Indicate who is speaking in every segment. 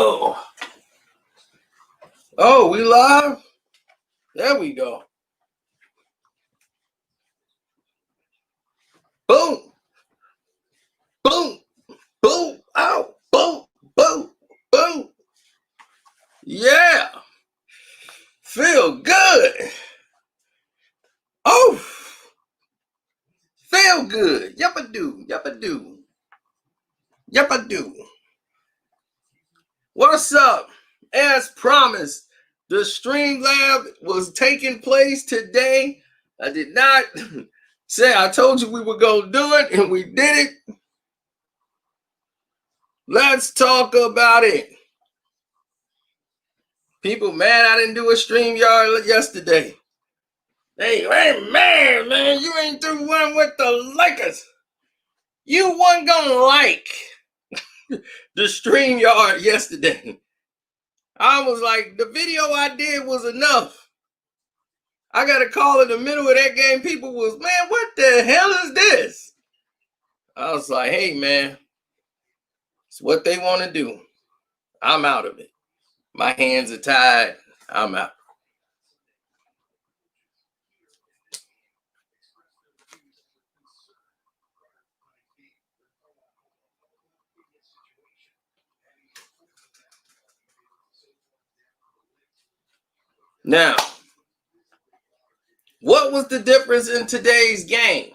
Speaker 1: Oh, oh, we live? There we go. Boom, boom, boom, ow, boom, boom, boom. Yeah, feel good. Oh, feel good. Yuppa do, yuppa do, yuppa do. What's up? As promised, the Stream Lab was taking place today. I did not say I told you we were going to do it, and we did it. Let's talk about it. People mad I didn't do a StreamYard yesterday. Hey, man, you ain't do one with the Lakers. You wasn't gonna like the StreamYard yesterday. I was like, the video I did was enough. I got a call in the middle of that game. People was, man, what the hell is this? I was like, hey, man, it's what they want to do. I'm out of it. My hands are tied. I'm out. Now, what was the difference in today's game?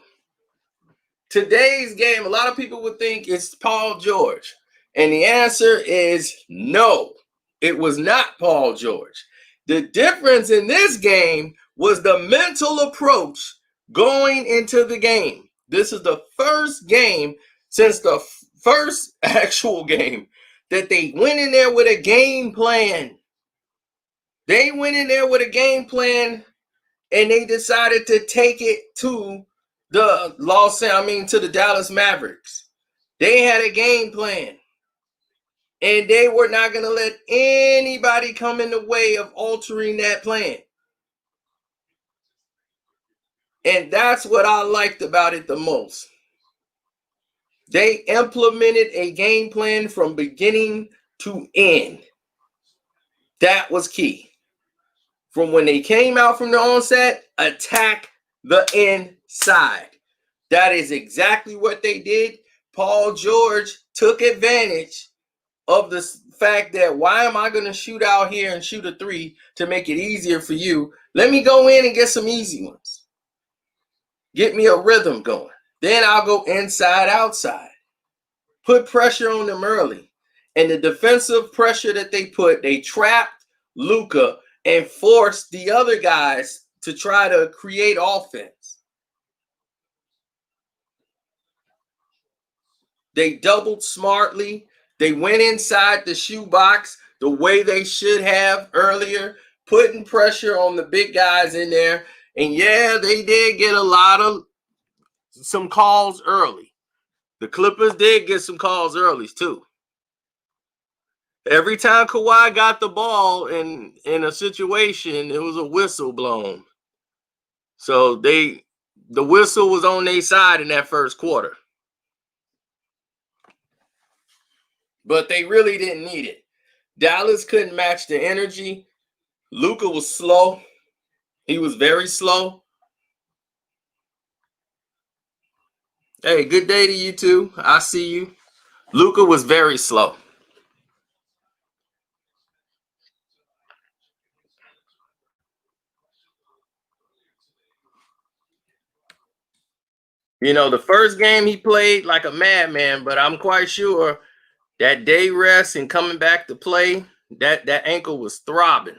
Speaker 1: Today's game, a lot of people would think it's Paul George. And the answer is no, it was not Paul George. The difference in this game was the mental approach going into the game. This is the first game since the first actual game that they went in there with a game plan. They went in there with a game plan and they decided to take it to the Dallas Mavericks. They had a game plan. And they were not going to let anybody come in the way of altering that plan. And that's what I liked about it the most. They implemented a game plan from beginning to end. That was key. From when they came out from the onset, attack the inside. That is exactly what they did. Paul George took advantage of the fact that why am I going to shoot out here and shoot a three to make it easier for you? Let me go in and get some easy ones. Get me a rhythm going. Then I'll go inside, outside. Put pressure on them early. And the defensive pressure that they put, they trapped Luka and forced the other guys to try to create offense. They doubled smartly. They went inside the shoebox the way they should have earlier, putting pressure on the big guys in there. And yeah, they did get some calls early. The Clippers did get some calls early too. Every time Kawhi got the ball in a situation, it was a whistle blown. So the whistle was on their side in that first quarter. But they really didn't need it. Dallas couldn't match the energy. Luka was slow. He was very slow. Hey, good day to you too. I see you. Luka was very slow. You know, the first game he played like a madman, but I'm quite sure that day rest and coming back to play, that ankle was throbbing.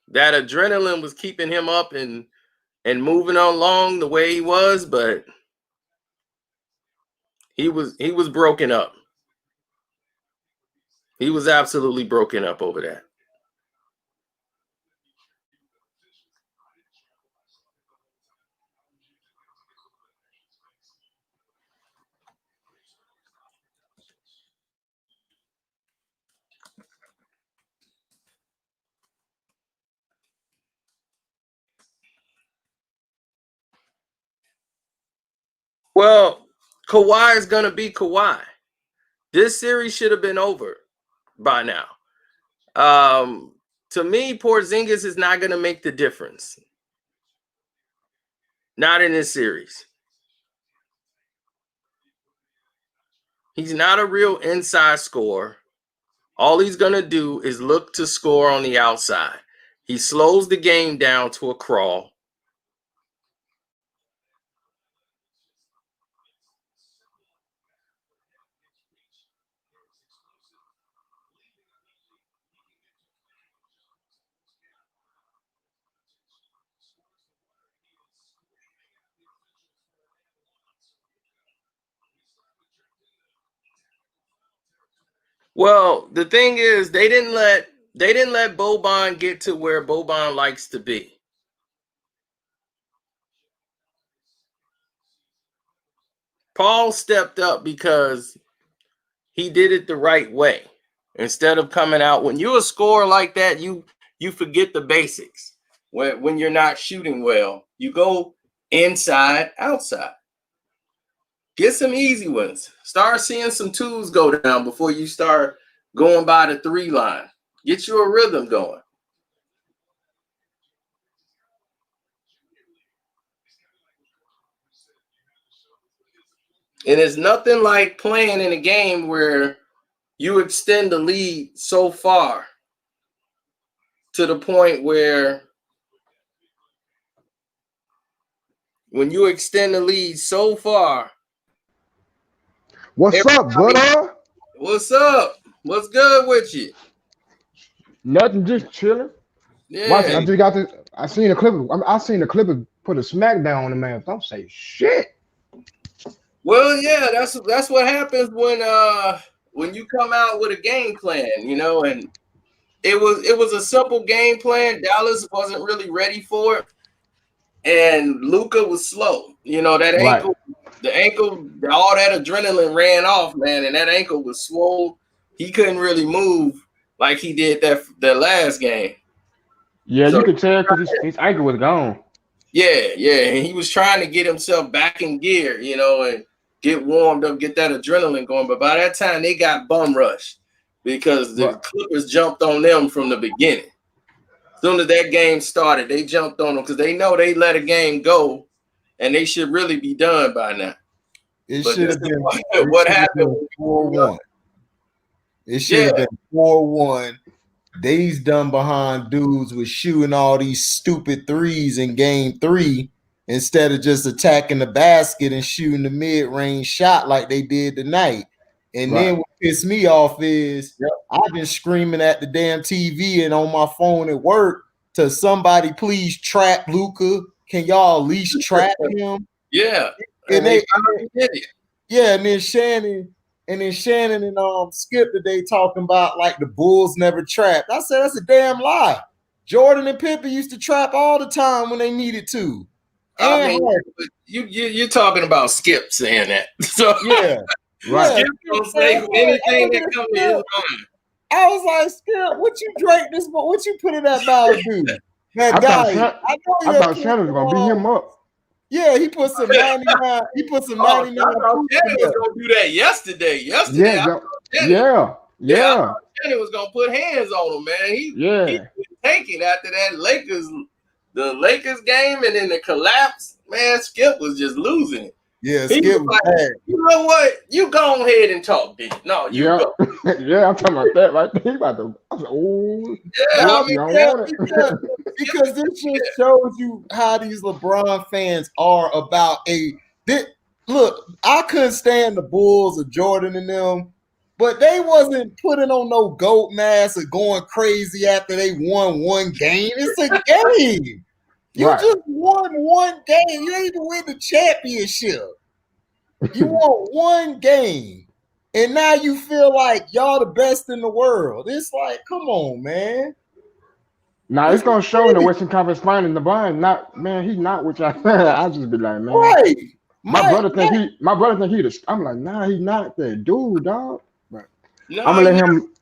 Speaker 1: That adrenaline was keeping him up and moving along the way he was, but he was broken up. He was absolutely broken up over that. Well, Kawhi is going to be Kawhi. This series should have been over by now. To me, Porzingis is not going to make the difference. Not in this series. He's not a real inside scorer. All he's going to do is look to score on the outside. He slows the game down to a crawl. Well, the thing is, they didn't let Boban get to where Boban likes to be. Paul stepped up because he did it the right way. Instead of coming out, when you're a scorer like that, you forget the basics. When you're not shooting well, you go inside, outside. Get some easy ones. Start seeing some twos go down before you start going by the 3 line. Get you a rhythm going. And it's nothing like playing in a game where you extend the lead so far to the point where when you extend the lead so far.
Speaker 2: What's up, brother?
Speaker 1: What's up? What's good with you?
Speaker 2: Nothing, just chilling.
Speaker 1: Yeah.
Speaker 2: Watch, I just got this. I seen the Clippers. I seen the Clippers put a smackdown on the man. Don't say shit.
Speaker 1: Well, yeah, that's what happens when you come out with a game plan, you know, and it was a simple game plan. Dallas wasn't really ready for it, and Luka was slow. You know, that ankle, the ankle, all that adrenaline ran off, man, and that ankle was swole. He couldn't really move like he did that last game.
Speaker 2: Yeah, so you could tell because his ankle was gone.
Speaker 1: Yeah, and he was trying to get himself back in gear, you know, and get warmed up, get that adrenaline going. But by that time, they got bum rushed because the Clippers jumped on them from the beginning. As soon as that game started, they jumped on them because they know they let a game go, and they should really be done by now.
Speaker 3: It should have been
Speaker 1: what happened
Speaker 3: 4-1. It should have been 4-1. They's done behind dudes with shooting all these stupid threes in game 3 instead of just attacking the basket and shooting the mid-range shot like they did tonight. And then what pissed me off is I've been screaming at the damn TV and on my phone at work to somebody please trap Luka. Can y'all at least trap him?
Speaker 1: Yeah.
Speaker 3: And they did it. Yeah, and then Shannon and Skip today talking about like the Bulls never trapped. I said that's a damn lie. Jordan and Pippen used to trap all the time when they needed to.
Speaker 1: I mean, you're talking about Skip saying that. So
Speaker 3: yeah.
Speaker 1: Skip don't say anything that comes to his mind.
Speaker 3: I was like, Skip, what you drank this? What you put in that Mountain Dew?
Speaker 2: I thought Shannon was gonna beat him up.
Speaker 3: Yeah, he put some 99. He put some 99.
Speaker 1: I thought Shannon was gonna do that yesterday.
Speaker 2: Yeah.
Speaker 1: Shannon was gonna put hands on him, man. He was taking after that the Lakers game, and then the collapse. Man, Skip was just losing it.
Speaker 3: Yeah, Skip was bad.
Speaker 1: You know what? You go ahead and talk, bitch. No, you go.
Speaker 2: Yeah, I'm talking about that right there. I was
Speaker 3: because this just shows you how these LeBron fans are about look, I couldn't stand the Bulls or Jordan and them, but they wasn't putting on no goat mask or going crazy after they won one game. It's a game. You just won one game. You ain't even win the championship. You won one game. And now you feel like y'all the best in the world. It's like, come on, man.
Speaker 2: Nah, it's gonna show in the Western Conference Finals. LeBron, he's not what y'all. I just be like, man.
Speaker 3: Right.
Speaker 2: My brother think he the. I'm like, nah, he's not that dude, dog. Right.
Speaker 1: No,
Speaker 2: I'm gonna let him.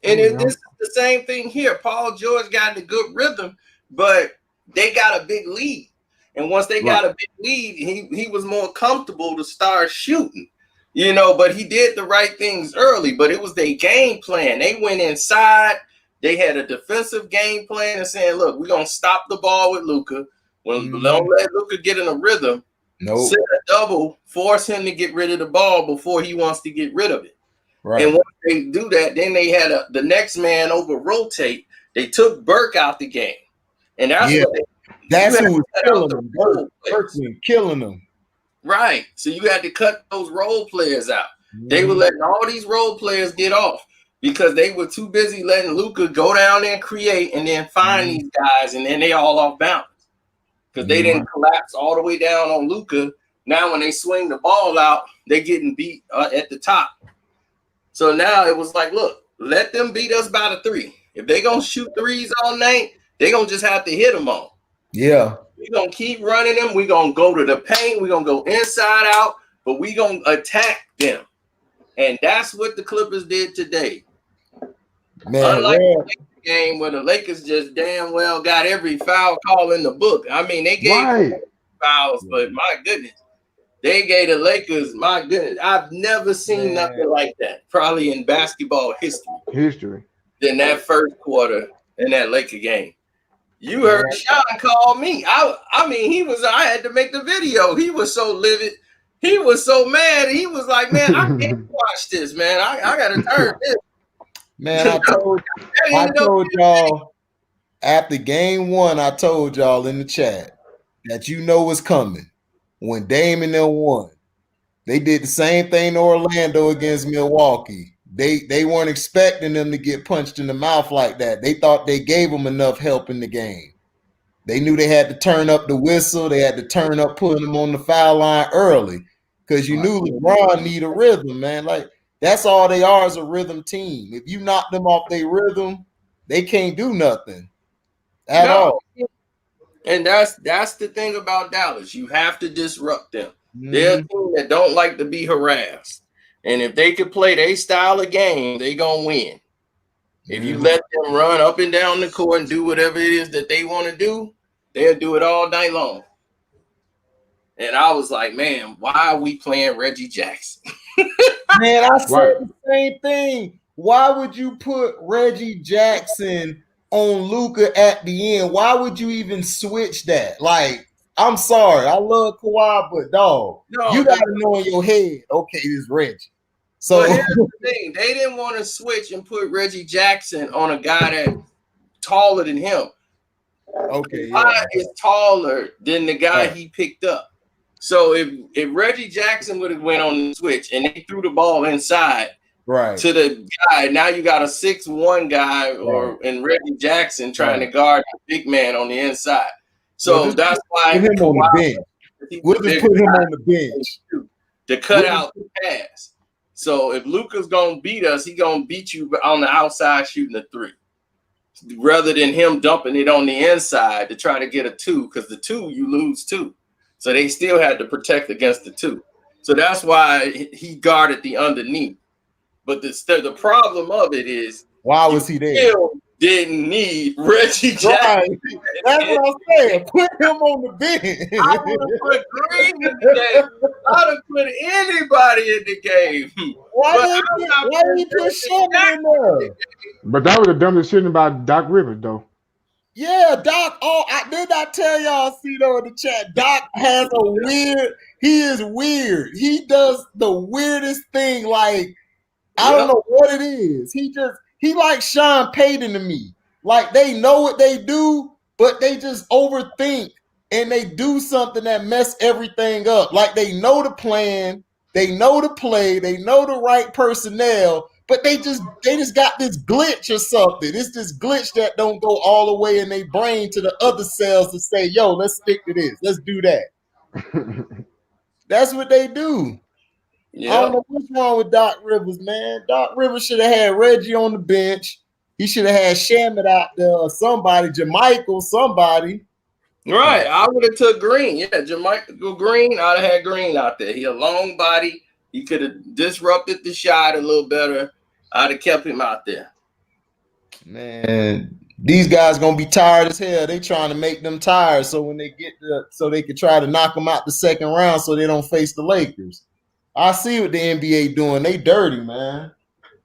Speaker 1: And this is the same thing here. Paul George got in a good rhythm, but they got a big lead. And once they got a big lead, he was more comfortable to start shooting. You know, but he did the right things early, but it was their game plan. They went inside. They had a defensive game plan and saying, look, we're going to stop the ball with Luka. Don't let Luka get in a rhythm.
Speaker 3: Nope.
Speaker 1: Set a double, force him to get rid of the ball before he wants to get rid of it.
Speaker 3: Right.
Speaker 1: And once they do that, then they had the next man over rotate. They took Burke out the game. And that's what
Speaker 3: that's who was killing them. Burke was killing them.
Speaker 1: Right. So you had to cut those role players out. They were letting all these role players get off because they were too busy letting Luka go down there and create and then find these guys, and then they all off balance. Because they didn't collapse all the way down on Luka. Now when they swing the ball out, they're getting beat at the top. So now it was like, look, let them beat us by the three. If they're going to shoot threes all night, they're going to just have to hit them all.
Speaker 3: Yeah.
Speaker 1: We're going to keep running them. We're going to go to the paint. We're going to go inside out, but we're going to attack them. And that's what the Clippers did today.
Speaker 3: Man,
Speaker 1: unlike the Lakers game where the Lakers just damn well got every foul call in the book. I mean, they gave fouls, but my goodness, they gave the Lakers, my goodness, I've never seen nothing like that, probably in basketball history. Than that first quarter in that Laker game. You heard Sean call me. I mean, I had to make the video. He was so livid. He was so mad. He was like, man, I can't watch this, man. I got to turn this.
Speaker 3: Man, I told y'all after game one, I told y'all in the chat that you know what's coming. When Dame and them won, they did the same thing to Orlando against Milwaukee. They weren't expecting them to get punched in the mouth like that. They thought they gave them enough help in the game. They knew they had to turn up the whistle. They had to turn up putting them on the foul line early because you knew LeBron need a rhythm, man. Like, that's all they are, is a rhythm team. If you knock them off their rhythm, they can't do nothing at all.
Speaker 1: And that's the thing about Dallas. You have to disrupt them. They're a team that don't like to be harassed. And if they could play their style of game, they're going to win. If you let them run up and down the court and do whatever it is that they want to do, they'll do it all night long. And I was like, man, why are we playing Reggie Jackson?
Speaker 3: Man, I said the same thing. Why would you put Reggie Jackson on Luka at the end? Why would you even switch that? Like, I'm sorry, I love Kawhi, but dog, you got to know in your head, okay, this is Reggie. So
Speaker 1: here's the thing. They didn't want to switch and put Reggie Jackson on a guy that's taller than him.
Speaker 3: Okay,
Speaker 1: Kawhi is taller than the guy he picked up. So if Reggie Jackson would have went on the switch and they threw the ball inside to the guy, now you got a 6'1" guy and Reggie Jackson trying to guard the big man on the inside. So that's why
Speaker 3: put him on the bench. We'll just put him on the bench
Speaker 1: to cut out the pass. So if Luka's gonna beat us, he's gonna beat you on the outside shooting a three, rather than him dumping it on the inside to try to get a two, because the two you lose two. So they still had to protect against the two. So that's why he guarded the underneath. But the problem of it is,
Speaker 3: why was he there?
Speaker 1: Still didn't need Reggie Jackson.
Speaker 3: That's what I'm saying. Put him on the bench.
Speaker 1: I would have put Green in the game. I would have put anybody in the game.
Speaker 3: Why did you put Shannon in there?
Speaker 2: But that was the dumbest shit about Doc Rivers, though.
Speaker 3: Yeah, Doc. Oh, I did not tell y'all, ceno in the chat. Doc has a weird. He is weird. He does the weirdest thing. Like, I don't know what it is. He like Sean Payton to me. Like, they know what they do, but they just overthink and they do something that mess everything up. Like, they know the plan, they know the play, they know the right personnel, but they just got this glitch or something. It's this glitch that don't go all the way in their brain to the other cells to say, yo, let's stick to this. Let's do that. That's what they do. Yeah. I don't know what's wrong with Doc Rivers, man. Doc Rivers should have had Reggie on the bench. He should have had Shamet out there or somebody, Jermichael, somebody.
Speaker 1: Right. I would have took Green. Yeah, Jermichael Green. I'd have had Green out there. He a long body. He could have disrupted the shot a little better. I'd have kept him out there.
Speaker 3: Man, these guys gonna be tired as hell. They trying to make them tired so when they get so they can try to knock them out the second round so they don't face the Lakers. I see what the NBA doing. They dirty, man.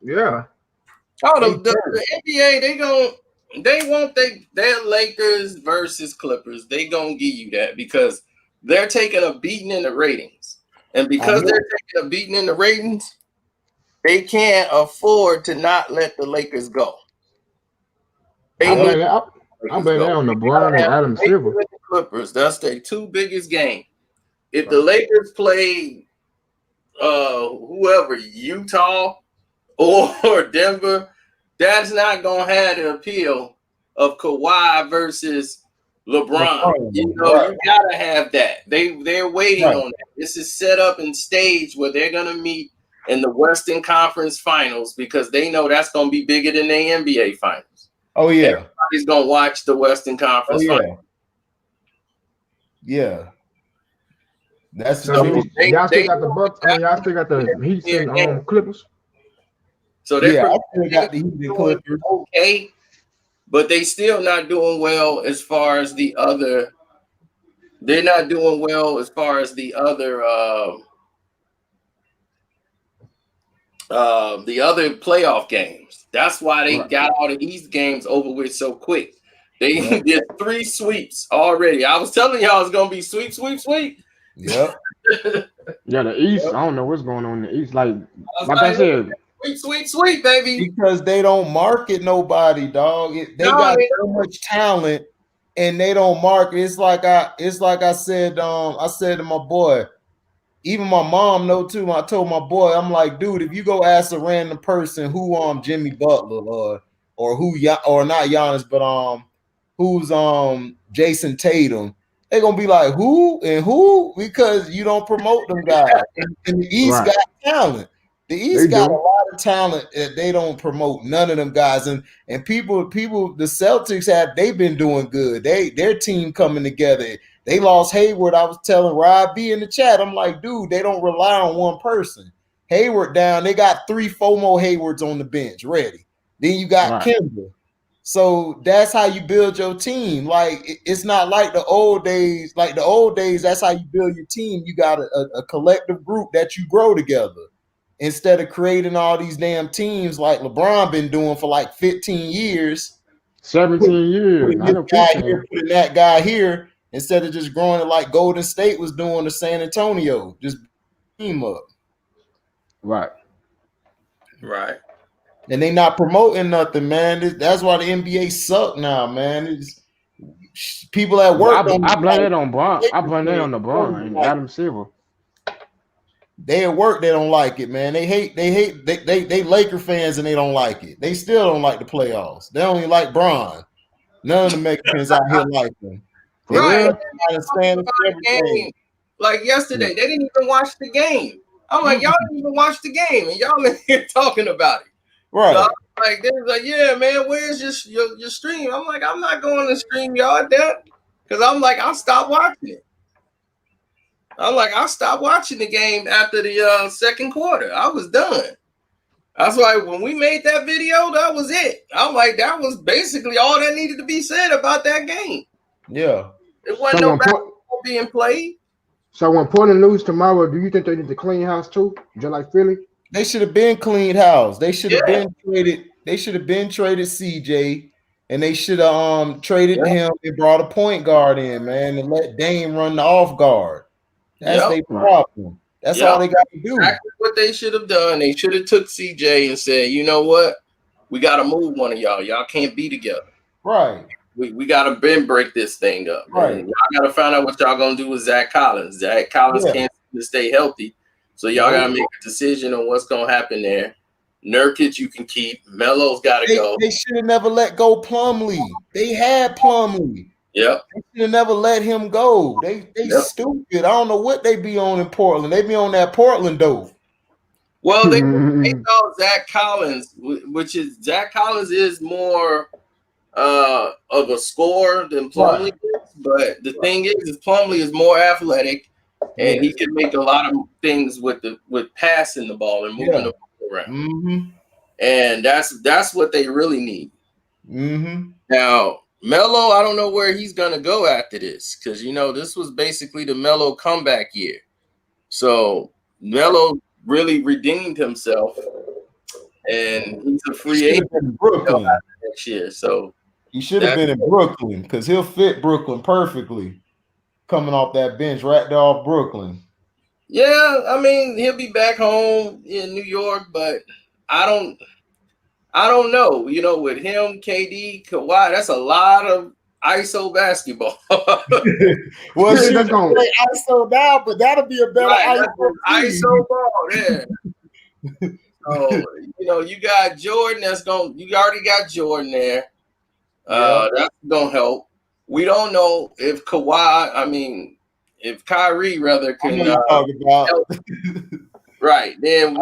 Speaker 2: Yeah.
Speaker 1: Oh, the NBA, they want their Lakers versus Clippers. They gonna give you that because they're taking a beating in the ratings, and because they're taking a beating in the ratings, they can't afford to not let the Lakers go.
Speaker 2: I blame that on LeBron and Adam Silver.
Speaker 1: Clippers. That's their two biggest games. If the Lakers play whoever, Utah or Denver, that's not gonna have the appeal of Kawhi versus LeBron. You gotta have that. They're waiting on that. This is set up and staged where they're gonna meet in the Western Conference Finals because they know that's gonna be bigger than the NBA Finals.
Speaker 3: Oh yeah,
Speaker 1: everybody's gonna watch the Western Conference Finals.
Speaker 3: Yeah. That's
Speaker 2: so y'all still got the Bucks. I mean, y'all still got the Heat and Clippers.
Speaker 1: So they I still got the Heat and Clippers. Okay, but they still not doing well as far as the other. They're not doing well as far as the other playoff games. That's why they got all the East games over with so quick. They did 3 sweeps already. I was telling y'all it's gonna be sweep.
Speaker 3: Yep.
Speaker 2: Yeah, the East. I don't know what's going on in the East. Like I said,
Speaker 1: sweep, baby.
Speaker 3: Because they don't market nobody, dog. They got so much talent, and they don't market. It's like I said. I said to my boy, even my mom know too. I told my boy, I'm like, dude, if you go ask a random person who Jimmy Butler or who or not Giannis, but who's Jason Tatum, they're gonna be like, who and who? Because you don't promote them guys. And the East got talent. The East got a lot of talent that they don't promote. None of them guys. And people, the Celtics they've been doing good. Their team coming together. They lost Hayward. I was telling Rob B in the chat. I'm like, dude, they don't rely on one person. Hayward down. They got 3-4 more Haywards on the bench ready. Then you got Kimber. So that's how you build your team. Like, it's not like the old days. Like the old days, that's how you build your team. You got a collective group that you grow together instead of creating all these damn teams like LeBron been doing for like 15 years.
Speaker 2: 17 years.
Speaker 3: Putting that guy here instead of just growing it like Golden State was doing to San Antonio. Just team up.
Speaker 2: Right.
Speaker 3: And they not promoting nothing, man. That's why the NBA suck now, man. People at work.
Speaker 2: I blame it on Bron. I blame that on LeBron and Adam Silver.
Speaker 3: They at work, they don't like it, man. They Laker fans and they don't like it. They still don't like the playoffs. They only like Bron. None of the Mexicans out here like them.
Speaker 1: Like yesterday, they didn't even watch the game. I'm like, y'all didn't even watch the game, and y'all in here talking about it.
Speaker 3: Right.
Speaker 1: So like they was like, yeah, man, where's your stream? I'm like, I'm not going to stream y'all that because I'm like, I'll stop watching it. I'm like, I stopped watching the game after the second quarter. I was done. That's why when we made that video, that was it. I'm like, that was basically all that needed to be said about that game.
Speaker 3: Yeah.
Speaker 1: It wasn't no basketball being played.
Speaker 2: So when Portland lose tomorrow, do you think they need to clean house too, just like Philly?
Speaker 3: They should have been cleaned house. They should have been traded. They should have been traded CJ, and they should have traded him and brought a point guard in, man, and let Dame run the off guard. That's their problem. That's all they got to do.
Speaker 1: Exactly what they should have done. They should have took CJ and said, you know what? We got to move one of y'all. Y'all can't be together.
Speaker 3: Right.
Speaker 1: We got to break this thing up.
Speaker 3: Right.
Speaker 1: Y'all got to find out what y'all going to do with Zach Collins. Zach Collins can't stay healthy. So y'all got to make a decision on what's going to happen there. Nurkic you can keep. Melo's got to go.
Speaker 3: They should have never let go Plumlee. They had Plumlee.
Speaker 1: Yep.
Speaker 3: They should have never let him go. They stupid. I don't know what they be on in Portland. They be on that Portland dope.
Speaker 1: Well, they saw Zach Collins, which is Zach Collins is more of a scorer than Plumlee is. But the thing is Plumlee is more athletic, and he can make a lot of things with passing the ball and moving the ball around.
Speaker 3: Mm-hmm.
Speaker 1: And that's what they really need.
Speaker 3: Mm-hmm.
Speaker 1: Now, Melo, I don't know where he's gonna go after this because this was basically the Melo comeback year. So Melo really redeemed himself, and he's a free
Speaker 3: He should
Speaker 1: agent
Speaker 3: have been in Brooklyn
Speaker 1: next year. So
Speaker 3: he should have been in Brooklyn because he'll fit Brooklyn perfectly. Coming off that bench right there off Brooklyn.
Speaker 1: yeah, I mean he'll be back home in New York, but I don't know. You know, with him, KD, Kawhi, that's a lot of ISO basketball.
Speaker 3: Well,
Speaker 2: Yeah,
Speaker 3: shoot,
Speaker 2: that's gonna-
Speaker 3: play ISO now, but that'll be a better
Speaker 1: Right,
Speaker 3: ISO.
Speaker 1: ISO ball, yeah. So you know, you got Jordan. You already got Jordan there. That's gonna help. We don't know if if Kyrie rather can
Speaker 3: talk about.
Speaker 1: help. Right. Then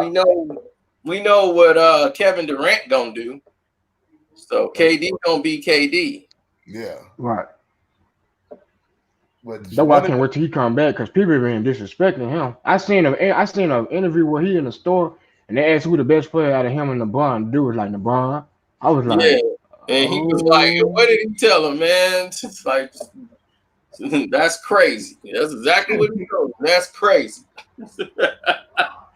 Speaker 1: we know what Kevin Durant gonna do. So KD gonna be KD.
Speaker 3: Yeah.
Speaker 2: right.
Speaker 3: But
Speaker 2: That's why I can't wait till he come back because people have been disrespecting him. I seen an interview where he in the store and they asked who the best player out of him and LeBron. Dude was like LeBron. I was like,
Speaker 1: Yeah. And he was like, what did he tell him, man? It's like, that's crazy. That's exactly what he told him. That's crazy.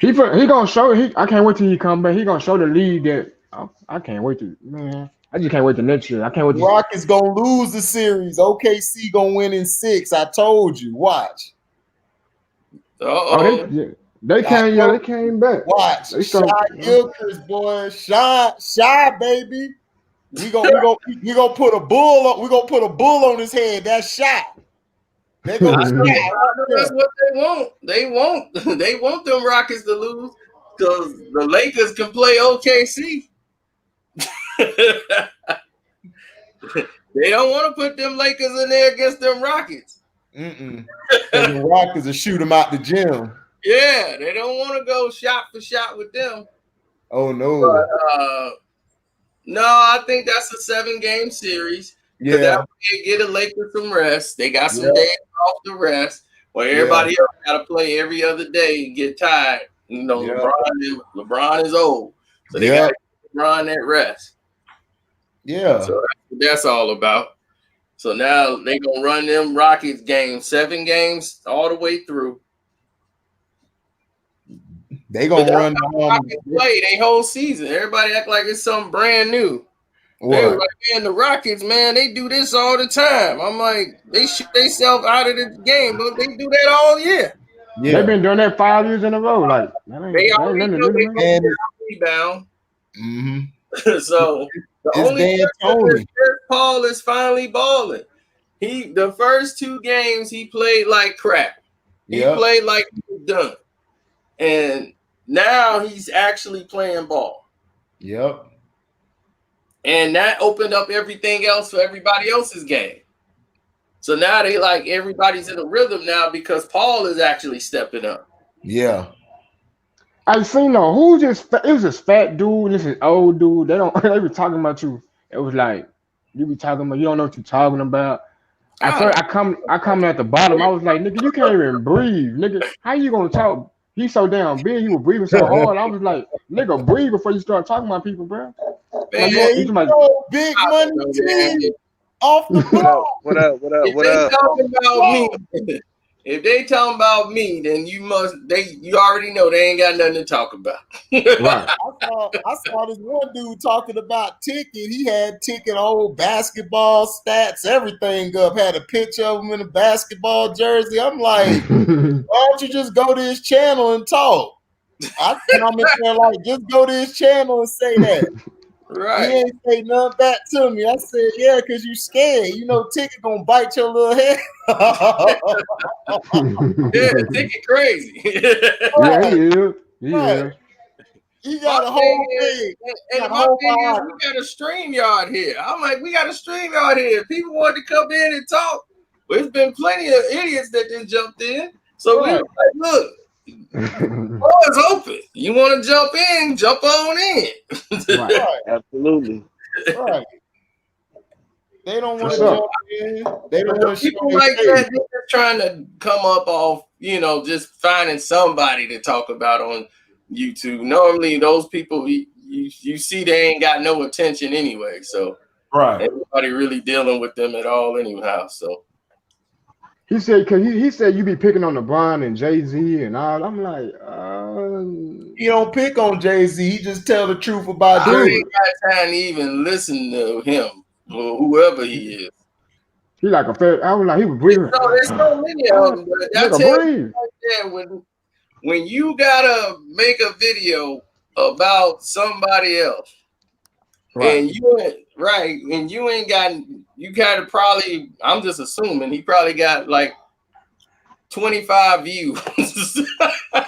Speaker 2: he gonna show. I can't wait till he come back. He gonna show the league that I can't wait to man. I just can't wait to next year. I can't wait.
Speaker 3: Rockets gonna lose the series. OKC gonna win in 6. I told you. Watch.
Speaker 1: Uh-oh.
Speaker 2: They came back.
Speaker 3: Watch.
Speaker 2: They
Speaker 3: Shy Gilchrist, boy. Shy, baby. We gonna put a bull on his head. That's Shy. They gonna
Speaker 1: That's what they want. They want them Rockets to lose because the Lakers can play OKC. They don't want to put them Lakers in there against them Rockets.
Speaker 3: The Rockets will shoot them out the gym.
Speaker 1: Yeah, they don't want to go shot for shot with them.
Speaker 3: Oh no.
Speaker 1: But, no, I think that's a 7-game series.
Speaker 3: Yeah.
Speaker 1: That way they get a Lakers some rest. They got some days off the rest where everybody else got to play every other day and get tired. You know, LeBron is old. So they got to give LeBron that rest.
Speaker 3: Yeah.
Speaker 1: So that's what that's all about. So now they going to run them Rockets games, 7 games all the way through.
Speaker 3: They going to run the
Speaker 1: Rockets play their whole season. Everybody act like it's something brand new.
Speaker 3: What?
Speaker 1: They were like, man, the Rockets, man, they do this all the time. I'm like, they shoot themselves out of the game, but they do that all year.
Speaker 2: Yeah. They've been doing that 5 years in a row. Like
Speaker 1: they already know they going to rebound. So the only difference is Paul is finally balling. The first 2 games he played like crap. He played like he was done. And now he's actually playing ball.
Speaker 3: Yep.
Speaker 1: And that opened up everything else for everybody else's game. So now they like everybody's in a rhythm now because Paul is actually stepping up.
Speaker 3: Yeah.
Speaker 2: I seen it was this fat dude, this is old dude. They were talking about you. It was like you be talking about you don't know what you're talking about. I come at the bottom. I was like, nigga, you can't even breathe, nigga. How you gonna talk? He's so damn big. He was breathing so hard. I was like, nigga, breathe before you start talking about people, bro.
Speaker 1: Man,
Speaker 3: big money team off the ball.
Speaker 4: What up?
Speaker 1: If they talking about me, then you already know they ain't got nothing to talk about.
Speaker 2: Right.
Speaker 3: I saw this one dude talking about Ticket. He had Ticket old basketball stats, everything up, had a picture of him in a basketball jersey. I'm like, why don't you just go to his channel and talk? I comment there like, just go to his channel and say that.
Speaker 1: Right.
Speaker 3: He ain't say nothing back to me. I said, yeah, because you scared. You know, Ticket gonna bite your little head.
Speaker 1: Yeah, Ticket crazy.
Speaker 2: Yeah, he is.
Speaker 3: He got a whole thing.
Speaker 1: And my thing is, we got a StreamYard here. I'm like, we got a StreamYard here. People want to come in and talk. But there's been plenty of idiots that just jumped in. So we were like, look, door is open. You want to jump in, jump on in.
Speaker 3: Right.
Speaker 4: Absolutely.
Speaker 3: Right. They don't want to jump in. They don't want to
Speaker 1: people like that. They're just trying to come up off, just finding somebody to talk about on YouTube. Normally, those people you see they ain't got no attention anyway. So
Speaker 3: right,
Speaker 1: everybody really dealing with them at all anyhow. So
Speaker 2: He said, because he said you be picking on LeBron and Jay-Z and all. I'm like,
Speaker 3: He don't pick on Jay-Z. He just tell the truth about
Speaker 1: I
Speaker 3: Jay.
Speaker 1: ain't got time to even listen to him or whoever he is.
Speaker 2: he like a fair. I was like, he was breathing.
Speaker 1: There's so many of them. But I
Speaker 2: Nigga,
Speaker 1: tell
Speaker 2: breathe.
Speaker 1: you right there, when you gotta make a video about somebody else,
Speaker 2: Right.
Speaker 1: and you ain't got, you gotta probably, I'm just assuming he probably got like 25 views.
Speaker 2: Now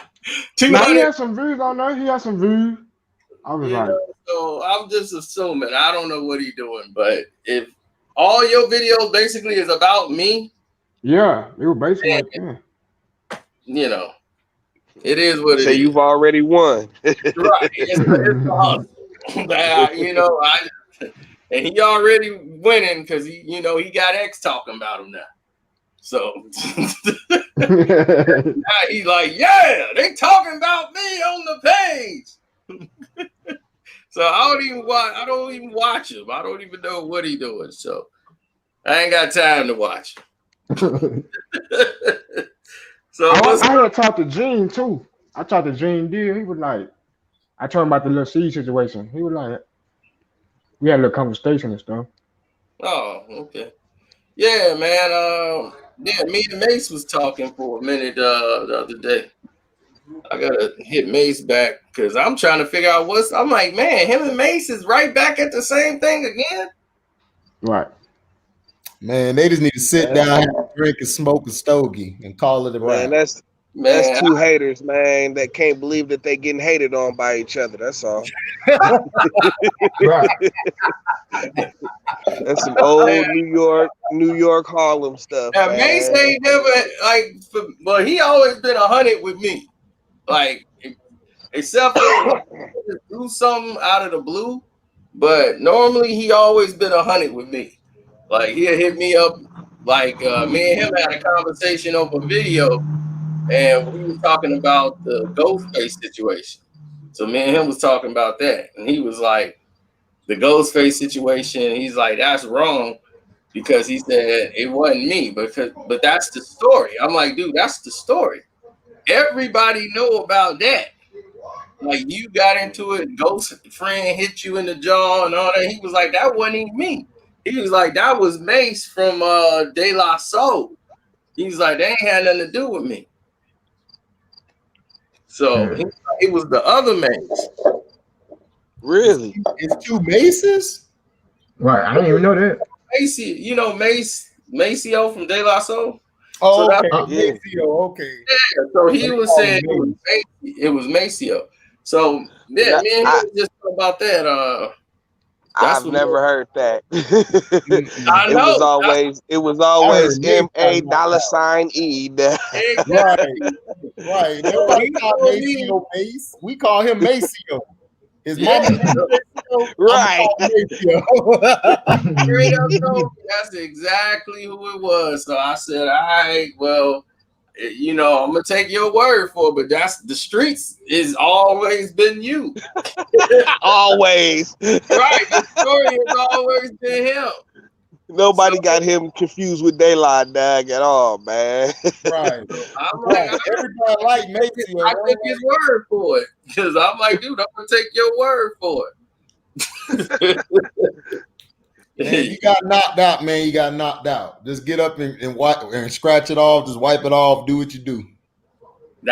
Speaker 2: he
Speaker 1: 200,
Speaker 2: had some views on there. He had some views. I was like,
Speaker 1: so I'm just assuming. I don't know what he's doing, but if all your videos basically is about me,
Speaker 2: yeah, it was basically like, yeah.
Speaker 1: you know, it is what it
Speaker 4: Say
Speaker 1: is.
Speaker 4: you've already won.
Speaker 1: Right. It's awesome. You know, and he already winning because he got X talking about him now. So now he's like, yeah, they talking about me on the page. So I don't even watch him. I don't even know what he doing. So I ain't got time to watch. So
Speaker 2: I had talked to Gene too. I talked to Gene D. He was like, I told him about the little seed situation. He was like, we had a little conversation and stuff.
Speaker 1: Oh, okay. Yeah, man. Yeah, me and Mace was talking for a minute the other day. I gotta hit Mace back because I'm trying to figure out I'm like, man, him and Mace is right back at the same thing again.
Speaker 2: Right.
Speaker 3: Man, they just need to sit down, drink, and smoke a stogie and call it a
Speaker 4: Man,
Speaker 3: wrap.
Speaker 4: that's two haters, man, that can't believe that they getting hated on by each other. That's all.
Speaker 2: Right.
Speaker 4: That's some old New York Harlem stuff.
Speaker 1: Now,
Speaker 4: Man.
Speaker 1: Mace ain't never he always been 100 with me. Like, except for do something out of the blue, but normally he always been 100 with me. Like he'll hit me up, like me and him had a conversation over video, and we were talking about the Ghostface situation. So me and him was talking about that, and he was like, the Ghostface situation. He's like, that's wrong because he said it wasn't me, but that's the story. I'm like, dude, that's the story. Everybody know about that. Like you got into it, ghost friend hit you in the jaw and all that. He was like, that wasn't even me. He was like, that was Mace from De La Soul. He's like, they ain't had nothing to do with me. So it was the other Mace.
Speaker 4: Really?
Speaker 3: It's two Maces?
Speaker 2: Right. I didn't even know that.
Speaker 1: Macy, Maceo from De La Soul.
Speaker 3: Oh,
Speaker 1: so
Speaker 3: okay.
Speaker 4: Yeah.
Speaker 3: Maceo, okay.
Speaker 1: Yeah, so he was saying it was Maceo. So yeah, me and him was just talking about that.
Speaker 4: I've never heard that.
Speaker 1: I know.
Speaker 4: It was always $MA$E.
Speaker 3: Right. Nobody call Maceo Mace. We call him Maceo. His mama Maceo.
Speaker 4: Right.
Speaker 1: That's exactly who it was. So I said, all right, well, I'm gonna take your word for it, but that's the streets is always been you.
Speaker 4: Always.
Speaker 1: Right. The story has always been him.
Speaker 4: Nobody got him confused with Daylight, dog, at all, man.
Speaker 3: Right. Everybody like Maceo.
Speaker 1: I took his word for it because I'm like, dude, I'm gonna take your word for it.
Speaker 3: Man, you got knocked out, man. You got knocked out. Just get up and wipe and scratch it off. Just wipe it off. Do what you do.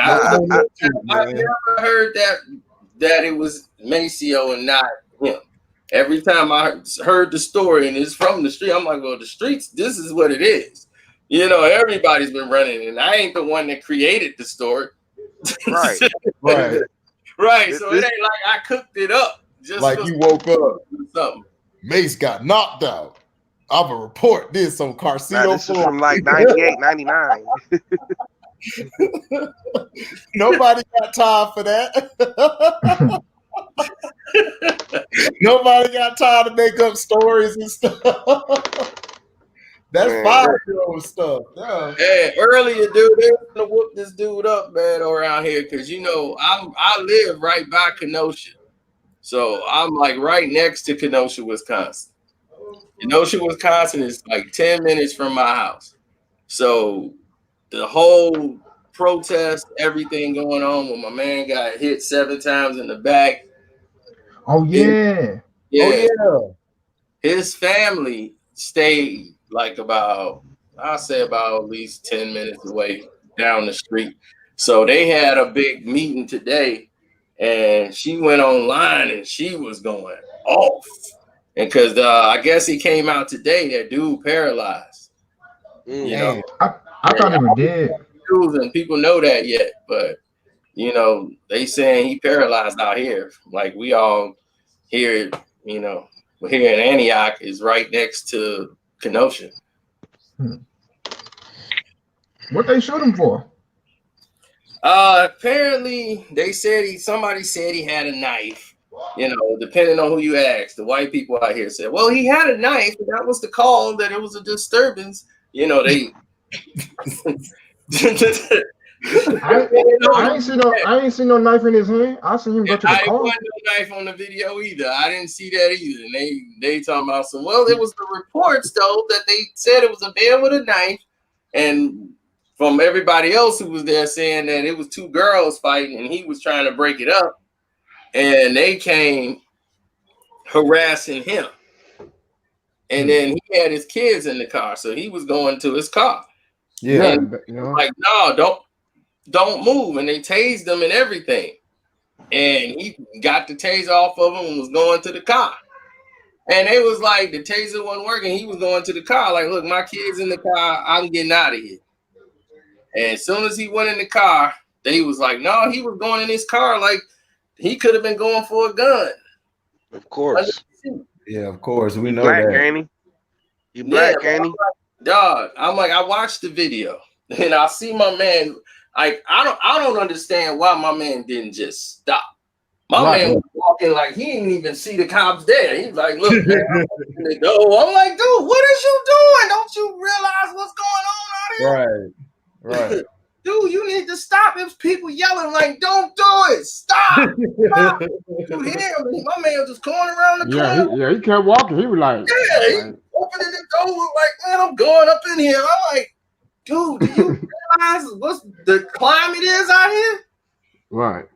Speaker 1: I've never heard that it was Maceo and not him. Every time I heard the story and it's from the street, I'm like, well, the streets, this is what it is. Everybody's been running, and I ain't the one that created the story.
Speaker 4: Right.
Speaker 1: Right. So it ain't like I cooked it up. Just
Speaker 3: like you woke up.
Speaker 1: Something.
Speaker 3: Mace got knocked out. I will report this on Carcino.
Speaker 4: This is from like 98, 99.
Speaker 3: Nobody got time for that. Nobody got time to make up stories and stuff. That's 5-year-old stuff. Yeah.
Speaker 1: Hey, earlier, dude, they were gonna whoop this dude up, man, around here, because I live right by Kenosha. So I'm like right next to Kenosha, Wisconsin. Kenosha, Wisconsin is like 10 minutes from my house. So the whole protest, everything going on when my man got hit 7 times in the back.
Speaker 2: Oh yeah.
Speaker 1: Yeah.
Speaker 3: Oh
Speaker 1: His family stayed like I'll say about at least 10 minutes away down the street. So they had a big meeting today, and she went online and she was going off. And because I guess he came out today, that dude paralyzed. You know,
Speaker 2: I thought he was dead.
Speaker 1: and people know that yet, but you know, they saying he paralyzed out here. Like we all hear, you know, here in Antioch is right next to Kenosha.
Speaker 2: What they shoot him for?
Speaker 1: Apparently they said somebody said he had a knife. You know, depending on who you ask, the white people out here said, well, he had a knife, and that was the call that it was a disturbance. You know, they
Speaker 2: I ain't seen no knife in his hand. I seen him go to the car.
Speaker 1: I wasn't no knife on the video either. I didn't see that either. And they talking about some. Well, it was the reports though that they said it was a man with a knife, and from everybody else who was there saying that it was 2 girls fighting, and he was trying to break it up, and they came harassing him, and then he had his kids in the car, so he was going to his car.
Speaker 3: yeah.
Speaker 1: And like, no, don't move, and they tased him and everything, and he got the taser off of him and was going to the car, and they was like, the taser wasn't working. He was going to the car like, look, my kid's in the car, I'm getting out of here. And as soon as he went in the car, they was like, no, he was going in his car like he could have been going for a gun.
Speaker 4: Of course.
Speaker 3: Yeah, of course. We know
Speaker 4: Black,
Speaker 3: that.
Speaker 4: ain't he? You black, ain't he?
Speaker 1: Dog, I'm like, I watched the video and I see my man. Like, I don't understand why my man didn't just stop. My man was walking like he didn't even see the cops there. He's like, look, man, I'm like, dude, what is you doing? Don't you realize what's going on out here?
Speaker 3: Right.
Speaker 1: Dude, you need to stop. It was people yelling like, don't do it. Stop. Stop. You hear me? My man was just going around the corner.
Speaker 2: He kept walking. He was like,
Speaker 1: yeah, he opening the door, like, man, I'm going up in here. I'm like, dude, do you realize what the climate is out here?
Speaker 2: Right.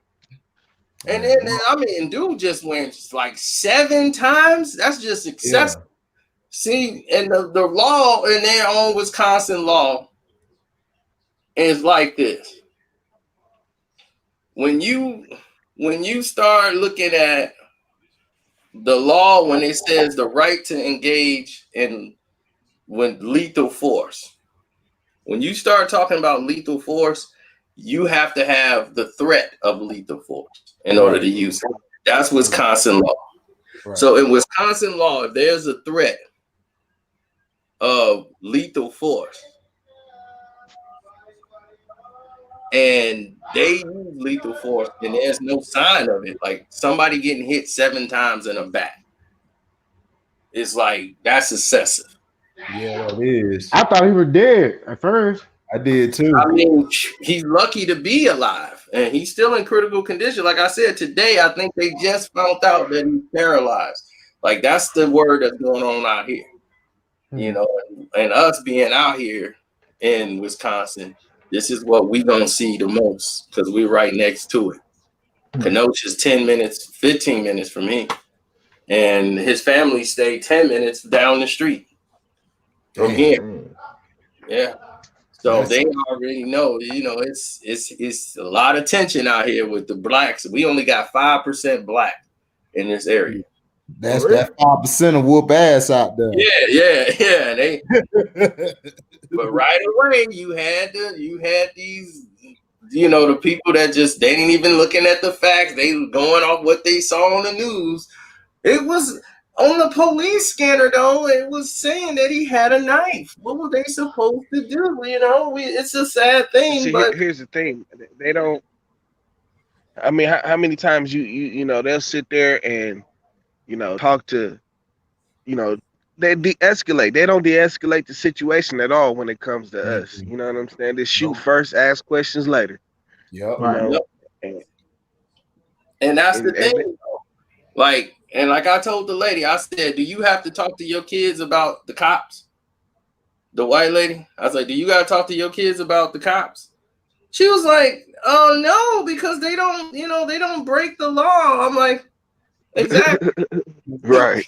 Speaker 1: And then I mean, dude just went like 7 times. That's just excessive. Yeah. See, and the law in their own Wisconsin law is like this. When you start looking at the law, when it says the right to engage in lethal force, when you start talking about lethal force, you have to have the threat of lethal force in order to use it. That's Wisconsin law. Right. So in Wisconsin law, if there's a threat of lethal force, and they use lethal force, and there's no sign of it, like somebody getting hit 7 times in the back, it's like, that's excessive.
Speaker 3: Yeah, it is.
Speaker 2: I thought he was dead at first.
Speaker 3: I did too.
Speaker 1: I mean, he's lucky to be alive, and he's still in critical condition. Like I said, today, I think they just found out that he's paralyzed. Like, that's the word that's going on out here. You know, and us being out here in Wisconsin, this is what we gonna see the most because we're right next to it. Kenosha's 10 minutes, 15 minutes from me, and his family stayed 10 minutes down the street from here. Yeah, so they already know. You know, it's a lot of tension out here with the blacks. We only got 5% black in this area.
Speaker 3: That's that 5% of whoop ass out there.
Speaker 1: Yeah. They, but right away, you had these, you know, the people that just, they ain't even looking at the facts. They were going off what they saw on the news. It was on the police scanner though. It was saying that he had a knife. What were they supposed to do? You know, it's a sad thing.
Speaker 4: See,
Speaker 1: but
Speaker 4: here's the thing: they don't. I mean, how many times you know they'll sit there and, you know, talk to, you know, they de-escalate. They don't de-escalate the situation at all when it comes to us. You know what I'm saying? They shoot first, ask questions later.
Speaker 3: Yep.
Speaker 1: And that's the thing. Like, and like I told the lady, I said, do you have to talk to your kids about the cops? the white lady. I was like, do you gotta talk to your kids about the cops? She was like, oh no, because they don't, they don't break the law. I'm like, exactly.
Speaker 4: Right.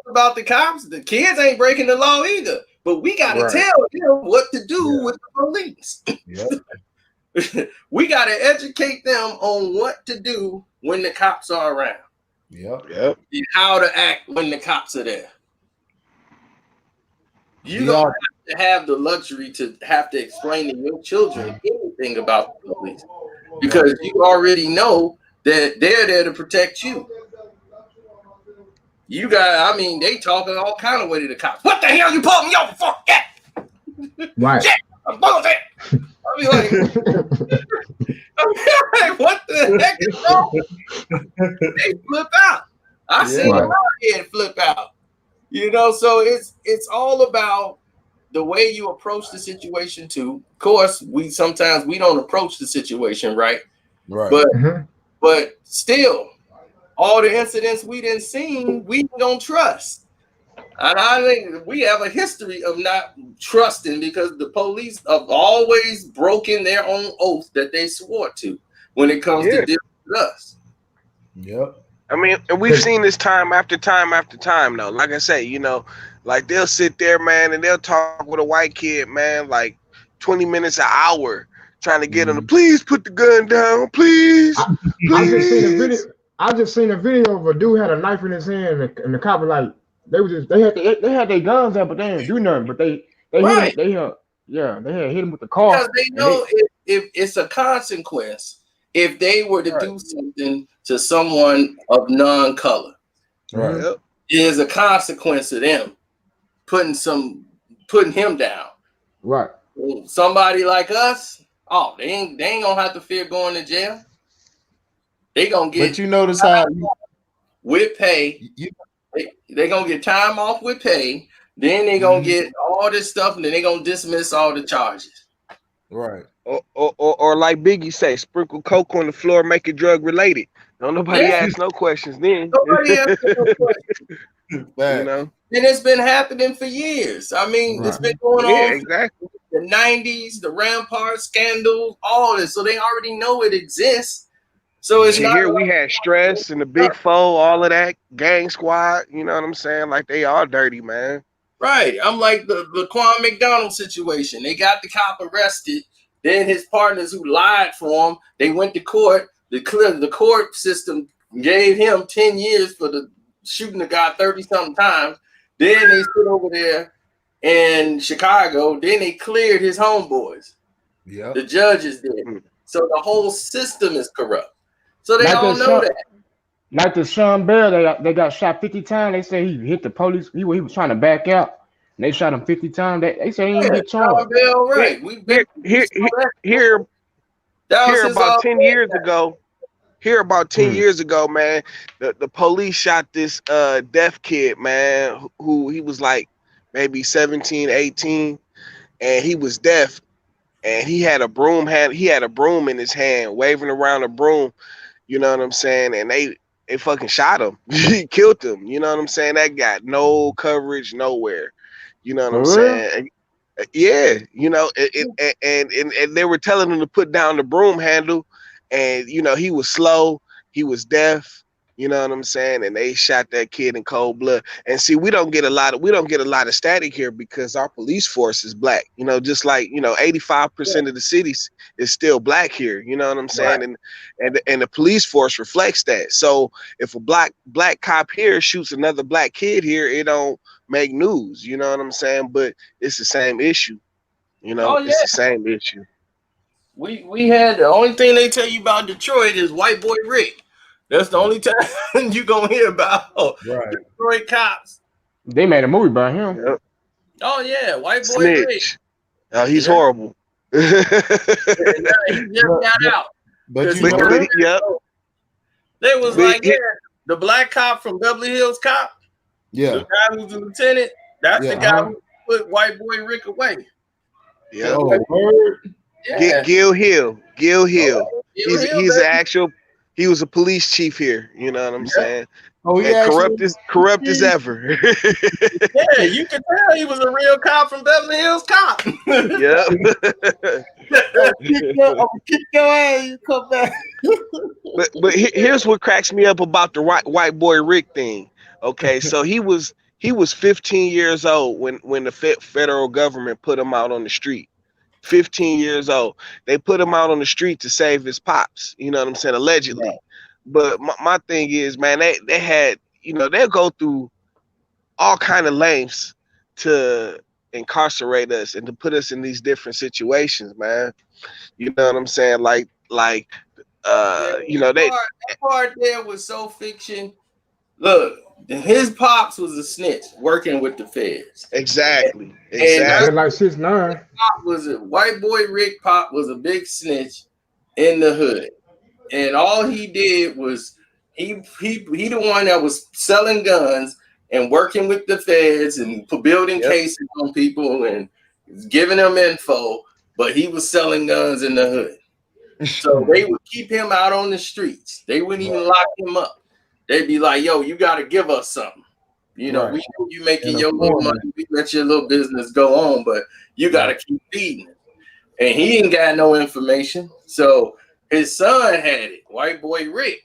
Speaker 1: About the cops, the kids ain't breaking the law either. But we gotta tell them what to do with the police.
Speaker 3: Yep.
Speaker 1: We gotta educate them on what to do when the cops are around.
Speaker 3: Yep.
Speaker 1: And how to act when the cops are there. You don't have to have the luxury to have to explain to your children anything about the police because you already know that they're there to protect you. You got, I mean, they talking all kind of way to the cops. What the hell you pulled me over for? Yeah.
Speaker 2: Right.
Speaker 1: Yeah, I'm bullshit. I mean, like, what the heck is wrong? They flip out. I seen my head flip out. So it's all about the way you approach the situation too. Of course, we sometimes don't approach the situation right. But still, all the incidents we didn't see, we don't trust. And I think we have a history of not trusting because the police have always broken their own oath that they swore to when it comes to dealing with us.
Speaker 3: Yep.
Speaker 4: I mean, and we've seen this time after time after time, though. Like I say, like they'll sit there, man, and they'll talk with a white kid, man, like 20 minutes an hour, trying to get him to please put the gun down, please.
Speaker 2: I just seen a video of a dude had a knife in his hand, and the cop was like, they had their guns out, but they didn't do nothing. But they hit him, they had hit him with the car.
Speaker 1: Because they know if it's a consequence if they were to do something to someone of non-color.
Speaker 3: Right.
Speaker 1: It is a consequence to them putting him down.
Speaker 2: Right.
Speaker 1: Somebody like us, they ain't gonna have to fear going to jail. They gonna get.
Speaker 3: But you notice how
Speaker 1: with pay, they gonna get time off with pay. Then they gonna get all this stuff, and then they gonna dismiss all the charges.
Speaker 3: Right.
Speaker 4: Or like Biggie say, sprinkle coke on the floor, make it drug related. Don't nobody ask no questions then.
Speaker 1: Nobody asks no questions.
Speaker 3: And
Speaker 1: it's been happening for years. I mean, it's been going on
Speaker 4: exactly.
Speaker 1: The 90s, the Rampart scandal, all this. So they already know it exists. So it's not
Speaker 4: here we had stress and the Big Four, all of that, gang squad, you know what I'm saying? Like they all dirty, man.
Speaker 1: Right. I'm like the Laquan McDonald situation. They got the cop arrested. Then his partners who lied for him, they went to court. The court system gave him 10 years for the shooting the guy 30-something times. Then they sit over there in Chicago. Then they cleared his homeboys.
Speaker 3: Yeah.
Speaker 1: The judges did. So the whole system is corrupt. So they all know that.
Speaker 2: Like the Sean Bell, they got shot 50 times. They say he hit the police. He was trying to back out. And they shot him 50 times. They say he didn't get charged.
Speaker 1: Bell, right.
Speaker 4: Here about 10 years ago. Here about 10 years ago, man, the police shot this deaf kid, man, who he was like maybe 17, 18, and he was deaf, and he had a broom in his hand, waving around a broom, you know what I'm saying? And they fucking shot him. He killed him, you know what I'm saying? That got no coverage nowhere. You know what I'm saying? Yeah, and they were telling him to put down the broom handle, and he was slow, he was deaf, you know what I'm saying? And they shot that kid in cold blood. And see, we don't get a lot of static here because our police force is black. Just like 85% of the cities is still black here. You know what I'm saying? Right. And the police force reflects that. So if a black cop here shoots another black kid here, it don't make news. You know what I'm saying? But it's the same issue. It's the same issue.
Speaker 1: We had the only thing they tell you about Detroit is White Boy Rick. That's the only time you gonna hear about Detroit cops.
Speaker 2: They made a movie about him.
Speaker 4: Yep.
Speaker 1: Oh yeah, White Boy
Speaker 4: Snitch.
Speaker 1: Rick.
Speaker 4: Oh, he's horrible.
Speaker 1: He just got out.
Speaker 3: But
Speaker 1: they was like, the black cop from Beverly Hills Cop.
Speaker 3: Yeah.
Speaker 1: The guy who's a lieutenant. That's the guy who put White Boy Rick away.
Speaker 4: Yeah. Gil Hill.
Speaker 1: Gil
Speaker 4: He's an actual. He was a police chief here. You know what I'm saying?
Speaker 3: Oh,
Speaker 4: and corrupt as ever.
Speaker 1: Yeah, you can tell he was a real cop from Beverly Hills Cop.
Speaker 4: Yeah.
Speaker 3: I'm gonna kick your ass. You come back.
Speaker 4: But here's what cracks me up about the white boy Rick thing. Okay, so he was 15 years old when the federal government put him out on the street. 15 years old. They put him out on the street to save his pops. You know what I'm saying? Allegedly.
Speaker 3: Right.
Speaker 4: But my thing is, man, they had, they'll go through all kind of lengths to incarcerate us and to put us in these different situations, man. You know what I'm saying? That
Speaker 1: part there was so fiction. Look, his pops was a snitch working with the feds.
Speaker 4: Exactly.
Speaker 1: And
Speaker 2: that's like 6ix9ine.
Speaker 1: Pop was a white boy. Rick Pop was a big snitch in the hood, and all he did was he the one that was selling guns and working with the feds and building cases on people and giving them info. But he was selling guns in the hood, so they would keep him out on the streets. They wouldn't even lock him up. They'd be like, "Yo, you got to give us something. We know you making your little money. We let your little business go on, but you got to keep feeding it." And he ain't got no information. So his son had it, white boy Rick.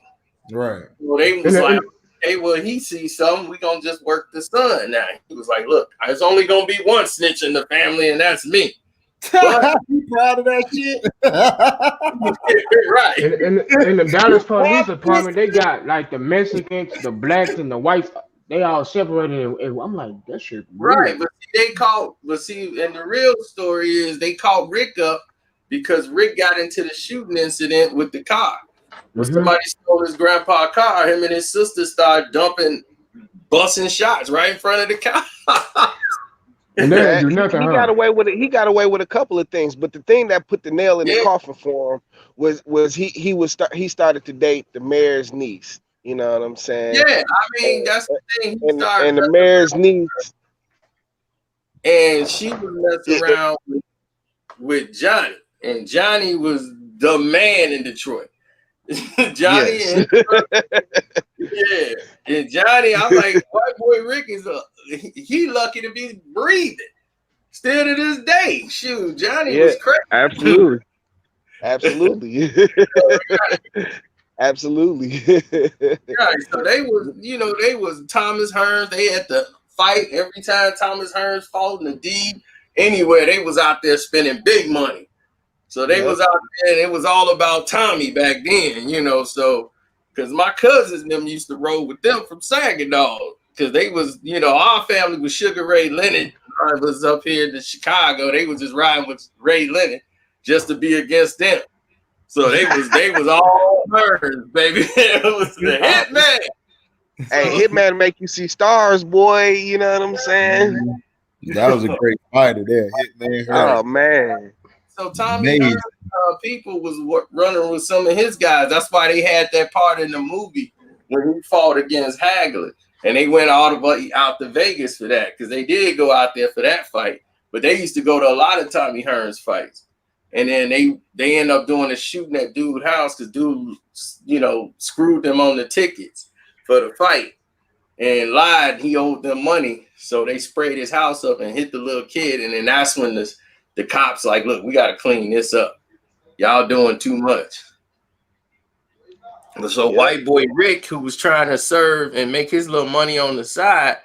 Speaker 3: Right.
Speaker 1: So they was like, "Hey, well, he sees something. We gonna just work the son." Now he was like, "Look, there's only gonna be one snitch in the family, and that's me." But,
Speaker 3: you proud of that shit?
Speaker 1: Right.
Speaker 2: In the Dallas Police Department, they got like the Mexicans, the blacks, and the whites. They all separated. I'm like, that shit weird.
Speaker 1: Right, but and the real story is they caught Rick up because Rick got into the shooting incident with the car. When somebody stole his grandpa's car, him and his sister started busting shots right in front of the car.
Speaker 2: And they didn't do nothing.
Speaker 4: He got away with it. He got away with a couple of things, but the thing that put the nail in the coffin for him was he started to date the mayor's niece. You know what I'm saying?
Speaker 1: Yeah, I mean that's the thing.
Speaker 4: And the mayor's niece,
Speaker 1: and she was messing around with Johnny, and Johnny was the man in Detroit. Johnny, and Johnny, I'm like, white boy Rick is he lucky to be breathing still to this day. Shoot, Johnny was crazy.
Speaker 4: Absolutely.
Speaker 1: Right, so they was Thomas Hearns. They had to fight every time Thomas Hearns fought in the deed. Anywhere they was out there spending big money. So they was out there, and it was all about Tommy back then, so because my cousins them used to roll with them from Saginaw, because they was, our family was Sugar Ray Leonard. I was up here in Chicago. They was just riding with Ray Leonard just to be against them. So they was all birds, baby. It was the hitman.
Speaker 4: Hey, hitman make you see stars, boy. You know what I'm saying?
Speaker 3: That was a great fighter there. Hitman.
Speaker 4: Oh man.
Speaker 1: So Tommy People was running with some of his guys. That's why they had that part in the movie when he fought against Hagler. And they went all the way out to Vegas for that, because they did go out there for that fight. But they used to go to a lot of Tommy Hearns fights. And then they end up doing a shooting at dude's house because dude, screwed them on the tickets for the fight and lied he owed them money. So they sprayed his house up and hit the little kid. And then that's when the cops like, look, we got to clean this up. Y'all doing too much. So white boy Rick, who was trying to serve and make his little money on the side,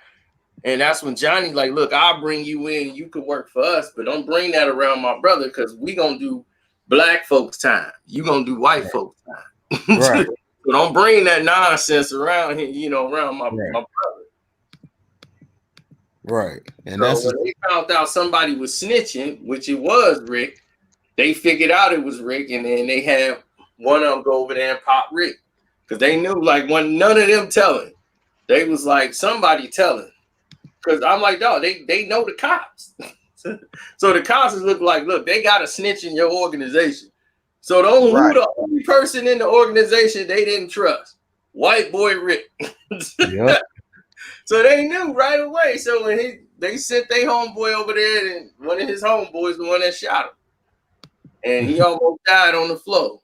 Speaker 1: and that's when Johnny like, look, I'll bring you in. You could work for us, but don't bring that around my brother, because we going to do black folks time. You going to do white folks time.
Speaker 3: Right.
Speaker 1: So don't bring that nonsense around here, around my brother.
Speaker 3: Right. And
Speaker 1: so when they found out somebody was snitching, which it was Rick, they figured out it was Rick, and then they had one of them go over there and pop Rick, because they knew like when none of them telling, they was like somebody telling, because I'm like, dog, they know the cops. So the cops look like, look, they got a snitch in your organization. So who the only person in the organization they didn't trust? White boy Rick.
Speaker 3: Yep.
Speaker 1: So they knew right away. So when they sent their homeboy over there, and one of his homeboys, the one that shot him, and he almost died on the floor.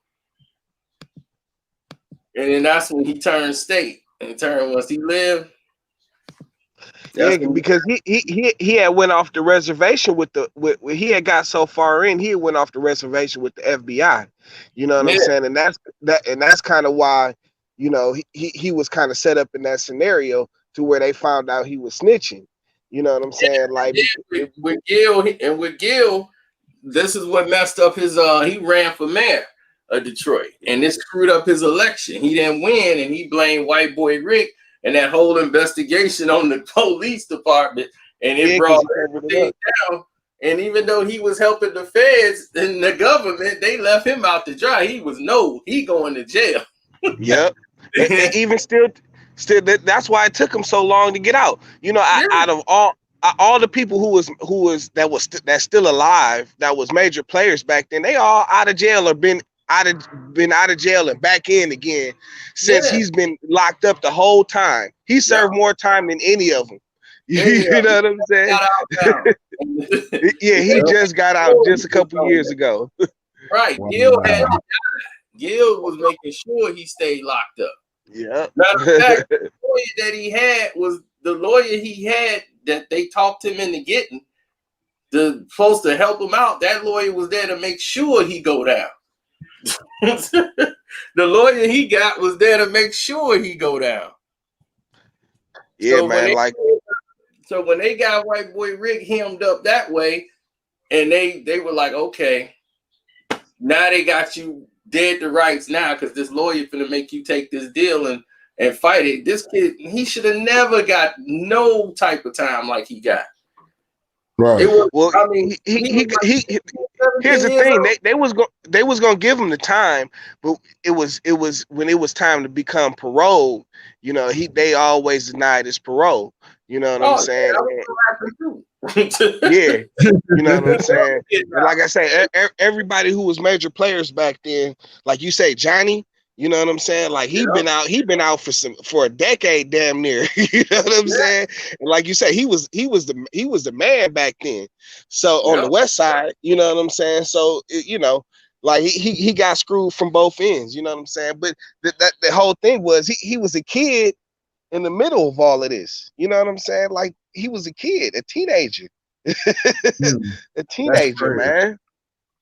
Speaker 1: And then that's when he turned state. in turn, once he lived.
Speaker 4: Yeah, because he had went off the reservation with he had got so far in, he had went off the reservation with the FBI. You know what I'm saying? And that's kind of why, you know, he was kind of set up in that scenario to where they found out he was snitching. You know what I'm saying? Like
Speaker 1: with Gil, this is what messed up his he ran for mayor of Detroit, and this screwed up his election. He didn't win, and he blamed white boy Rick and that whole investigation on the police department, and it brought everything down. And even though he was helping the feds and the government, they left him out to dry. He going to jail.
Speaker 4: Yep. and even still that's why it took him so long to get out. You know, out of all the people that's still alive, that was major players back then, they all out of jail or been out of jail and back in again since he's been locked up the whole time. He served more time than any of them. You know what I'm saying? Yeah, he just got out just a couple years ago.
Speaker 1: Right. Gil was making sure he stayed locked up.
Speaker 4: Yeah.
Speaker 1: Matter of fact, the lawyer that he had was the lawyer he had that they talked him into getting, supposed to help him out. That lawyer was there to make sure he go down. The lawyer he got was there to make sure he go down.
Speaker 4: Yeah, so man.
Speaker 1: So when they got white boy Rick hemmed up that way, and they were like, okay, now they got you dead to rights now because this lawyer finna make you take this deal and fight it. This kid, he should have never got no type of time like he got.
Speaker 3: Right.
Speaker 1: I mean,
Speaker 4: here's the thing. They was gonna give him the time, but it was when it was time to become parole. You know, they always denied his parole. You know what I'm saying? Yeah, you know what I'm saying. And like I say, everybody who was major players back then, like you say, Johnny. You know what I'm saying? Like he been out for a decade, damn near. You know what I'm saying? And like you say, he was the man back then. So on the West Side, you know what I'm saying? So you know, like he got screwed from both ends. You know what I'm saying? But the whole thing was he was a kid in the middle of all of this. You know what I'm saying? Like he was a kid, a teenager, a teenager, man.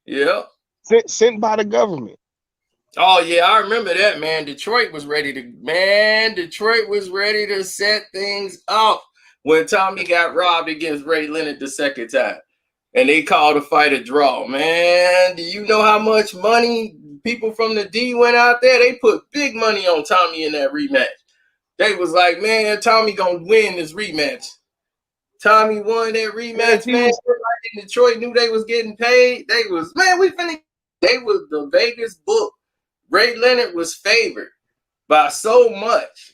Speaker 1: Yeah,
Speaker 4: sent by the government.
Speaker 1: Oh yeah, I remember that, man. Detroit was ready to set things up when Tommy got robbed against Ray Leonard the second time. And they called the fight a draw. Man, do you know how much money people from the D went out there? They put big money on Tommy in that rematch. They was like, man, Tommy gonna win this rematch. Tommy won that rematch, man. Everybody in Detroit knew they was getting paid. They was the Vegas book. Ray Leonard was favored by so much.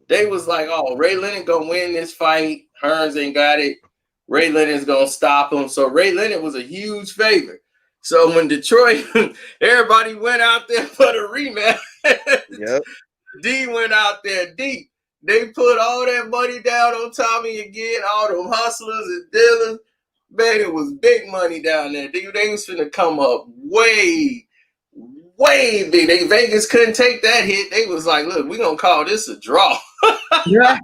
Speaker 1: They was like, oh, Ray Leonard gonna win this fight. Hearns ain't got it. Ray Leonard's gonna stop him. So Ray Leonard was a huge favorite. So when Detroit, everybody went out there for the rematch.
Speaker 4: Yep.
Speaker 1: D went out there deep. They put all that money down on Tommy again, all them hustlers and dealers. Man, it was big money down there. They was finna come up way big. Vegas couldn't take that hit. They was like, look, we're gonna call this a draw.
Speaker 4: That's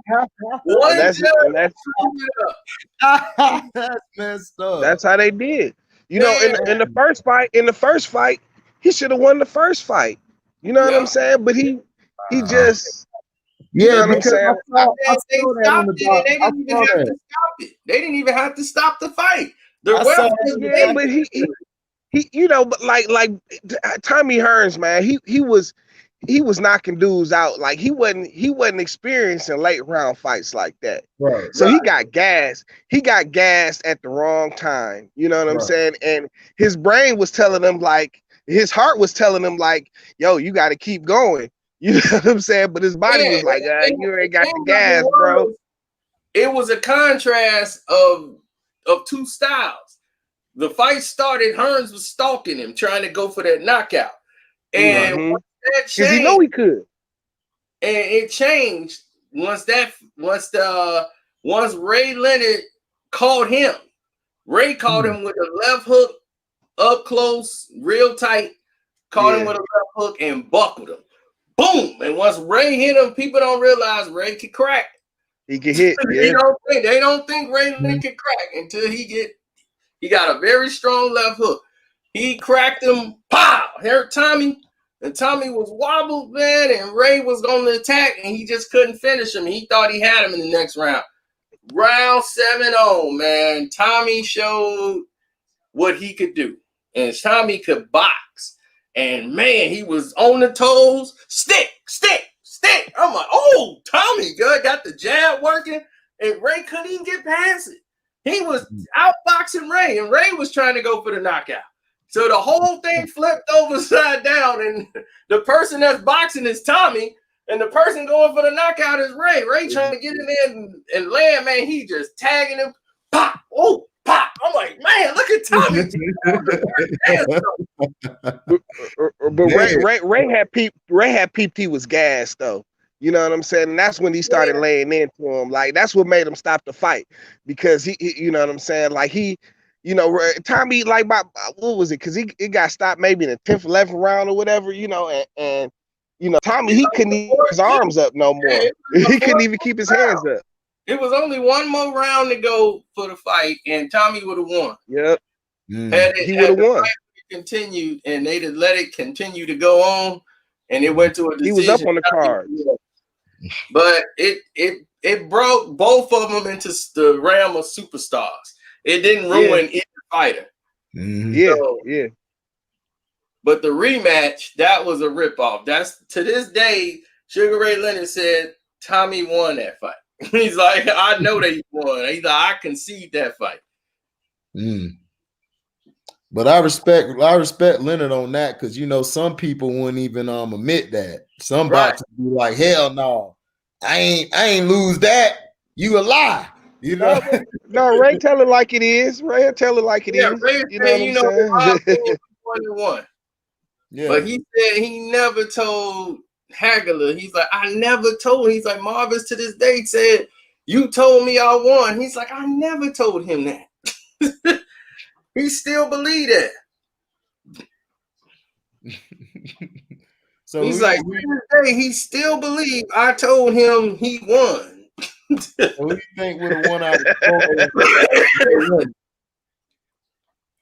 Speaker 3: messed up.
Speaker 4: That's how they did. You know, in the first fight, he should have won the first fight. You know what I'm saying? But he just you know what I'm saying?
Speaker 1: They didn't even have to stop the fight.
Speaker 4: But he you know, but like Tommy Hearns, man, he was knocking dudes out. Like he wasn't experiencing late round fights like that.
Speaker 3: Right.
Speaker 4: So he got gassed. He got gassed at the wrong time. You know what I'm saying? And his brain was telling him, like, his heart was telling him, like, yo, you got to keep going. You know what I'm saying? But his body was like, you ain't got the gas, bro.
Speaker 1: It was a contrast of two styles. The fight started, Hearns was stalking him, trying to go for that knockout. And
Speaker 4: because he know he could.
Speaker 1: And it changed once Ray Leonard caught him. Ray caught him with a left hook up close, real tight, caught him with a left hook and buckled him. boom. And once Ray hit him, people don't realize Ray can crack.
Speaker 4: He can hit.
Speaker 1: They
Speaker 4: Yeah.
Speaker 1: don't think Ray can crack until he got a very strong left hook. He cracked him, pow, hurt Tommy, and Tommy was wobbled, man, and Ray was on the attack, and he just couldn't finish him. He thought he had him in the next round. Round 7-0, man. Tommy showed what he could do, and Tommy could box, and man, he was on the toes, stick. I'm like, oh, Tommy good, got the jab working, and Ray couldn't even get past it. He was outboxing Ray, and Ray was trying to go for the knockout. So the whole thing flipped over side down, and the person that's boxing is Tommy, and the person going for the knockout is Ray. Ray trying to get in there and land, man. He just tagging him, pop, oh, pop. I'm like, man, look at Tommy.
Speaker 4: But Ray had peeped he was gassed though. You know what I'm saying? And that's when he started laying into him. Like that's what made him stop the fight, because he you know what I'm saying? Like Tommy, like what was it? Because it got stopped maybe in the 10th, 11th round or whatever, and Tommy, he couldn't even keep his arms up no more. He couldn't even keep his hands up.
Speaker 1: It was only one more round to go for the fight, and Tommy would have won.
Speaker 4: Yep.
Speaker 1: He would have won. Continued, and they'd have let it continue to go on, and it went to a decision.
Speaker 4: He was up on the card.
Speaker 1: But it broke both of them into the realm of superstars. It didn't ruin either fighter.
Speaker 4: Yeah.
Speaker 1: But the rematch, that was a ripoff. That's to this day, Sugar Ray Leonard said Tommy won that fight. He's like, I know that he won. He's like, I concede that fight.
Speaker 3: But I respect Leonard on that, because some people wouldn't even admit that. Some boxers be like, hell no, I ain't lose that. You a lie.
Speaker 4: No, Ray tell it like it is. Ray tell it like it is.
Speaker 1: Ray
Speaker 4: You know what I'm saying?
Speaker 1: 1-1. Yeah. But he said he never told Hagler. He's like, I never told. He's like, Marvis to this day said, you told me I won. He's like, I never told him that. He still believe that. So he's like, to this day, he still believe I told him he won.
Speaker 3: Who do you think would have won out of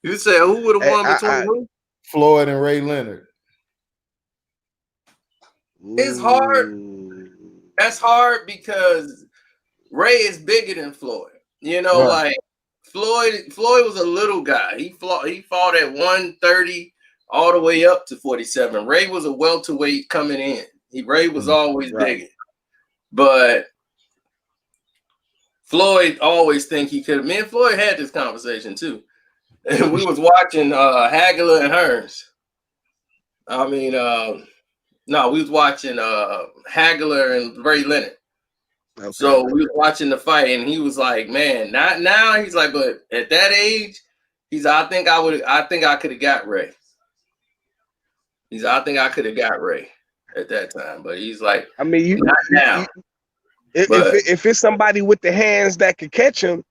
Speaker 1: You said who would have won between who?
Speaker 3: Floyd and Ray Leonard.
Speaker 1: It's hard. That's hard because Ray is bigger than Floyd. Like Floyd was a little guy. He fought at 130 all the way up to 47. Ray was a welterweight coming in. Ray was always bigger. But Floyd always think he could. Me and Floyd had this conversation too. And we was watching Hagler and Hearns. We was watching Hagler and Ray Leonard. Okay. So we was watching the fight, and he was like, "Man, not now." He's like, "But at that age, I think I could have got Ray." I think I could have got Ray at that time, but he's like, not now.
Speaker 4: If it's somebody with the hands that could catch him,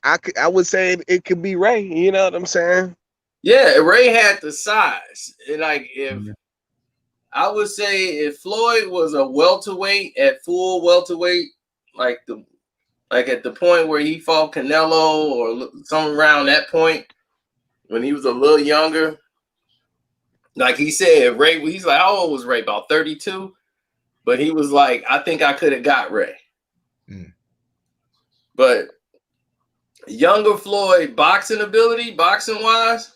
Speaker 4: I would say it could be Ray. You know what I'm saying?
Speaker 1: Yeah, Ray had the size, and like I would say if Floyd was a welterweight at full welterweight, like at the point where he fought Canelo or something around that point when he was a little younger, like he said, Ray, he's like, how old was Ray? About 32, but he was like, I think I could have got Ray, but younger Floyd boxing ability, boxing wise,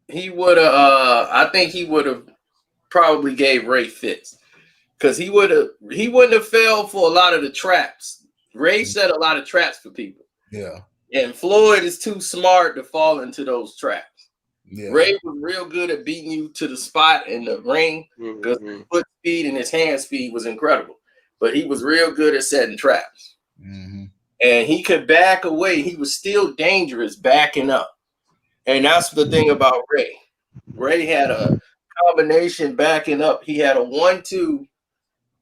Speaker 1: he would have. I think he would have probably gave Ray fits because he wouldn't have fell for a lot of the traps. Ray set a lot of traps for people. Yeah, and Floyd is too smart to fall into those traps. Yeah. Ray was real good at beating you to the spot in the ring because his foot speed and his hand speed was incredible. But he was real good at setting traps. And he could back away. He was still dangerous backing up. And that's the thing about Ray. Ray had a combination backing up. He had a 1-2,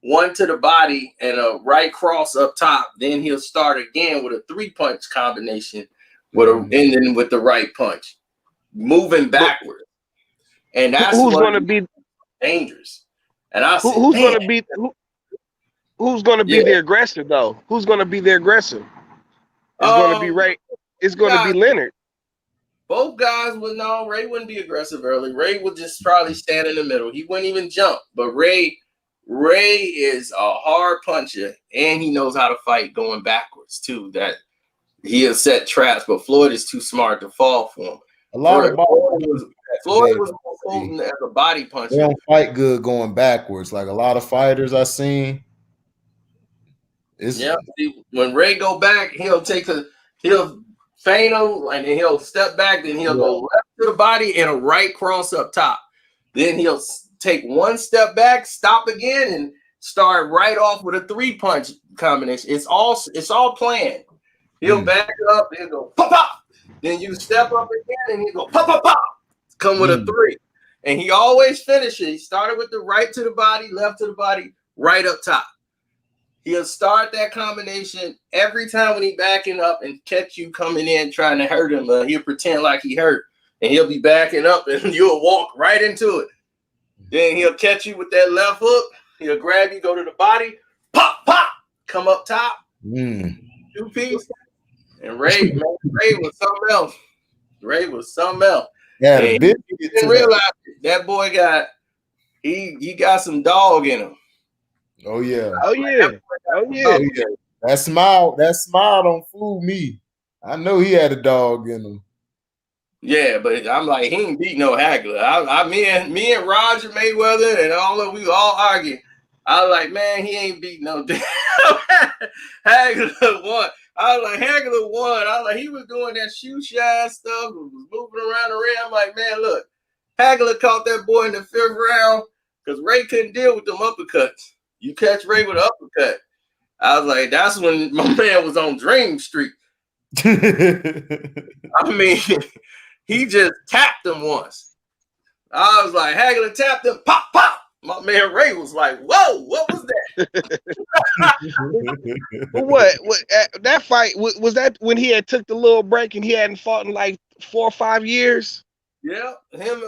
Speaker 1: one to the body and a right cross up top. Then he'll start again with a 3-punch combination with ending with the right punch. moving backward, and that's
Speaker 4: who's going to be
Speaker 1: dangerous. And I said,
Speaker 4: who's going to be who's going to be the aggressor though? Who's going to be the aggressor? It's going to be Ray. It's going to be Leonard.
Speaker 1: Both guys would know. Ray wouldn't be aggressive early. Ray would just probably stand in the middle. He wouldn't even jump. But Ray is a hard puncher, and he knows how to fight going backwards too. That he'll set traps, but Floyd is too smart to fall for him.
Speaker 3: A lot of
Speaker 1: Floyd was more potent as a body puncher.
Speaker 3: They don't fight good going backwards. Like a lot of fighters I seen.
Speaker 1: See, when Ray go back, he'll feint him, and then he'll step back, then he'll go left to the body and a right cross up top. Then he'll take one step back, stop again, and start right off with a 3-punch combination. It's all planned. He'll back it up, he'll go pop pop. Then you step up again, and he'll go pop pop pop. Come with a 3, and he always finishes. He started with the right to the body, left to the body, right up top. He'll start that combination every time when he backing up and catch you coming in trying to hurt him. He'll pretend like he hurt, and he'll be backing up, and you'll walk right into it. Then he'll catch you with that left hook. He'll grab you, go to the body, pop, pop, come up top, 2-piece. And Ray was something else. Ray was something else.
Speaker 3: Yeah,
Speaker 1: he didn't realize that boy he got some dog in him.
Speaker 3: Oh yeah. That smile don't fool me. I know he had a dog in him.
Speaker 1: Yeah, but I'm like, he ain't beat no Hagler. Me and Roger Mayweather and we all argue. I was like, man, he ain't beat no damn Hagler won. I was like, Hagler won. I was like, he was doing that shoe shine stuff, was moving around the ring. I'm like, man, look, Hagler caught that boy in the 5th round because Ray couldn't deal with them uppercuts. You catch Ray with an uppercut. I was like, that's when my man was on Dream Street. I mean, he just tapped him once. I was like, Hagler tapped him, pop, pop. My man Ray was like, whoa, what was that?
Speaker 4: What that fight was that when he had took the little break and he hadn't fought in like 4 or 5 years?
Speaker 1: Yeah, him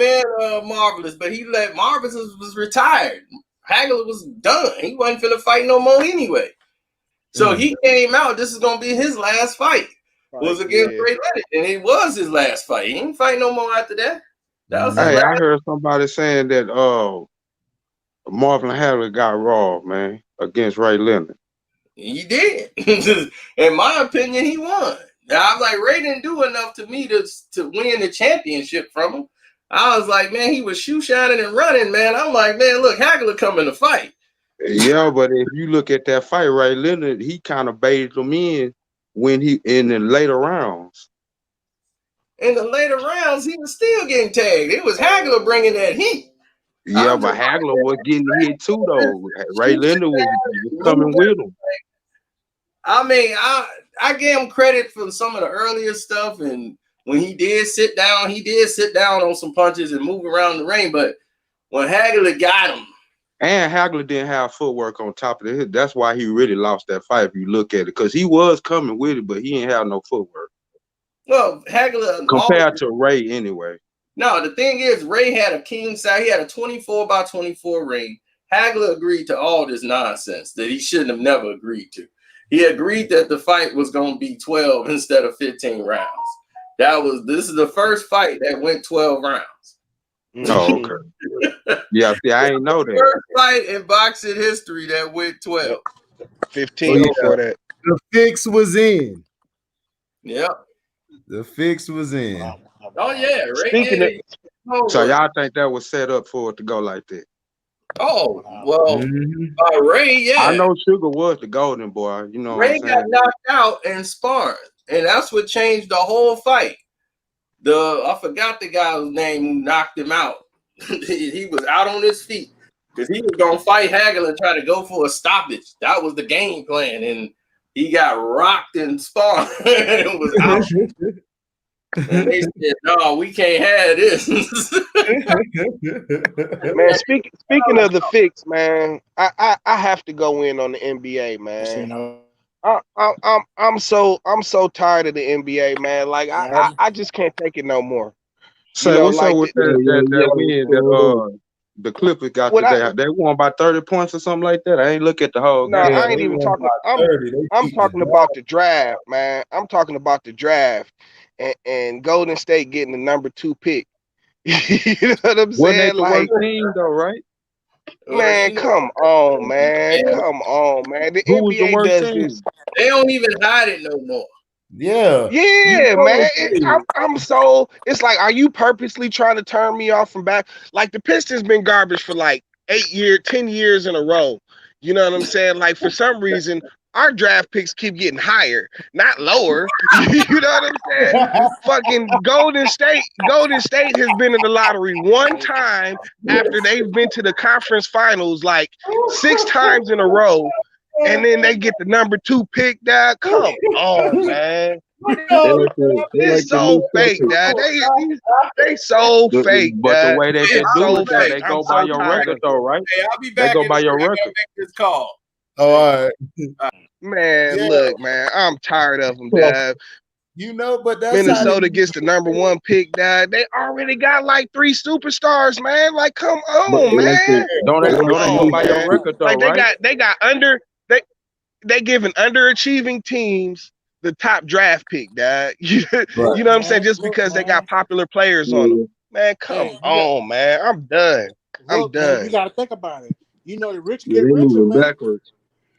Speaker 1: and Marvelous, but he let Marvelous was retired. Hagler was done. He wasn't finna fight no more anyway. So he came out. This is gonna be his last fight. Was against Ray Leonard, and it was his last fight. He ain't fight no more after that. That was
Speaker 5: I heard somebody saying that Marvin Hagler got raw, man, against Ray Leonard.
Speaker 1: He did. In my opinion, he won. I was like, Ray didn't do enough to me to win the championship from him. I was like, man, he was shoe shining and running, man. I'm like, man, look, Hagler coming to fight.
Speaker 5: Yeah, but if you look at that fight, Ray Leonard, he kind of baited him in in the later rounds.
Speaker 1: In the later rounds, he was still getting tagged. It was Hagler bringing that heat.
Speaker 5: Yeah, but Hagler was getting hit too, though. Ray Leonard was coming with him.
Speaker 1: I mean, I gave him credit for some of the earlier stuff, and when he did sit down on some punches and move around the ring. But when Hagler got him,
Speaker 5: and Hagler didn't have footwork on top of it, that's why he really lost that fight. If you look at it, because he was coming with it, but he didn't have no footwork.
Speaker 1: Well, Hagler
Speaker 5: compared to Ray anyway.
Speaker 1: No, the thing is, Ray had a king side. He had a 24-by-24 ring. Hagler agreed to all this nonsense that he shouldn't have never agreed to. He agreed that the fight was going to be 12 instead of 15 rounds. This is the first fight that went 12 rounds.
Speaker 5: Oh, okay. Yeah, see, I ain't know that.
Speaker 1: First fight in boxing history that went 12.
Speaker 4: 15 before that.
Speaker 3: The fix was in.
Speaker 1: Yep.
Speaker 3: The fix was in.
Speaker 1: Oh yeah,
Speaker 5: Ray. So y'all think that was set up for it to go like that?
Speaker 1: Oh well, Ray. Yeah,
Speaker 5: I know Sugar was the golden boy. You know,
Speaker 1: Ray got knocked out in sparring, and that's what changed the whole fight. I forgot the guy's name who knocked him out. He was out on his feet because he was gonna fight Hagler and try to go for a stoppage. That was the game plan, and he got rocked in sparring and was out. And they said, "No, we can't have this."
Speaker 4: Man, speaking of the fix, man, I have to go in on the NBA, man. I'm so tired of the NBA, man. Like I just can't take it no more.
Speaker 5: Say, what's up
Speaker 4: Like
Speaker 5: with that win that the Clippers got today? They won by 30 points or something like that. I ain't look at the whole
Speaker 4: no,
Speaker 5: game.
Speaker 3: Yeah,
Speaker 4: I ain't
Speaker 3: they
Speaker 4: even
Speaker 3: won
Speaker 4: talking.
Speaker 3: by 30. They
Speaker 4: I'm
Speaker 3: beat the
Speaker 4: talking about the draft, man. I'm talking about the draft and Golden State getting the number 2 pick. You know what I'm
Speaker 5: Wasn't they
Speaker 4: saying?
Speaker 5: the
Speaker 4: Like,
Speaker 5: worst team though, right?
Speaker 4: man, come on, man. Come on, man. The
Speaker 5: Who was the
Speaker 4: NBA
Speaker 5: worst
Speaker 4: does this.
Speaker 5: team?
Speaker 1: They don't even hide it no more.
Speaker 3: Yeah.
Speaker 4: Yeah,
Speaker 3: know
Speaker 4: man.
Speaker 3: they did.
Speaker 4: I'm so. It's like, are you purposely trying to turn me off from back? Like the Pistons been garbage for like 10 years in a row. You know what I'm saying? Like for some reason, our draft picks keep getting higher, not lower. You know what I'm saying? Fucking Golden State has been in the lottery one time after they've been to the conference finals like 6 times in a row. And then they get the number 2 pick, dad. Come on, man. It's so fake, dad. They so fake,
Speaker 5: But the
Speaker 4: dad.
Speaker 5: way that they
Speaker 4: It's
Speaker 5: do
Speaker 4: so
Speaker 5: it, though,
Speaker 4: fake.
Speaker 5: they
Speaker 4: I'm
Speaker 5: go by
Speaker 4: so
Speaker 5: your
Speaker 4: tired
Speaker 5: record,
Speaker 4: of
Speaker 5: though,
Speaker 4: it.
Speaker 5: right?
Speaker 1: Hey, I'll be
Speaker 5: They
Speaker 1: back
Speaker 5: go
Speaker 1: in
Speaker 5: by
Speaker 1: the
Speaker 5: your
Speaker 1: break. I
Speaker 5: record.
Speaker 1: make this call.
Speaker 3: All right.
Speaker 4: Man,
Speaker 3: Yeah.
Speaker 4: look, man. I'm tired of them, dad.
Speaker 3: But that's
Speaker 4: Minnesota gets the number 1 pick, dad. They already got like 3 superstars, man. Like, come on, man.
Speaker 5: Don't they
Speaker 4: Come
Speaker 5: go
Speaker 4: on,
Speaker 5: by your
Speaker 4: man.
Speaker 5: record, though,
Speaker 4: Like
Speaker 5: right?
Speaker 4: they got they giving underachieving teams the top draft pick, dad. You know what I'm saying? Just because they got popular players on them. Man, come on, man. I'm done. I'm
Speaker 6: Man, you
Speaker 4: done.
Speaker 6: got to think about it. You know, the rich
Speaker 5: They
Speaker 6: get richer,
Speaker 5: moving
Speaker 6: man.
Speaker 5: backwards.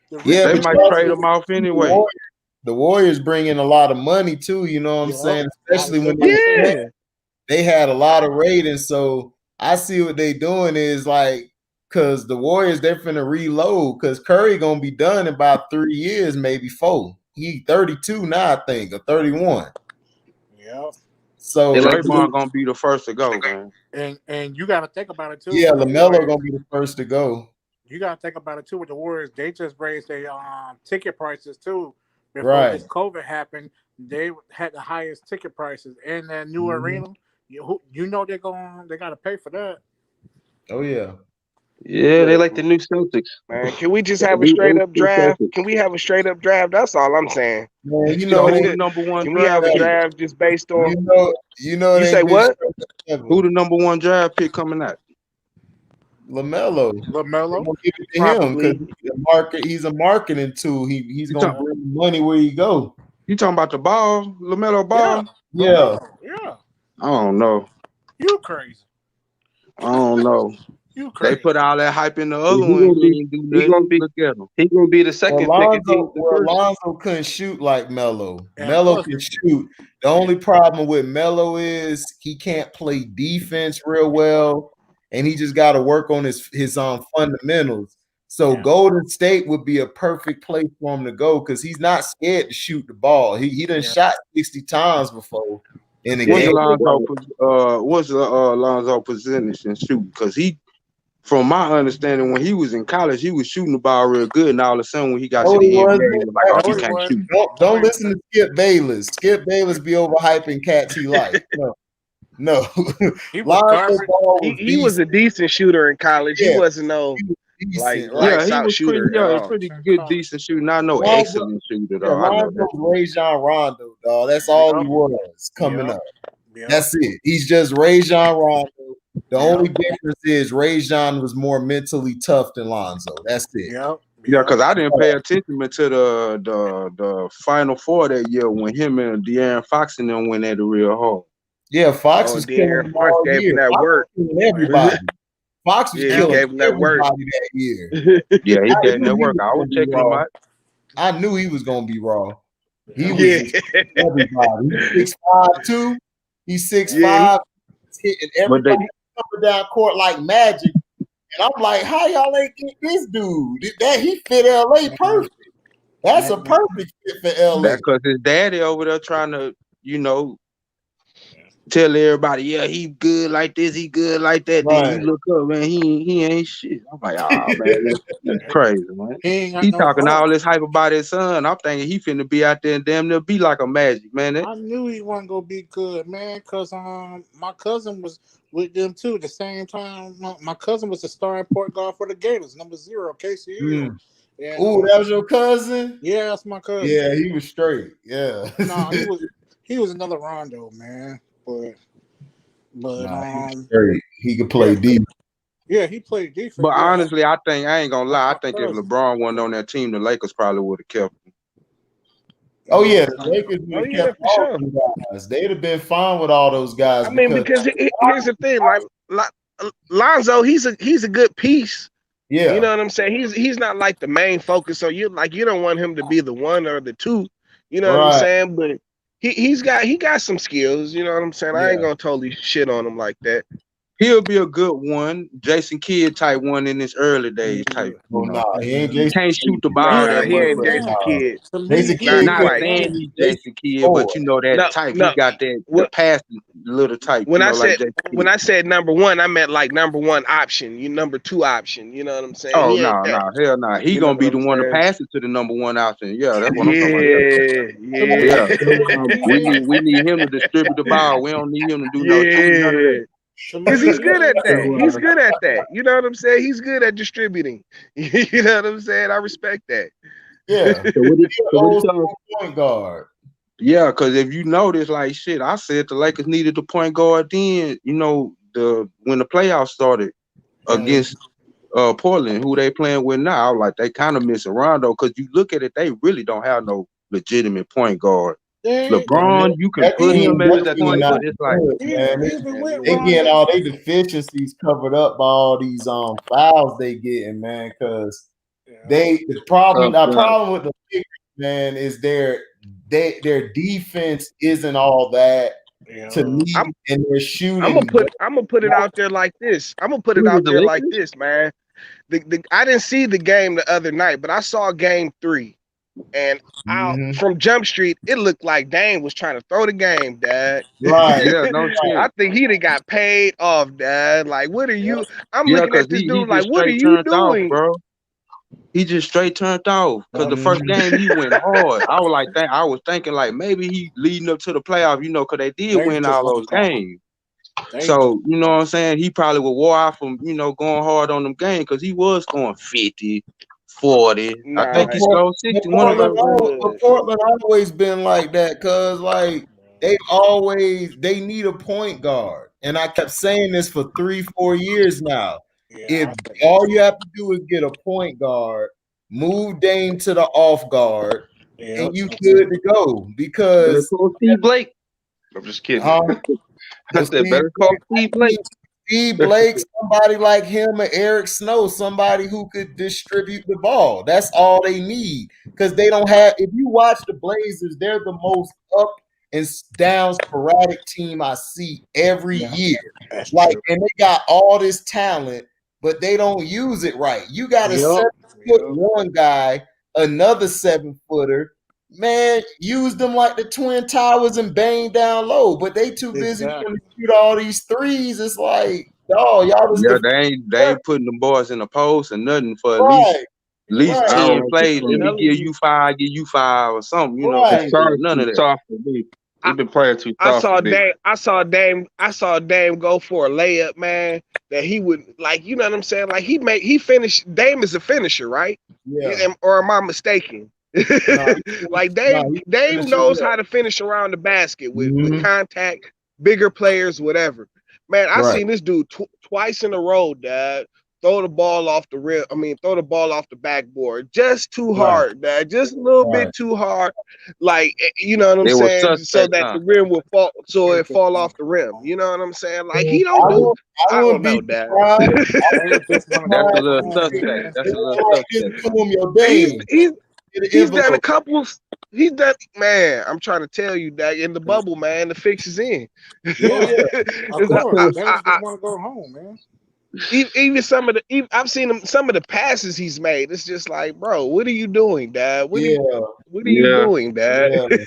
Speaker 6: The rich
Speaker 3: Yeah,
Speaker 5: They
Speaker 3: but
Speaker 5: might
Speaker 3: you
Speaker 5: trade
Speaker 3: also
Speaker 5: them off
Speaker 3: see
Speaker 5: anyway.
Speaker 3: the Warriors bring in a lot of money too. You know what I'm saying? Especially when they had a lot of ratings. So I see what they doing is like, because the Warriors, they're finna reload because Curry gonna be done in about 3 years, maybe 4. He 32 now, I think, or 31.
Speaker 6: Yeah.
Speaker 3: So
Speaker 5: Draymond gonna be the first to go, man.
Speaker 6: And you got to think about it too.
Speaker 3: yeah,
Speaker 6: with the
Speaker 3: LaMelo
Speaker 6: Warriors.
Speaker 3: gonna be the first to go.
Speaker 6: You got to think about it too with the Warriors. They just raised their ticket prices too. Before
Speaker 3: Right.
Speaker 6: this COVID happened, they had the highest ticket prices in that new arena. You know they got to pay for that.
Speaker 3: Oh yeah.
Speaker 7: Yeah, they like the new Celtics.
Speaker 4: Man, can we just have a straight up draft? Can we have a straight up draft? That's all I'm saying.
Speaker 3: Man, you
Speaker 5: So
Speaker 3: know
Speaker 5: who
Speaker 3: they,
Speaker 5: the number 1
Speaker 4: Can we have
Speaker 5: draft
Speaker 4: a
Speaker 5: pick?
Speaker 4: draft just based on?
Speaker 3: you know
Speaker 4: You
Speaker 3: they
Speaker 4: say
Speaker 3: been
Speaker 4: what?
Speaker 5: Who the number 1 draft pick coming out?
Speaker 3: LaMelo.
Speaker 6: LaMelo.
Speaker 3: Gonna give it to him
Speaker 4: Probably.
Speaker 3: because he's a marketing tool. He's
Speaker 5: You
Speaker 3: gonna
Speaker 5: talking,
Speaker 3: bring money where he go.
Speaker 5: you talking about the ball, LaMelo Ball?
Speaker 3: Yeah.
Speaker 6: Yeah.
Speaker 5: I don't know.
Speaker 6: You crazy.
Speaker 5: I don't know.
Speaker 6: You
Speaker 5: They
Speaker 6: crazy.
Speaker 5: put all that hype in the other
Speaker 7: He
Speaker 5: one.
Speaker 7: gonna
Speaker 5: He
Speaker 7: be-
Speaker 5: ain't do
Speaker 7: he
Speaker 5: nothing.
Speaker 7: gonna be-
Speaker 5: Look at him.
Speaker 7: He gonna be the second pick if he was the first.
Speaker 3: Alonzo couldn't shoot like Melo.
Speaker 6: And
Speaker 3: Melo
Speaker 6: plus-
Speaker 3: can shoot. The only problem with Melo is he can't play defense real well, and he just got to work on his fundamentals. So Golden State would be a perfect place for him to go because he's not scared to shoot the ball. He done shot 60 times before in the game.
Speaker 5: What's Alonzo percentage in shooting? Because he, from my understanding, when he was in college, he was shooting the ball real good, and all of a sudden, when he got to the NBA, he was like, "Oh, he can't shoot."
Speaker 3: Don't listen to Skip Bayless. Skip Bayless be overhyping cats he like. No.
Speaker 6: He was
Speaker 4: He was a decent shooter in college.
Speaker 3: Yeah.
Speaker 4: He wasn't no
Speaker 3: decent,
Speaker 4: lights
Speaker 5: he
Speaker 4: out
Speaker 5: was
Speaker 4: shooter
Speaker 5: pretty,
Speaker 4: at all.
Speaker 5: pretty good, decent shooter. Not no
Speaker 3: Lonzo-
Speaker 5: excellent shooter though. I know
Speaker 3: Lonzo
Speaker 5: that.
Speaker 3: Rajon Rondo, dog. That's all he was coming up. That's it. He's just Rajon Rondo. The only difference is Rajon was more mentally tough than Lonzo. That's it.
Speaker 5: Yeah, because I didn't pay attention until the Final Four that year when him and De'Aaron Fox and them went at it real hard.
Speaker 3: Yeah, Fox was killing
Speaker 4: De'Aaron
Speaker 3: him
Speaker 4: Fox
Speaker 3: all
Speaker 4: gave
Speaker 3: year.
Speaker 4: him that
Speaker 3: Fox
Speaker 4: work.
Speaker 3: was killing everybody. Fox was
Speaker 4: Yeah, he
Speaker 3: killing
Speaker 4: gave him that
Speaker 3: everybody
Speaker 4: work.
Speaker 3: that year.
Speaker 5: Yeah, he
Speaker 3: I
Speaker 5: gave
Speaker 3: knew
Speaker 5: that
Speaker 3: he
Speaker 5: work.
Speaker 3: was
Speaker 5: I was
Speaker 3: gonna be
Speaker 5: checking him
Speaker 3: raw.
Speaker 5: out.
Speaker 3: I knew he was gonna be raw. He was
Speaker 4: Yeah.
Speaker 3: everybody. He's 6'5" too. He's 6'5",
Speaker 4: Yeah,
Speaker 3: hitting everybody up down court like magic. And I'm like, how y'all ain't get this dude? That he fit LA perfect. That's a perfect fit for LA.
Speaker 5: That's because his daddy over there trying to, tell everybody, yeah, he good like this, he good like that.
Speaker 3: Right.
Speaker 5: Then you look up, man, he ain't shit. I'm like, oh man, that's crazy, man.
Speaker 6: He
Speaker 5: Talking all this hype about his son. I'm thinking he finna be out there and damn near be like a Magic, man.
Speaker 6: I knew he wasn't gonna be good, man, because my cousin was with them too. At the same time, my cousin was the starting point guard for the Gators, number 0, KCU. Yeah,
Speaker 3: Ooh, that was your cousin?
Speaker 6: Yeah, that's my cousin.
Speaker 3: Yeah, he was straight. Yeah.
Speaker 6: No, he was another Rondo, man. But
Speaker 3: he was straight. He could play deep.
Speaker 6: Yeah, he played defense.
Speaker 5: But honestly, I ain't gonna lie. I think if
Speaker 6: cousin.
Speaker 5: LeBron wasn't on that team, the Lakers probably would have kept him.
Speaker 3: Oh yeah, the Lakers would have kept all those guys. They'd have been fine with all those guys.
Speaker 4: I mean, because here's the thing, like Lonzo, he's a good piece.
Speaker 3: Yeah,
Speaker 4: you know what I'm saying. He's not like the main focus. So you don't want him to be the one or the two. You know what I'm saying? But he got some skills. You know what I'm saying. I ain't gonna totally shit on him like that.
Speaker 5: He'll be a good one, Jason Kidd type one in his early days type.
Speaker 3: He ain't Jason.
Speaker 5: Can't shoot the ball that
Speaker 4: he
Speaker 5: much.
Speaker 4: ain't Jason Kidd.
Speaker 3: Jason Kidd,
Speaker 5: not saying he's Jason Kidd, but you know that type. He got that the passing little type.
Speaker 4: When I said number one, I meant like number one option. You number two option. You know what I'm saying?
Speaker 5: Oh no, hell no. He gonna be the one to pass it to the number one option. Yeah, that's what I'm talking about. We need him to distribute the ball. We don't need him to do no none of that.
Speaker 4: Because he's good at that. He's good at that. You know what I'm saying? He's good at distributing. You know what I'm saying? I respect that.
Speaker 3: Yeah. Point guard.
Speaker 5: Yeah, because if you notice, like shit, I said the Lakers needed the point guard then, you know, when the playoffs started against Portland, who they playing with now, like they kind of miss Rondo, because you look at it, they really don't have no legitimate point guard. LeBron, you can put him as that point, but it's like
Speaker 3: they getting all their deficiencies covered up by all these fouls they getting, man. Because the problem with the Lakers, man, is their defense isn't all that to me, and they're shooting.
Speaker 4: I'm gonna put it out there like this. I'm gonna put it out there like this, man. I didn't see the game the other night, but I saw game 3. And from Jump Street, it looked like Dame was trying to throw the game, Dad.
Speaker 3: Right.
Speaker 5: Yeah, no shit.
Speaker 4: I think he got paid off, Dad. Like, what are you? I'm looking at this dude like, what are you doing,
Speaker 5: bro? He just straight turned off because the first game he went hard. I was like, I was thinking like maybe he leading up to the playoff, you know, because they did win all those games. So you know what I'm saying? He probably would wore out from going hard on them games because he was going 50. 40. I think he scored 60.
Speaker 3: Portland always been like that, cause like they need a point guard, and I kept saying this for 3-4 years now. If all you have to do is get a point guard, move Dame to the off guard, and you good to go. Because
Speaker 7: Steve Blake. I'm just kidding. I said better call Steve Blake.
Speaker 3: Steve Blake, somebody like him, or Eric Snow, somebody who could distribute the ball. That's all they need. Because they don't have, if you watch the Blazers, they're the most up and down sporadic team I see every year. Like, and they got all this talent, but they don't use it right. You got a 7'1" guy, another 7-footer. Man, use them like the Twin Towers and bang down low, but they too busy trying to shoot all these threes. It's like, y'all just
Speaker 5: they ain't putting the boys in the post or nothing for at least 10 plays. Let me give you 5, or something. You know, none of that.
Speaker 7: Soft for me. We've been playing too soft.
Speaker 4: I saw Dame go for a layup, man. That he would like, you know what I'm saying? Like he finished. Dame is a finisher, right?
Speaker 3: Yeah.
Speaker 4: Or am I mistaken? Like Dame knows how to finish around the basket with contact, bigger players, whatever. Man, I seen this dude twice in a row, Dad. Throw the ball off the rim. Throw the ball off the backboard. Just too hard, Dad. Just a little bit too hard. Like, you know what I'm saying? So that the rim will fall, so it fall off the rim. You know what I'm saying? Like, he don't do. I don't know, Dad.
Speaker 5: That's a little suspect. That's a little suspect.
Speaker 4: He's done a couple. He's done, man. I'm trying to tell you that in the bubble, man, the fix is in.
Speaker 6: Of course, I want to go home, man.
Speaker 4: Even I've seen him. Some of the passes he's made. It's just like, bro, what are you doing, Dad? What are you doing, Dad?
Speaker 5: And then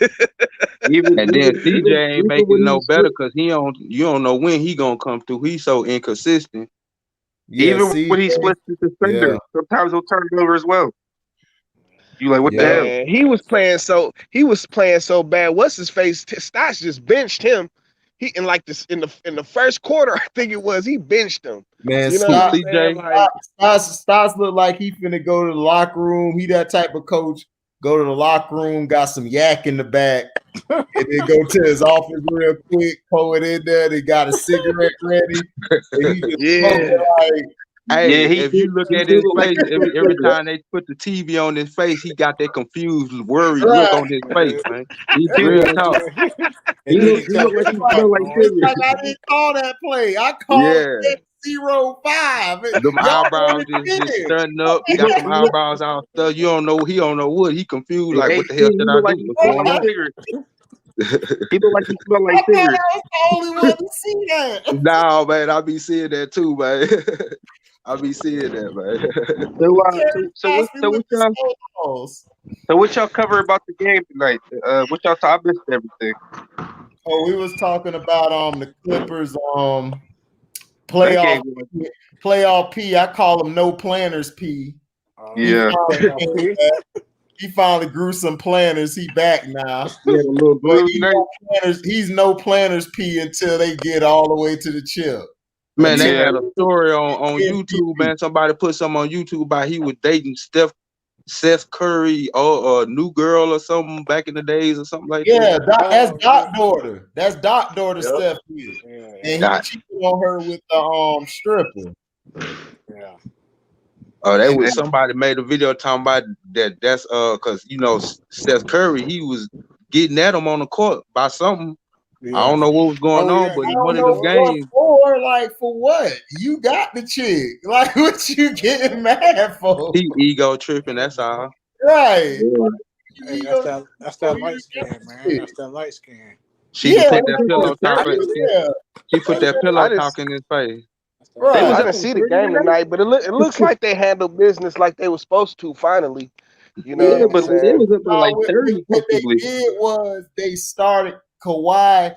Speaker 5: CJ ain't making no better because you don't know when he gonna come through. He's so inconsistent.
Speaker 7: Even when he splits the defender, sometimes he'll turn it over as well. You like what the hell?
Speaker 4: He was playing so bad. What's his face? Stotts just benched him. he in like this in the first quarter, I think it was, he benched him.
Speaker 3: Man,
Speaker 4: You know what I'm saying? Like,
Speaker 3: Stas look like he finna go to the locker room. He that type of coach. Go to the locker room, got some yak in the back, and then go to his office real quick, pull it in there. They got a cigarette ready. And he just
Speaker 5: hey, if you look at his face, every time they put the TV on his face, he got that confused, worried look on his face, man. He's real tough.
Speaker 7: He look like he smell like cigarettes.
Speaker 3: I didn't call that play. I called it 05.
Speaker 5: Them eyebrows just stunting up. He got them eyebrows all stuff. He don't know what. He confused. Like, what the hell did I do? What's going on?
Speaker 7: He look like he smell like cigarettes.
Speaker 3: I was the only one to see that.
Speaker 5: Nah, man, I be seeing that too, man. I be seeing that, man.
Speaker 7: So what y'all cover about the game tonight? What y'all I missed everything.
Speaker 3: Oh, we was talking about the Clippers playoff P. I call them no planners P.
Speaker 7: Yeah.
Speaker 3: He finally grew some planners. He back now. He's no planners P until they get all the way to the chip.
Speaker 5: Man, they had a story on YouTube, man. Somebody put something on YouTube about he was dating Seth Curry or a new girl or something back in the days or something like that.
Speaker 3: Yeah, that's Doc's daughter. That's Doc's daughter, Steph. And he cheated on her with the stripper.
Speaker 6: Yeah.
Speaker 5: Oh, that was somebody made a video talking about that. That's because Seth Curry, he was getting at him on the court by something. Yeah. I don't know what was going on, but in one of the games.
Speaker 3: For what? You got the chick. Like, what you getting mad for?
Speaker 5: He ego tripping, that's all.
Speaker 3: Right.
Speaker 6: Yeah. Hey, that's that light skin, man. That's that light skin.
Speaker 5: She put that pillow talk. She put that pillow talk in his face.
Speaker 4: Right. I didn't see the game tonight, but it looks like they handled business like they were supposed to finally. You know,
Speaker 7: but it was up to like 30.
Speaker 3: What they did was they started Kawhi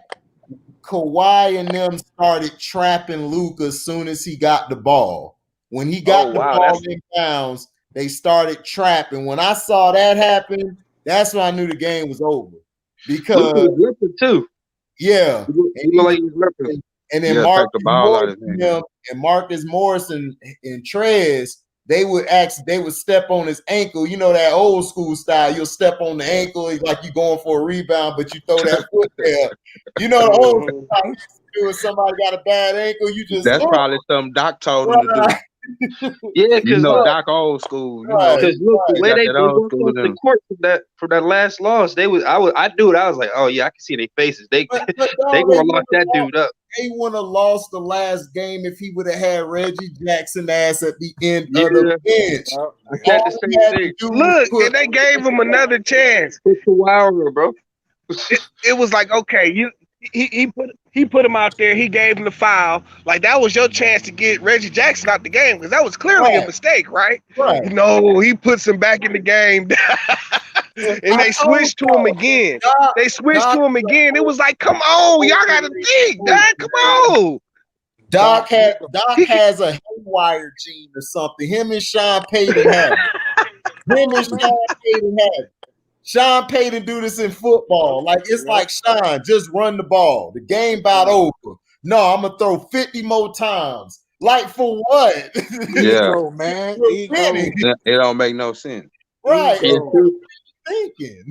Speaker 3: and them started trapping Luke as soon as he got the ball. When he got the ball in bounds, they started trapping. When I saw that happen, that's when I knew the game was over. Because
Speaker 7: Luke was ripping too.
Speaker 3: Yeah. And then Marcus Morris and Trez, they would step on his ankle. You know that old school style. You'll step on the ankle like you're going for a rebound, but you throw that foot there. You know the old school style. If somebody got a bad ankle, you just
Speaker 5: probably something Doc told him to do.
Speaker 7: Yeah, because
Speaker 5: Doc old school.
Speaker 7: Because look, the way they go off the court for that last loss, I was like, oh yeah, I can see their faces. They gonna lock that dude up.
Speaker 3: They wouldn't have lost the last game if he would have had Reggie Jackson ass at the end of the bench.
Speaker 4: Look, and they gave him another chance.
Speaker 7: It's a while, bro.
Speaker 4: It was like, okay, he put him out there. He gave him the foul. Like, that was your chance to get Reggie Jackson out the game because that was clearly a mistake, right? No, he puts him back in the game. And they switched to him again. They switched to him again. It was like, come on, y'all got to think, Dad. Come on.
Speaker 3: Doc has a haywire gene or something. Him and Sean Payton have it. Sean Payton do this in football. Like, it's like, Sean, just run the ball. The game about over. No, I'm going to throw 50 more times. Like, for what?
Speaker 5: Yeah.
Speaker 6: Man.
Speaker 5: It don't make no sense.
Speaker 3: Right. Thinking.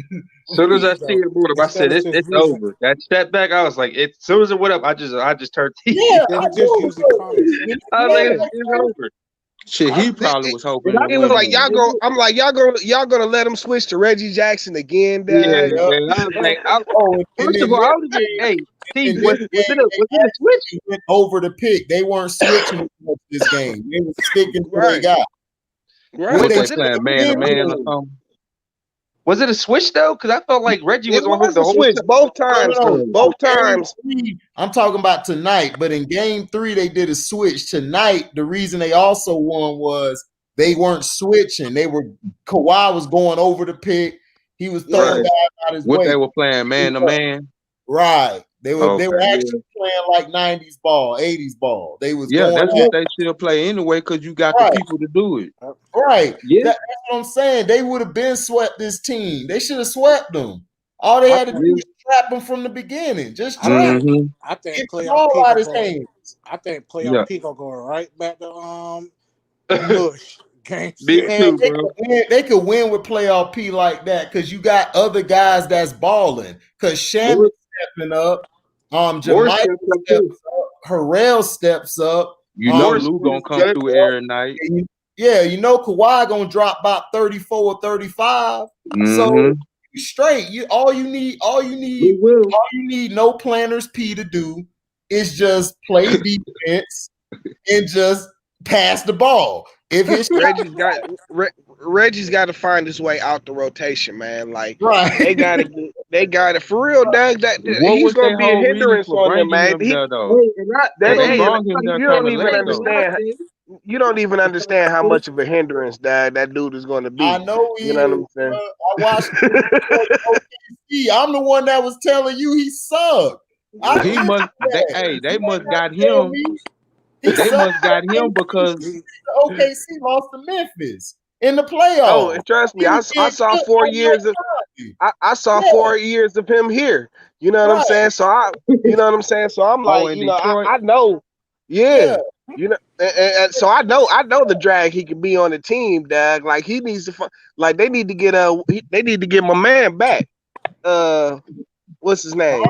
Speaker 7: As soon as I see it move up, I said it's over. That step back, I was like, as soon as it went up, I just turned TV.
Speaker 3: Yeah,
Speaker 6: I was like,
Speaker 7: it's over.
Speaker 5: Shit, he probably was hoping.
Speaker 4: It was like y'all gonna let him switch to Reggie Jackson again, Dad.
Speaker 7: Yeah, I was like, first of all, I was like, hey, Steve, was it a switch?
Speaker 3: He went over the pick. They weren't switching this game. They were sticking to what they got.
Speaker 5: Right. What they playing, man to man or something?
Speaker 7: Was it a switch though? Because I felt like Reggie was on the whole
Speaker 4: switch both times. Both times.
Speaker 3: I'm talking about tonight, but in game 3 they did a switch. Tonight, the reason they also won was they weren't switching. Kawhi was going over the pick. He was throwing guys out his way.
Speaker 5: What they were playing, man to man.
Speaker 3: Right. They were actually playing like 90s ball, 80s ball. They was
Speaker 5: that's what they still play anyway, because you got the people to do it.
Speaker 3: Right. Yeah. That's what I'm saying. They would have been swept this team. They should have swept them. All they had to do was trap him from the beginning. Just trap.
Speaker 6: I think
Speaker 3: Get the
Speaker 6: playoff
Speaker 3: ball out
Speaker 6: P
Speaker 3: his hands.
Speaker 6: I think playoff P gonna go right back to mush. Game
Speaker 7: Big
Speaker 6: six.
Speaker 7: two,
Speaker 3: Man,
Speaker 7: bro.
Speaker 3: they could win with playoff P like that because you got other guys that's balling. Because Shaman's stepping up, Jamaica steps up, Harrell steps up.
Speaker 5: You know Lou gonna come through every night.
Speaker 3: Yeah, you know Kawhi gonna drop about 34 or 35. So you straight. All you need no planners P to do is just play defense and just pass the ball. If his
Speaker 4: Reggie's got to find his way out the rotation, man. Like
Speaker 3: right.
Speaker 4: they got it for real, Doug. He's gonna be a hindrance on them, man. You don't even understand. You don't even understand how much of a hindrance that dude is going to be.
Speaker 3: I know he
Speaker 4: you know
Speaker 3: is.
Speaker 4: What I'm saying?
Speaker 3: I watched OKC. I'm the one that was telling you he sucked.
Speaker 5: They must got him. They must got him because
Speaker 3: OKC lost to Memphis in the playoffs.
Speaker 4: Oh, and trust me, I saw 4 years of I saw 4 years of him here. You know what I'm saying? So So I'm like, I know, you know, and so I know the drag he can be on the team, Dad. Like he needs to, like they need to get my man back. What's his name?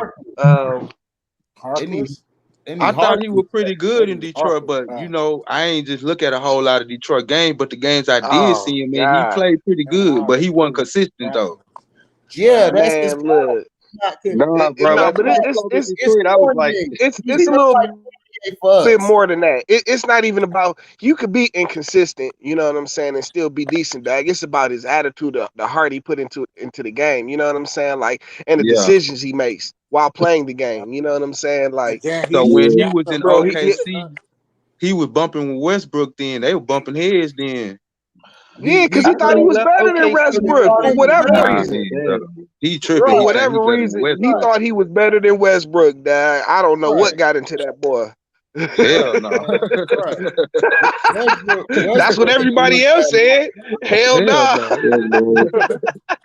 Speaker 5: I thought he was pretty good in Detroit, but I ain't just look at a whole lot of Detroit games. But the games I did see him in, he played pretty good, but he wasn't consistent though.
Speaker 3: Yeah, that's look.
Speaker 7: No, bro. But it's I was like,
Speaker 4: it's a little bit more than that. It's not even about you could be inconsistent, you know what I'm saying, and still be decent, Dag. It's about his attitude, the heart he put into the game, you know what I'm saying, like, and the decisions he makes while playing the game, you know what I'm saying, like.
Speaker 5: So when he was in OKC, he was bumping with Westbrook. Then they were bumping heads. Then
Speaker 4: because he thought he was better than Westbrook for whatever reason.
Speaker 5: He tripping.
Speaker 4: For whatever reason, he thought he was better than Westbrook. Dad. I don't know what got into that boy.
Speaker 5: Hell no.
Speaker 4: That's what everybody else said. Hell no.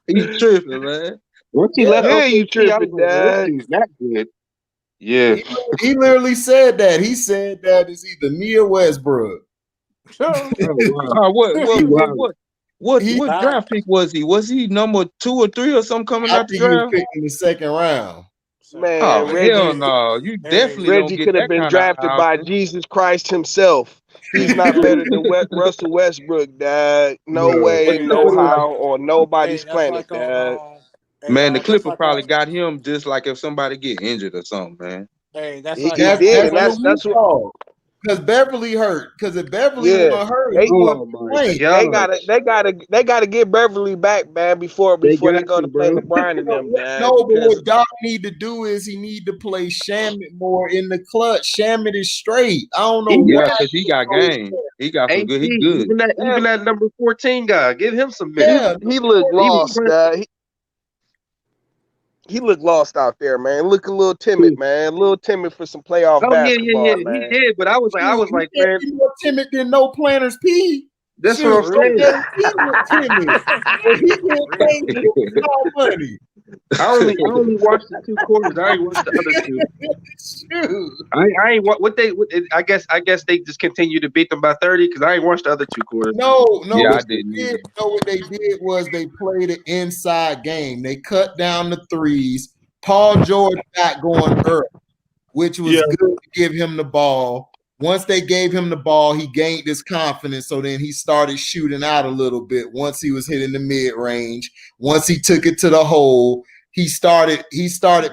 Speaker 5: He's tripping, man.
Speaker 7: Once he left,
Speaker 4: you tripping, Dad.
Speaker 7: He's not good. Yeah,
Speaker 3: he literally said that. He said that it's either me or Westbrook.
Speaker 5: What draft pick was he? Was he number 2 or 3 or something coming out the draft?
Speaker 3: He was picked in the second round.
Speaker 4: Man,
Speaker 5: hell no! You definitely
Speaker 4: Reggie could have been drafted by Jesus Christ himself. He's not better than Russell Westbrook, Dad. No way, no how, or nobody's planet, Dad.
Speaker 5: Man, the Clippers probably got him just like if somebody get injured or something, man.
Speaker 6: Hey, that's
Speaker 4: that's what.
Speaker 3: Because Beverly hurt. Because if Beverly was gonna hurt,
Speaker 4: they gotta get Beverly back, man, before they go to play LeBron and them, man.
Speaker 3: No, but what Doc need to do is he need to play Shamet more in the clutch. Shamet is straight. I don't know.
Speaker 5: Yeah, because he got game. He got some good. He good.
Speaker 7: Even that number 14 guy, give him some minutes.
Speaker 4: He looked lost, guy. He looked lost out there, man. Look a little timid, man. A little timid for some playoff basketball, man.
Speaker 7: He did, but I was like, man,
Speaker 3: he's more timid than no planners P.
Speaker 7: That's what I'm saying.
Speaker 3: He was timid. He didn't pay all money.
Speaker 7: I only watched the 2 quarters. I ain't watched the other 2.
Speaker 3: Shoot.
Speaker 7: I ain't what I guess they just continue to beat them by 30 because I ain't watched the other 2 quarters.
Speaker 3: No.
Speaker 5: Yeah, I didn't.
Speaker 3: What they did was they played an inside game. They cut down the threes. Paul George got going early, which was good to give him the ball. Once they gave him the ball, he gained his confidence. So then he started shooting out a little bit. Once he was hitting the mid-range, once he took it to the hole, he started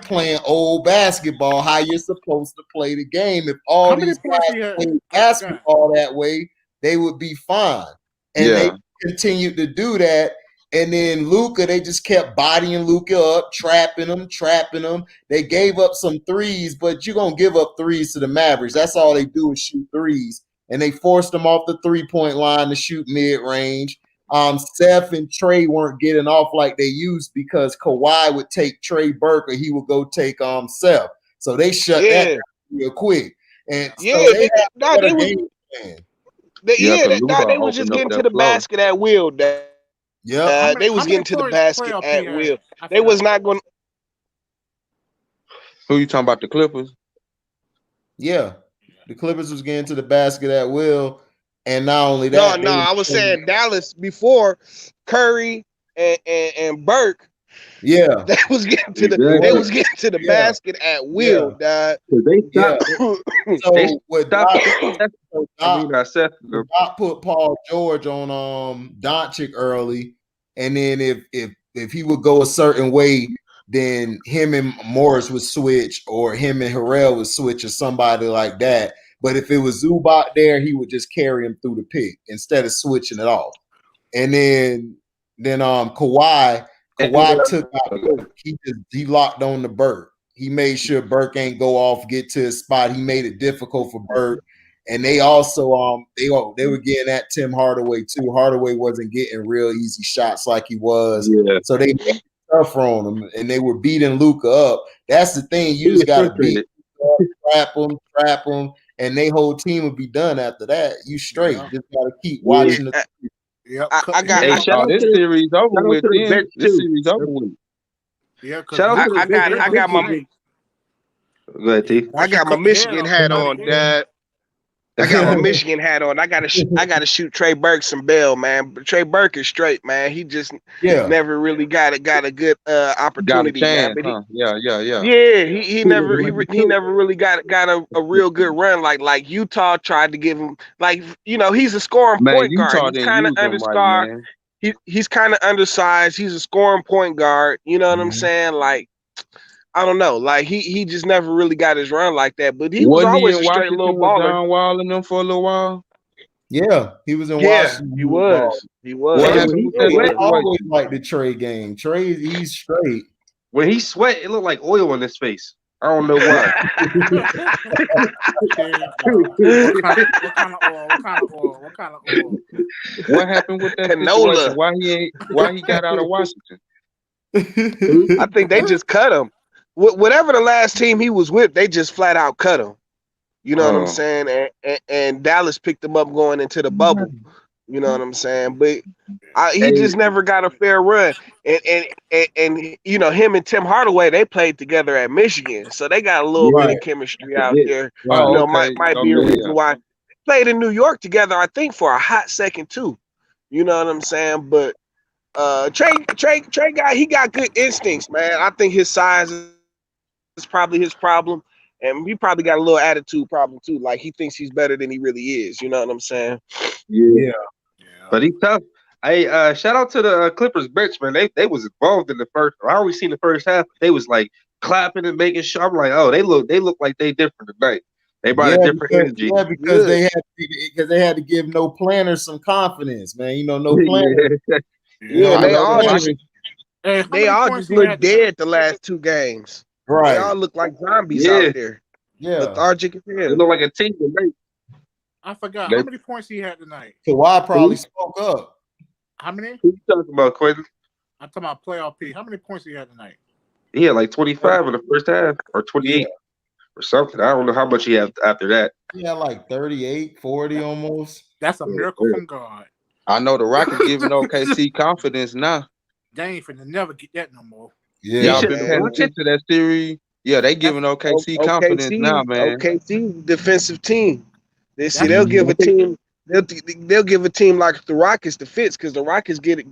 Speaker 3: playing old basketball, how you're supposed to play the game. If all these guys played basketball that way, they would be fine. And they continued to do that. And then Luka, they just kept bodying Luka up, trapping him. They gave up some threes, but you're going to give up threes to the Mavericks. That's all they do is shoot threes. And they forced them off the three-point line to shoot mid-range. Steph and Trey weren't getting off like they used because Kawhi would take Trey Burke or he would go take Steph. So they shut that down real quick. And they
Speaker 4: was just getting to the basket at will, Dad.
Speaker 3: Yeah,
Speaker 4: they was getting to the basket at will. They was not going.
Speaker 5: Who you talking about? The Clippers?
Speaker 3: Yeah, the Clippers was getting to the basket at will, and not only that,
Speaker 4: No, I was saying Dallas before Curry and Burke.
Speaker 3: Yeah,
Speaker 4: they was getting to the basket at will, dog.
Speaker 7: They stopped.
Speaker 3: So what Doc
Speaker 7: Doc
Speaker 3: put Paul George on Doncic early, and then if he would go a certain way, then him and Morris would switch, or him and Harrell would switch, or somebody like that. But if it was Zubac there, he would just carry him through the pick instead of switching it off. And then Kawhi took out. He locked on the Burke. He made sure Burke ain't go off, get to his spot. He made it difficult for Burke. And they also they were getting at Tim Hardaway too. Hardaway wasn't getting real easy shots like he was.
Speaker 7: Yeah.
Speaker 3: So they made it tougher on him, and they were beating Luka up. That's the thing. You just gotta beat him, trap him, and they whole team will be done after that. You straight. Just gotta keep watching the
Speaker 1: Yep.
Speaker 5: This series over with. This series over with.
Speaker 6: Yeah,
Speaker 4: I got my
Speaker 7: Go ahead, T.
Speaker 4: I got my Michigan hat on, Dad. I got my Michigan hat on. I gotta shoot Trey Burke some bail, man. But Trey Burke is straight, man. He just never really got a good opportunity.
Speaker 5: Got a chance,
Speaker 4: man.
Speaker 5: Yeah.
Speaker 4: He never really got a real good run like Utah tried to give him. Like, he's a scoring point guard. He's kind of undersized. He's kind of undersized. He's a scoring point guard. You know what I'm saying? Like, I don't know. Like he just never really got his run like that. But he was always a straight little baller.
Speaker 5: John Wall and them for a little while.
Speaker 3: Yeah, he was in Washington.
Speaker 4: He was.
Speaker 3: He always like the Trey game. Trey, he's straight.
Speaker 7: When he sweat, it looked like oil on his face. I don't know why.
Speaker 6: What kind of oil?
Speaker 5: What happened with that
Speaker 4: canola?
Speaker 5: Situation? Why he got out of Washington?
Speaker 4: I think they just cut him. Whatever the last team he was with, they just flat out cut him. You know what I'm saying? And Dallas picked him up going into the bubble. You know what I'm saying? But he just never got a fair run. And him and Tim Hardaway, they played together at Michigan, so they got a little bit of chemistry out there. Might be a reason why. Played in New York together, I think, for a hot second too. You know what I'm saying? But Trey guy, he got good instincts, man. I think his size is probably his problem, and he probably got a little attitude problem too. Like he thinks he's better than he really is. You know what I'm saying?
Speaker 7: Yeah. But he's tough. Hey, shout out to the Clippers bench, man. They was involved in the first. I always seen the first half. They was like clapping and making sure. I'm like, oh, they look like they different tonight. They brought a different energy.
Speaker 3: Yeah, because they had to give no planners some confidence, man. No planners.
Speaker 4: They all just look dead the last two games.
Speaker 3: Right.
Speaker 4: They all look like zombies out there.
Speaker 3: Yeah.
Speaker 4: Lethargic as hell.
Speaker 7: They look like a team tonight.
Speaker 6: I forgot how many points he had tonight.
Speaker 3: Kawhi probably spoke up.
Speaker 6: How many?
Speaker 7: Who you talking about, Quentin?
Speaker 6: I'm talking about playoff P. How many points he had tonight?
Speaker 7: He had like 25 in the first half, or 28 or something. I don't know how much he had after that.
Speaker 3: He had like 38, 40 almost.
Speaker 6: That's a miracle from God.
Speaker 5: I know the Rockets giving OKC confidence now.
Speaker 6: They ain't finna never get that no more.
Speaker 5: Yeah, y'all been paying attention to that series. Yeah, they giving OKC confidence now, man.
Speaker 4: OKC defensive team. They'll give a team. They'll give a team like the Rockets the fits because the Rockets get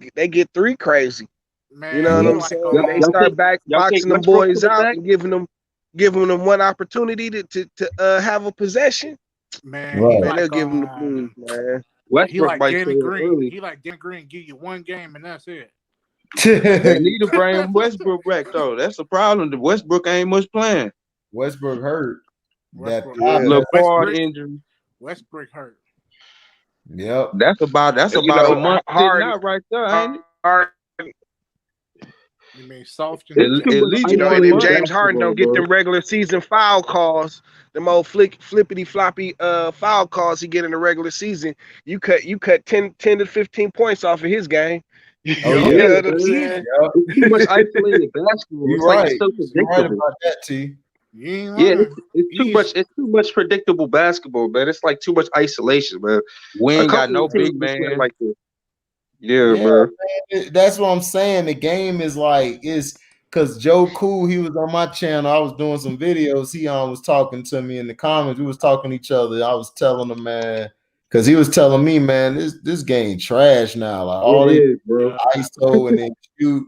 Speaker 4: three crazy.
Speaker 6: Man,
Speaker 4: you know what I'm saying? They start boxing them boys out and giving them one opportunity to have a possession.
Speaker 6: Man,
Speaker 4: they'll give them the move, man.
Speaker 6: He like Danny Green. He like Danny Green. Give you one game and that's it.
Speaker 5: They need to bring Westbrook back though. That's the problem. The Westbrook ain't much playing.
Speaker 3: Westbrook hurt.
Speaker 5: LeBron injury.
Speaker 6: Westbrook hurt.
Speaker 3: Yep.
Speaker 5: That's about a month out right there, ain't it?
Speaker 6: You mean soft?
Speaker 5: At least
Speaker 4: if James Harden don't get them regular season foul calls, them old flippity floppy foul calls he get in the regular season, you cut 10 to 15 points off of his game.
Speaker 3: You know what I'm
Speaker 7: saying? Too much isolated basketball.
Speaker 3: You're right. So predictable. Right about that, T.
Speaker 7: It's too much predictable basketball, man. It's like too much isolation, man.
Speaker 5: We ain't got no big man
Speaker 7: like this. Yeah, man.
Speaker 3: That's what I'm saying. The game is like because Joe Cool, he was on my channel. I was doing some videos. He was talking to me in the comments. We was talking to each other. I was telling him, man, because he was telling me, man, this game trash now. Like all
Speaker 7: It
Speaker 3: they
Speaker 7: is, bro.
Speaker 3: ISO and then shoot.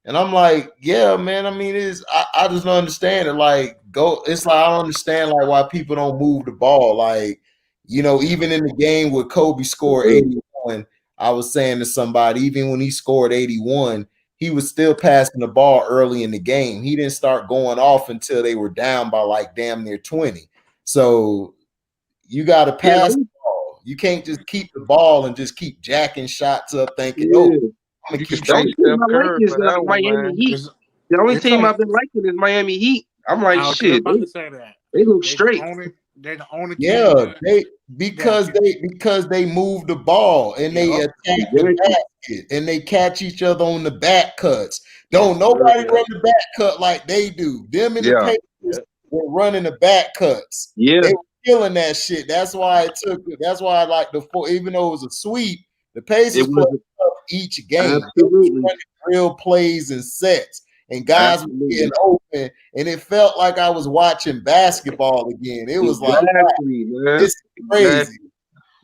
Speaker 3: And I'm like, yeah, man. I mean, I just don't understand it. Like, it's like I don't understand like why people don't move the ball. Like, even in the game where Kobe scored 81, I was saying to somebody, even when he scored 81, he was still passing the ball early in the game. He didn't start going off until they were down by like damn near 20. So you got to pass the ball. You can't just keep the ball and just keep jacking shots up thinking, I'm
Speaker 5: You
Speaker 3: gonna
Speaker 5: can
Speaker 3: keep
Speaker 7: The only
Speaker 5: thank
Speaker 7: team
Speaker 5: Steph
Speaker 7: I like
Speaker 5: Curry
Speaker 7: is
Speaker 5: for that one,
Speaker 7: Miami
Speaker 5: man.
Speaker 7: Heat. The only
Speaker 6: It's
Speaker 7: team
Speaker 6: like-
Speaker 7: I've been liking is Miami Heat. I'm like,
Speaker 6: I was
Speaker 7: shit,
Speaker 6: about to say that.
Speaker 7: they look
Speaker 6: They
Speaker 7: straight.
Speaker 6: They're the only team.
Speaker 3: Yeah, because they move the ball and they
Speaker 6: Yup.
Speaker 3: attack the basket and they catch each other on the back cuts. Don't nobody run the back cut like they do. Them in the Pacers were running the back cuts.
Speaker 7: Yeah.
Speaker 3: They were killing that shit. That's why That's why I like the four. Even though it was a sweep, the Pacers put up each game.
Speaker 7: Absolutely.
Speaker 3: They were running real plays and sets. And guys were getting open, and it felt like I was watching basketball again. It was like,
Speaker 7: man.
Speaker 3: it's crazy.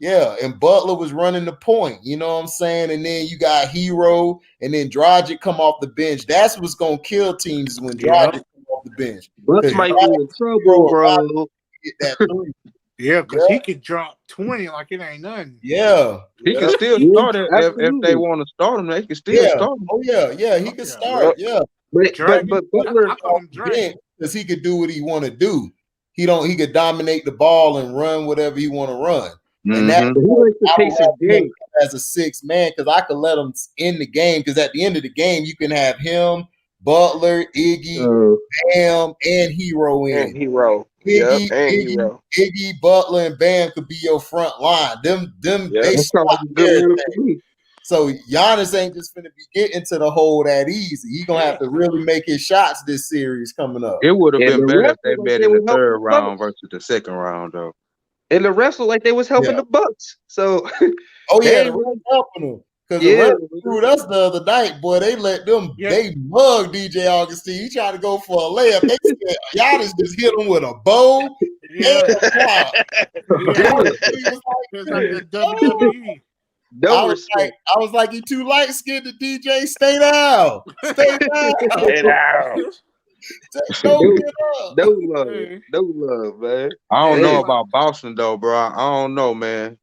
Speaker 3: Yeah, and Butler was running the point, you know what I'm saying? And then you got Hero, and then Dragic come off the bench. That's what's going to kill teams is when Dragic come off the bench.
Speaker 7: Bucks might be in trouble, bro.
Speaker 3: Get that three.
Speaker 6: Yeah, because he could drop 20 like it ain't nothing.
Speaker 3: Yeah.
Speaker 5: He can still start it if they want to start him. They can still start him.
Speaker 3: Oh, yeah, he can start,
Speaker 7: But Butler,
Speaker 6: I call him Drake
Speaker 3: because he could do what he want to do. He could dominate the ball and run whatever he want to run. And that's as a 6 man because I could let him in the game because at the end of the game you can have him, Butler, Iggy, Bam, and Hero in.
Speaker 4: And Hero.
Speaker 3: Iggy, Butler, and Bam could be your front line. They stop everything. So Giannis ain't just gonna be getting to the hole that easy. He gonna have to really make his shots this series coming up.
Speaker 5: It would have been better if they met in the third round versus the second round, though.
Speaker 7: And the refs like they was helping the Bucks. So
Speaker 3: the refs helping them. Because the refs screwed us the other night, boy. They let them they mugged DJ Augustine. He tried to go for a layup. They said Giannis just hit him with a bow and a block. I was like, you too light skinned to DJ. Stay down. Stay down.
Speaker 4: Stay down.
Speaker 3: Don't get up.
Speaker 7: No love, man.
Speaker 5: I don't know about Boston though, bro. I don't know, man.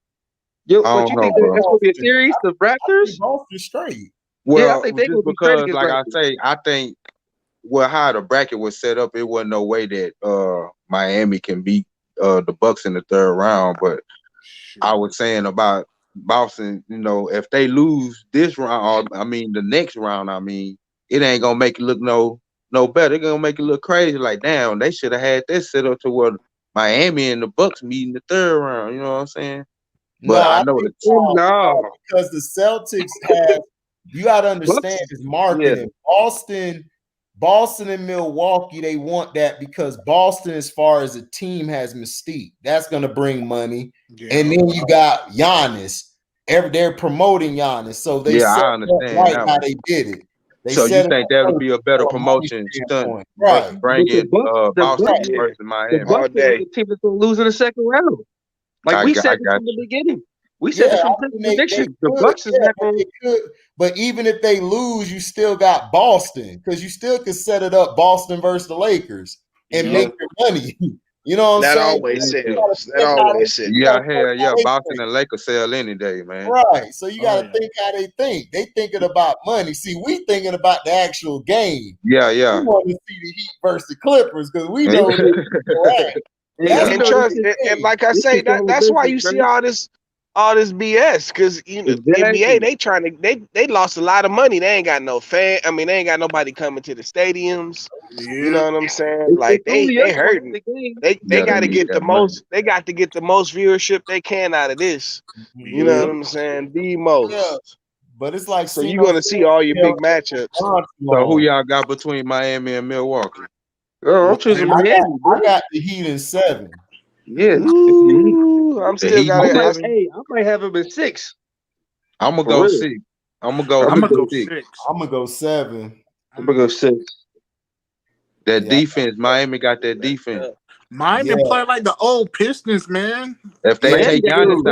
Speaker 7: Yo, but you think that's gonna be a series, the Raptors?
Speaker 3: Boston straight.
Speaker 5: Well,
Speaker 7: I think they
Speaker 5: just because, like I say, I think how the bracket was set up, it wasn't no way that Miami can beat the Bucks in the third round. But I was saying about Boston, if they lose this round, or the next round, it ain't gonna make it look no better. It's gonna make it look crazy. Like, damn, they should have had this set up to where Miami and the Bucks meet in the third round. You know what I'm saying? But I know
Speaker 3: because the Celtics have. You got to understand this marketing. Boston and Milwaukee, they want that because Boston, as far as a team, has mystique. That's going to bring money. Yeah. And then you got Giannis. They're promoting Giannis. So they set
Speaker 5: I understand
Speaker 3: how they did it.
Speaker 5: So you think that would be a better promotion stunt, right? Bringing Boston versus Miami.
Speaker 7: The Bucks are the team that's going to lose in the second round. Like we said from the beginning. We said this from prediction. The Bucks is not going
Speaker 3: to. But even if they lose, you still got Boston because you still can set it up Boston versus the Lakers and make your money. You know what I'm saying?
Speaker 4: That always sells.
Speaker 5: Yeah. Boston and Lakers sell any day, man.
Speaker 3: Right. So you got to think how they think. They thinking about money. See, we thinking about the actual game.
Speaker 5: Yeah.
Speaker 3: We want to see the Heat versus the Clippers because we know
Speaker 4: and like I say, that's why you see all this BS because the NBA they lost a lot of money. They ain't got no fan. They ain't got nobody coming to the stadiums. Yeah. You know what I'm saying? Like they hurting. They got to get the most. They got to get the most viewership they can out of this. You know what I'm saying? The most. Yeah.
Speaker 3: But it's like
Speaker 4: so you're gonna see all your big matchups.
Speaker 5: So who y'all got between Miami and Milwaukee?
Speaker 7: Oh, I'm choosing Miami.
Speaker 3: I got the Heat in 7.
Speaker 7: Yeah,
Speaker 4: I'm still got it.
Speaker 7: Hey, I might have him in 6.
Speaker 5: I'm gonna go 6. I'm gonna go 6.
Speaker 3: I'm gonna go 7.
Speaker 7: I'm gonna go 6.
Speaker 5: That defense, Miami got that defense.
Speaker 6: Miami play like the old Pistons, man.
Speaker 5: If they take Giannis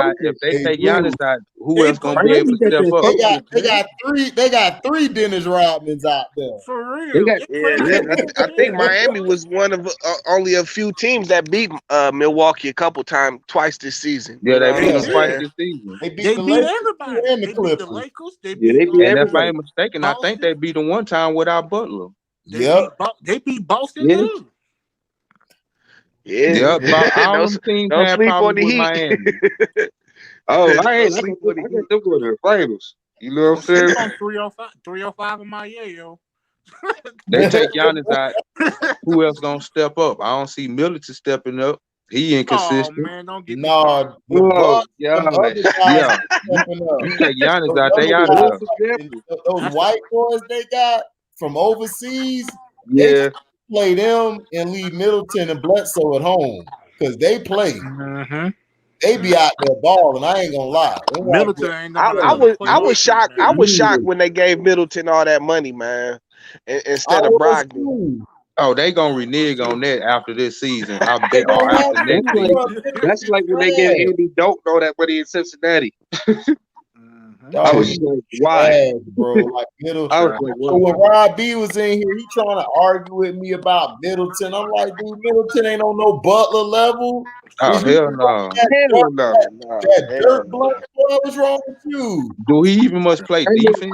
Speaker 5: out, who else gonna be able to step up?
Speaker 3: They got three Dennis Rodmans out there.
Speaker 6: For real.
Speaker 4: I think Miami was one of only a few teams that beat Milwaukee twice this season.
Speaker 5: Yeah, they beat them twice this season.
Speaker 3: They beat
Speaker 6: everybody.
Speaker 3: and the
Speaker 6: They beat
Speaker 3: Clippers.
Speaker 6: the Lakers. They
Speaker 7: Yeah,
Speaker 6: beat
Speaker 7: they beat
Speaker 5: And if I
Speaker 7: everybody.
Speaker 5: ain't mistaken, I think they beat them one time without Butler.
Speaker 6: They beat Boston too.
Speaker 4: Yeah,
Speaker 5: all them teams
Speaker 4: don't
Speaker 5: had
Speaker 4: sleep on
Speaker 5: problems
Speaker 4: the
Speaker 5: with
Speaker 4: Heat.
Speaker 5: Miami.
Speaker 7: Oh, I
Speaker 4: Don't
Speaker 7: got
Speaker 4: sleep on the Heat.
Speaker 7: them going to the finals. You know what I'm saying?
Speaker 6: It's on 305 in my yo.
Speaker 5: They take Giannis out. Who else gonna step up? I don't see Middleton stepping up. He inconsistent.
Speaker 6: Oh man, don't get
Speaker 3: yeah.
Speaker 5: You take Giannis out, they out of there.
Speaker 3: Those white boys they got from overseas,
Speaker 7: Yeah.
Speaker 3: they play them and leave Middleton and Bledsoe at home because they play. They be out there balling. I ain't gonna lie.
Speaker 6: Middleton ain't
Speaker 4: I was shocked. I was shocked when they gave Middleton all that money, man, instead of Brogdon.
Speaker 5: Oh, they gonna renege on that after this season. I bet after next season.
Speaker 7: That's like when they gave Andy Doak all that money in Cincinnati. I was like, why,
Speaker 3: bro? Like Middleton. So when Rob B was in here, he trying to argue with me about Middleton. I'm like, dude, Middleton ain't on no Butler level.
Speaker 5: Oh, hell no.
Speaker 3: That dirt blood, what's wrong with you?
Speaker 5: Do he even must play defense?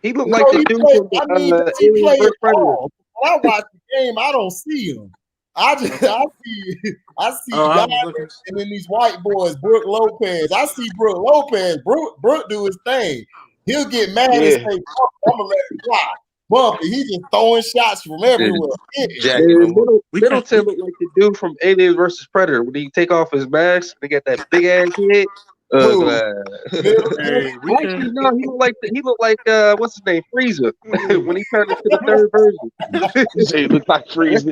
Speaker 7: He looked like the dude from the
Speaker 3: he
Speaker 7: Alien
Speaker 3: played
Speaker 7: vs. Predator.
Speaker 3: all. When I watch the game, I don't see him. I see Giannis and then these white boys, Brooke Lopez. I see Brooke Lopez. Brooke do his thing. He'll get mad and say, I'm gonna let it fly. Bumpy, he just throwing shots from everywhere.
Speaker 7: Middleton looked like the dude from Alien vs. Predator when he take off his mask. They got that big ass head. Actually, no, he looked like what's his name, Freezer, when he turned into the third version.
Speaker 4: He looked like Freezer.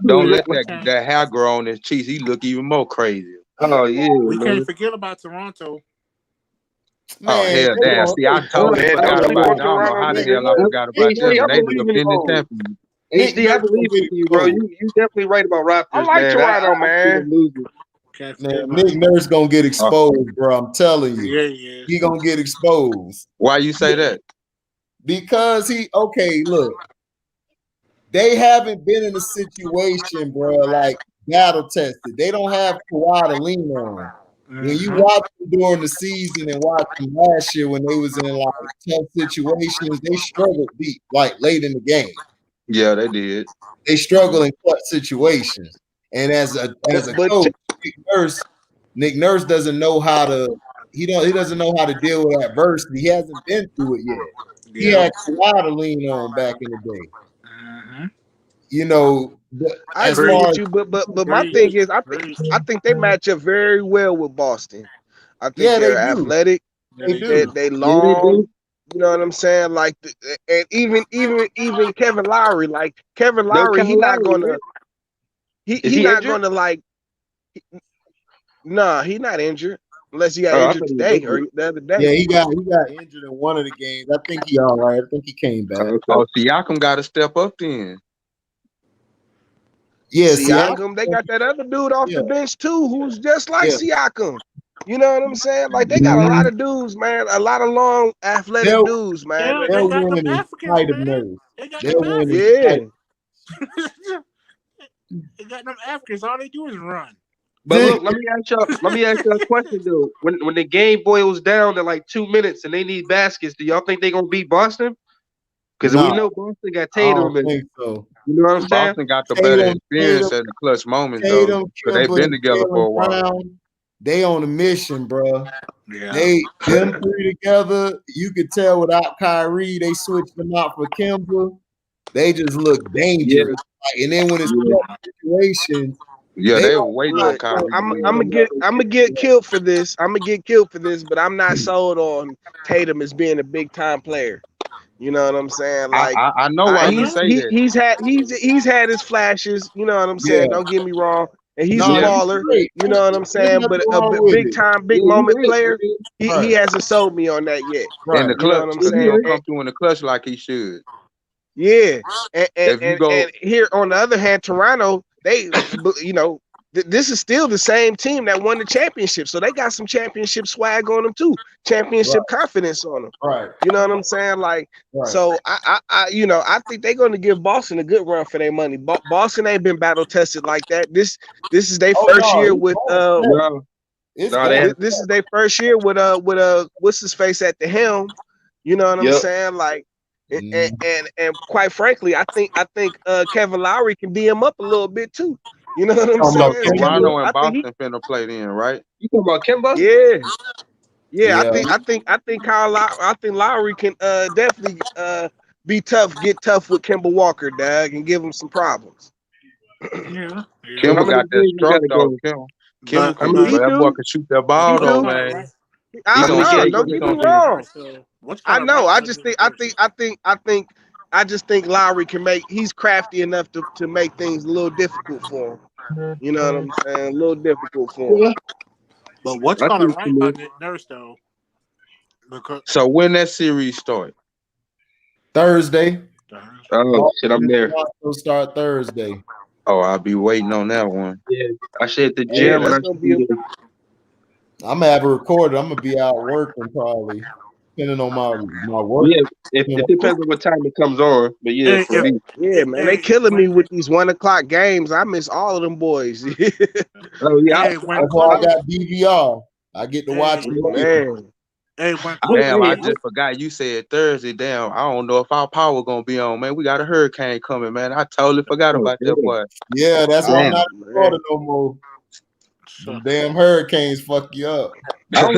Speaker 5: Don't let that hair grow on his cheeks. He look even more crazy.
Speaker 7: Oh yeah,
Speaker 6: we can't forget about Toronto.
Speaker 5: Oh hell, damn! See, I totally forgot about it. I don't know how the hell I forgot about them. They the defending champions.
Speaker 7: HD, I believe in you, bro. You definitely right about Raptors.
Speaker 4: I like Toronto, man.
Speaker 3: Nick Nurse gonna get exposed, bro. I'm telling you.
Speaker 6: Yeah.
Speaker 3: He gonna get exposed.
Speaker 5: Why you say that?
Speaker 3: Because look, they haven't been in a situation, bro, like battle tested. They don't have Kawhi to lean on. When you watch them during the season and watch them last year when they was in like tough situations, they struggled deep, like late in the game.
Speaker 5: Yeah, they did.
Speaker 3: They struggle in clutch situations. And as a coach, Nick Nurse doesn't know how to. He doesn't know how to deal with adversity. He hasn't been through it yet. He had Kawhi to lean on back in the day. You know,
Speaker 4: I agree with you, but my thing is, I think they match up very well with Boston. I think they're athletic. They long. You know what I'm saying? Like, and even Kevin Lowry, like Kevin Lowry, he's not gonna. He's not gonna like. Nah, he's not injured unless he got injured today or the other day.
Speaker 3: Yeah, he got injured in one of the games. I think he all right. I think he came back.
Speaker 5: Oh, Siakam got to step up then.
Speaker 3: Yeah,
Speaker 4: Siakam. They got that other dude off the bench too, who's just like Siakam. You know what I'm saying? Like they got a lot of dudes, man. A lot of long, athletic dudes, man.
Speaker 3: They're winning in spite of nerves. They're winning.
Speaker 4: Yeah.
Speaker 6: They got them Africans. All they do is run.
Speaker 7: But look, let me ask y'all a question though. When the game boils down to like 2 minutes and they need baskets, do y'all think they're gonna beat Boston? Because we know Boston got Tatum.
Speaker 3: I don't think so.
Speaker 7: You know what I'm saying?
Speaker 5: Boston got the better experience at the clutch moments though. Because they've been together for a while.
Speaker 3: They on a mission, bro.
Speaker 6: Yeah.
Speaker 3: Them three together, you could tell without Kyrie, they switched them out for Kimber. They just look dangerous. And then when it's situations,
Speaker 5: they were waiting on Kyrie.
Speaker 4: I'm gonna get killed for this. But I'm not sold on Tatum as being a big time player. You know what I'm saying? Like
Speaker 5: I know why you say that.
Speaker 4: He's had his flashes. You know what I'm saying? Don't get me wrong. And he's a baller, you know what I'm saying? But a big time, big moment player, he hasn't sold me on that yet.
Speaker 5: In the clutch, you know what I'm saying? He'll come through in the clutch like he should.
Speaker 4: Yeah, and
Speaker 5: If you go,
Speaker 4: and here on the other hand, Toronto, they, this is still the same team that won the championship, so they got some championship swag on them too, championship confidence on them.
Speaker 3: Right.
Speaker 4: You know what I'm saying? Like, so I I think they're going to give Boston a good run for their money. Boston ain't been battle tested like that. This is their first year with this is their first year with what's his face at the helm. You know what I'm saying? Like. And quite frankly, I think Kevin Lowry can D him up a little bit too. You know what I'm saying?
Speaker 5: Toronto and Boston finna play then, right?
Speaker 7: You talking about Kemba?
Speaker 4: Yeah. I think Lowry can definitely be tough, get tough with Kemba Walker, dog, and give him some problems.
Speaker 6: Yeah.
Speaker 5: Kemba got that struck though. Kemba can do, that boy can shoot that ball though, man.
Speaker 4: Don't get me wrong. I know. I just think Lowry can he's crafty enough to make things a little difficult for him. You know what I'm saying? A little difficult for him.
Speaker 6: But what's gonna rank on Nick Nurse though? Because
Speaker 5: so when that series start?
Speaker 3: Thursday.
Speaker 7: Oh shit, I'm there.
Speaker 3: It'll start Thursday.
Speaker 5: Oh, I'll be waiting on that one.
Speaker 7: Yeah, I should at the gym.
Speaker 3: I'm gonna have it recorded. I'm gonna be out working probably, depending on my work.
Speaker 7: Yeah, it depends on what time it comes on. But yeah, for me.
Speaker 4: Yeah, man, they killing me with these 1 o'clock games. I miss all of them boys.
Speaker 7: Oh yeah,
Speaker 3: that's why I got DVR. I get to watch it.
Speaker 4: Man.
Speaker 5: Damn, I just forgot you said Thursday. Damn, I don't know if our power gonna be on, man. We got a hurricane coming, man. I totally forgot about that boy.
Speaker 3: Yeah, that's why I'm not in Florida no more. The damn hurricanes fuck you up.
Speaker 7: I don't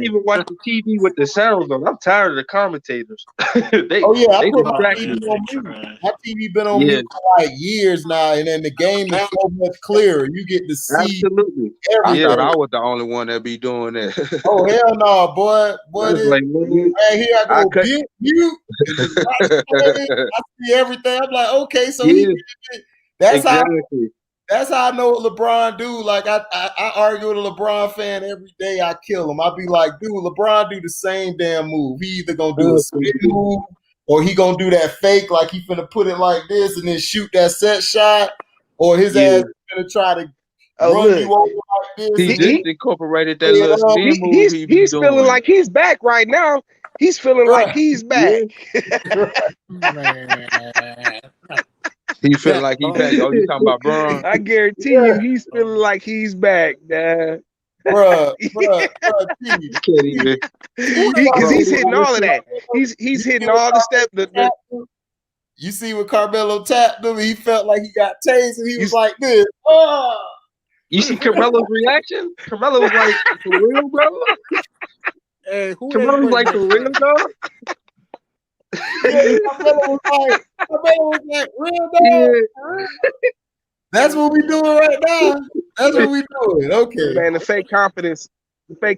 Speaker 7: even watch the TV with the sounds on. I'm tired of the commentators.
Speaker 3: I put my TV on mute. My TV been on mute for like years now, and then the game is so much clearer. You get to see everything.
Speaker 5: I thought I was the only one that be doing that.
Speaker 3: Oh hell no, boy! Right here I go mute. I see everything. I'm like, okay, so that's how I know what LeBron do. Like I argue with a LeBron fan every day. I kill him. I be like, dude, LeBron do the same damn move. He either gonna do a spin move or he gonna do that fake, like he finna put it like this and then shoot that set shot, or his ass gonna try to run you over like this.
Speaker 5: He just incorporated that little spin move.
Speaker 4: He's feeling like he's back right now. He's feeling like he's back.
Speaker 5: He feeling like he's back. Oh, you talking about Bron?
Speaker 4: I guarantee you, he's feeling like he's back, dad.
Speaker 3: Bruh,
Speaker 4: because he's hitting all of that. He's hitting all the steps.
Speaker 3: You see what Carmelo tapped him? He felt like he got tased, and he was like this. Oh.
Speaker 7: You see Carmelo's reaction? Carmelo was like, "For real, bro."
Speaker 6: Hey,
Speaker 7: Carmelo was like, "For real, dog."
Speaker 3: Carmelo was like, real dog. That's what we doing right now. That's what we doing. Okay,
Speaker 4: man. The fake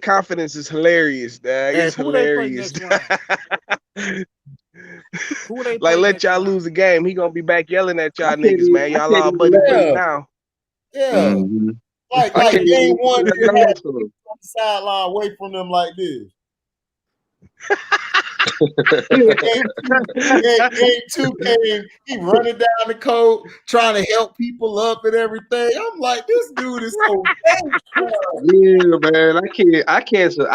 Speaker 4: confidence is hilarious, dad. It's hilarious. Like, let y'all lose a game. He gonna be back yelling at y'all niggas, man. Y'all all buddy now.
Speaker 3: Yeah. Mm-hmm. Like game one, he had on the sideline away from them like this. Game two came, he running down the court, trying to help people up and everything. I'm like, this dude is so bad.
Speaker 7: Yeah, man. I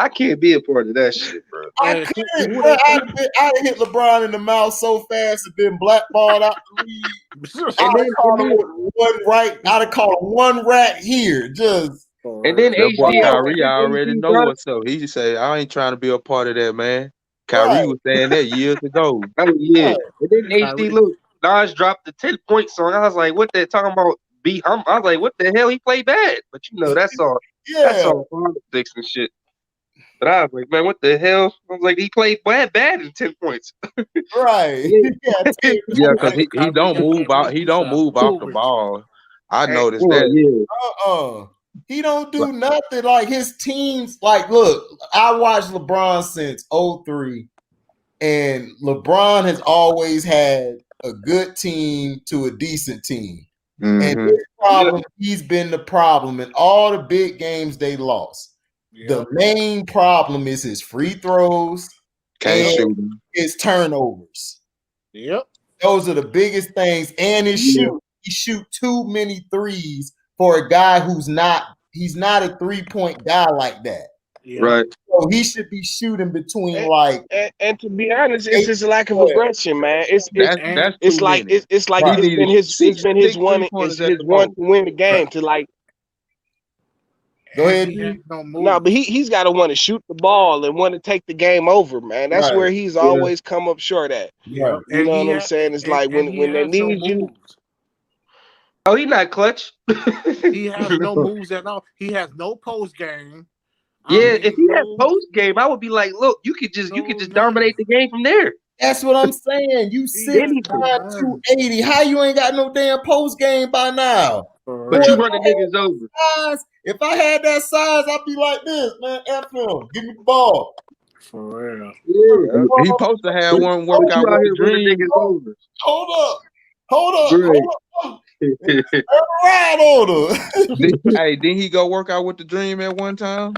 Speaker 7: can't be a part of that shit, bro.
Speaker 3: I couldn't, bro. I hit LeBron in the mouth so fast and been blackballed out the league. I'd have called him one rat here. Just
Speaker 7: and then
Speaker 5: Kyrie already know what's up. He just say, I ain't trying to be a part of that, man. Kyrie was saying that years ago.
Speaker 7: Oh, yeah. And then HD, look, Nas dropped the 10 points song. I was like, what they talking about? I was like, what the hell? He played bad. But you know, that's all. Yeah. That's all politics and shit. But I was like, man, what the hell? I was like, he played bad in 10 points.
Speaker 3: Right.
Speaker 5: Yeah, because he don't move out. He don't move off the ball. I noticed that.
Speaker 3: Yeah. He don't do nothing. Like his teams, like, look, I watched LeBron since 2003, and LeBron has always had a good team to a decent team. Mm-hmm. And this problem, he's been the problem in all the big games they lost. Yeah. The main problem is his free throws and his turnovers.
Speaker 6: Yep.
Speaker 3: Those are the biggest things. And his shoot. He shoot too many threes for a guy who's not. He's not a 3-point guy like that.
Speaker 6: Yeah.
Speaker 7: Right.
Speaker 3: So he should be shooting between
Speaker 4: and to be honest, it's his lack of aggression, man. It's
Speaker 5: That's
Speaker 4: like
Speaker 5: many.
Speaker 4: it's like
Speaker 3: Right.
Speaker 4: it's been his one to win the game to like.
Speaker 3: Go ahead.
Speaker 4: No, but he's got to want to shoot the ball and want to take the game over, man. That's where he's always come up short at.
Speaker 3: Yeah.
Speaker 4: You know what I'm saying? It's like when they need you.
Speaker 7: Oh, he's not clutch.
Speaker 6: He has no moves at all. He has no post game.
Speaker 7: Yeah, if he had post game, I would be like, look, you could just dominate the game from there.
Speaker 3: That's what I'm saying. You 6'9", 280. How you ain't got no damn post game by now?
Speaker 7: But you run the niggas over.
Speaker 3: If I had that size, I'd be like this, man. F him. Give me the ball.
Speaker 6: For real.
Speaker 5: Yeah. He supposed to have one workout with the Dream.
Speaker 3: Hold up. Ride on her.
Speaker 5: Hey, didn't he go work out with the Dream at one time?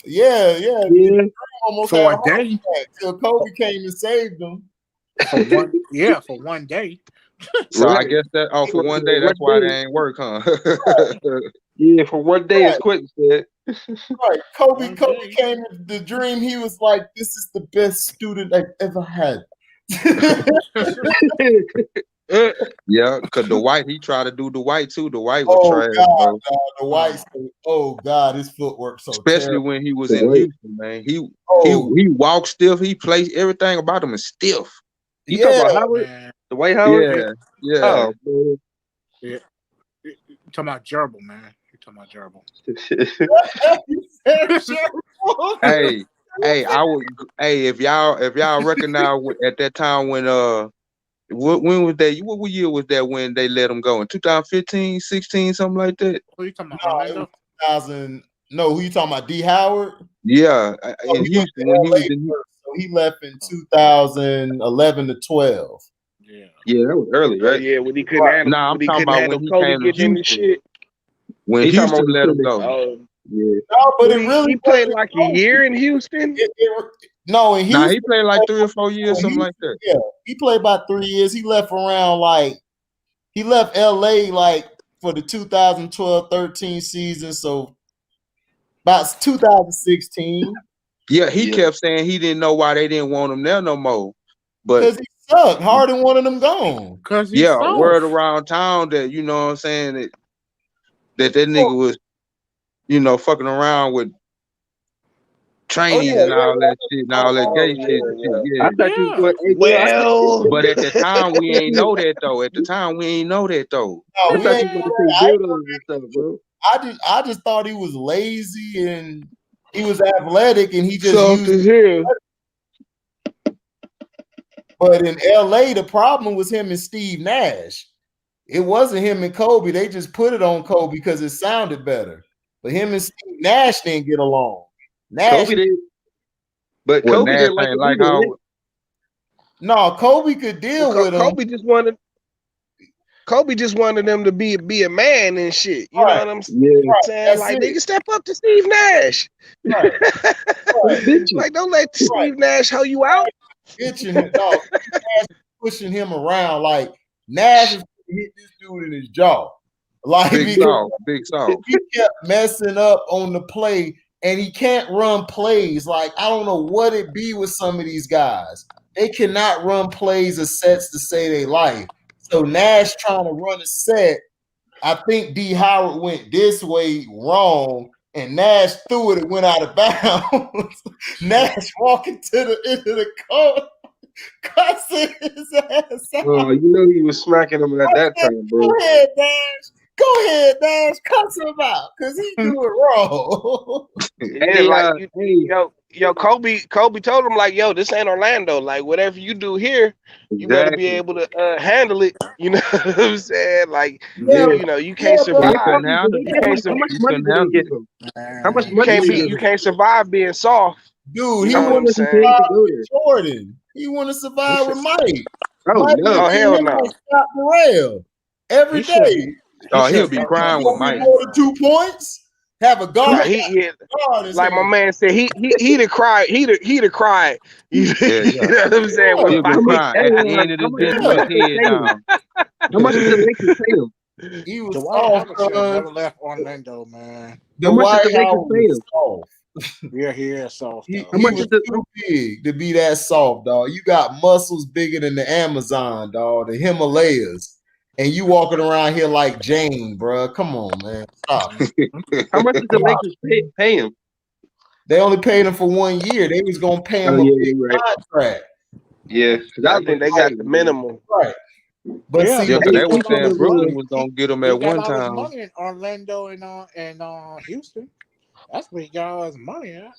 Speaker 3: Yeah. Almost
Speaker 6: for
Speaker 3: had
Speaker 6: a day
Speaker 3: till Kobe came and saved him.
Speaker 6: For one day.
Speaker 5: So I guess that for one day, that's why they ain't work, huh?
Speaker 7: Yeah, for one day, as Quentin said.
Speaker 3: Right. Kobe came with the Dream. He was like, this is the best student I've ever had.
Speaker 5: Yeah, because Dwight, he tried to do Dwight too. Dwight was trash.
Speaker 3: God, Dwight, oh God, his footwork so
Speaker 5: especially
Speaker 3: terrible.
Speaker 5: when he was in Houston, man. He walked stiff. He plays everything about him is stiff.
Speaker 7: You talking about Howard? The White Howard?
Speaker 5: Yeah.
Speaker 7: Oh, man.
Speaker 6: Yeah. You talking about Gerbil, man. You talking about Gerbil.
Speaker 5: Hey, I would. Hey, if y'all recognize at that time when when was that? What year was that when they let him go? In 2015, 16, something like that?
Speaker 6: Who you talking about?
Speaker 3: No, 2000. No, who you talking about? D. Howard?
Speaker 5: Yeah, in Houston when he was in.
Speaker 3: So he left in 2011 to 12.
Speaker 7: Yeah, that was early, right?
Speaker 4: Yeah, when he couldn't handle.
Speaker 5: Nah, I'm talking about when he came to Houston.
Speaker 4: Shit.
Speaker 5: When Houston let him go.
Speaker 7: Yeah.
Speaker 3: No, but it really
Speaker 4: he played like a year in Houston.
Speaker 3: No, in Houston,
Speaker 5: nah, he played like 3 or 4 years, something like that.
Speaker 3: Yeah, he played about 3 years. He left around he left LA for the 2012-13 season, so about 2016.
Speaker 5: Yeah, he kept saying he didn't know why they didn't want him there no more. But
Speaker 3: because he sucked. Harden wanted him gone.
Speaker 5: Word around town that you know what I'm saying that nigga was, fucking around with trainees and all that shit and all that gay shit. Yeah.
Speaker 7: I thought you were
Speaker 5: but at the time we ain't know that though. At the time we ain't know that though.
Speaker 7: I thought you were going to say dildos and stuff, bro.
Speaker 3: I just thought he was lazy and he was athletic and he just
Speaker 4: Soft as hell.
Speaker 3: But in LA, the problem was him and Steve Nash. It wasn't him and Kobe. They just put it on Kobe because it sounded better. But him and Steve Nash didn't get along.
Speaker 7: Kobe did. But Kobe
Speaker 5: Nash
Speaker 7: didn't like
Speaker 5: ain't like how.
Speaker 3: No, Kobe could deal with him.
Speaker 4: Kobe just wanted them to be a man and shit. You know what I'm saying?
Speaker 3: That's
Speaker 4: like,
Speaker 3: it.
Speaker 4: nigga, step up to Steve Nash.
Speaker 3: Right.
Speaker 4: Like, don't let Steve Nash hoe you out.
Speaker 3: Itching him, dog. Nash pushing him around like Nash is hit this dude in his jaw. Like
Speaker 5: Big soft.
Speaker 3: He kept messing up on the play, and he can't run plays. Like, I don't know what it be with some of these guys. They cannot run plays or sets to say they like. So Nash trying to run a set. I think D. Howard went this way wrong, and Nash threw it and went out of bounds. Nash walking to the end of the court, cussing his ass out.
Speaker 7: Oh, you know he was smacking him at that time, bro.
Speaker 3: Go ahead, Nash. Go ahead, Nash. Cuss him out, because he do it wrong.
Speaker 4: Kobe told him, like, yo, this ain't Orlando. Like, whatever you do here, you better be able to handle it. You know what I'm saying? Like, you can't survive.
Speaker 7: How much money did he get him? How much money
Speaker 4: you can't survive being soft.
Speaker 3: Dude, he
Speaker 4: know what
Speaker 3: want
Speaker 4: I'm
Speaker 3: to
Speaker 4: saying?
Speaker 3: survive with Jordan. He want to survive with Mike.
Speaker 7: Oh,
Speaker 3: Mike
Speaker 7: no.
Speaker 4: Oh, hell no.
Speaker 3: Stop Parole every day.
Speaker 5: Oh, he'll be crying with Mike.
Speaker 3: More than 2 points. Have a guard.
Speaker 4: Nah, he
Speaker 3: guard his
Speaker 4: like my
Speaker 3: hand.
Speaker 4: man said, he'd have cried. He'd have cried. You
Speaker 5: Yeah,
Speaker 4: know what I'm saying? With
Speaker 5: He'll be
Speaker 7: How much?
Speaker 5: crying
Speaker 7: Hey,
Speaker 5: at the end of
Speaker 7: how
Speaker 5: the
Speaker 7: much
Speaker 5: day
Speaker 7: did
Speaker 5: with his
Speaker 7: the Lakers
Speaker 5: head
Speaker 7: pay him?
Speaker 5: down.
Speaker 7: How much did the Lakers pay him?
Speaker 3: He was
Speaker 6: Dwight
Speaker 3: soft,
Speaker 6: Howard should have
Speaker 3: cuz.
Speaker 6: never left Orlando, man.
Speaker 3: The
Speaker 7: How much did
Speaker 3: White
Speaker 7: the Lakers
Speaker 3: Howard
Speaker 7: pay
Speaker 3: was
Speaker 7: him?
Speaker 3: soft.
Speaker 6: Yeah, he is soft
Speaker 3: He,
Speaker 6: though.
Speaker 7: How
Speaker 3: he
Speaker 7: much
Speaker 3: was
Speaker 7: is the?
Speaker 3: too big to be that soft, dog. You got muscles bigger than the Amazon, dog, the Himalayas. And you walking around here like Jane, bro. Come on, man. Stop.
Speaker 7: How much did the Lakers pay him?
Speaker 3: They only paid him for 1 year. They was gonna pay him
Speaker 7: Oh
Speaker 3: a
Speaker 7: yeah,
Speaker 3: big
Speaker 7: you're right.
Speaker 3: contract.
Speaker 7: Yeah,
Speaker 4: I think they got the minimum.
Speaker 3: Right. But
Speaker 6: Yeah,
Speaker 3: see,
Speaker 5: Yeah,
Speaker 6: but
Speaker 5: because
Speaker 6: he
Speaker 5: they
Speaker 6: got
Speaker 5: was
Speaker 6: all
Speaker 5: saying
Speaker 6: his
Speaker 5: Brooklyn
Speaker 6: money.
Speaker 5: was gonna get him
Speaker 6: He
Speaker 5: at
Speaker 6: got
Speaker 5: one
Speaker 6: all his
Speaker 5: time.
Speaker 6: money in Orlando and Houston. That's where he got all his money at.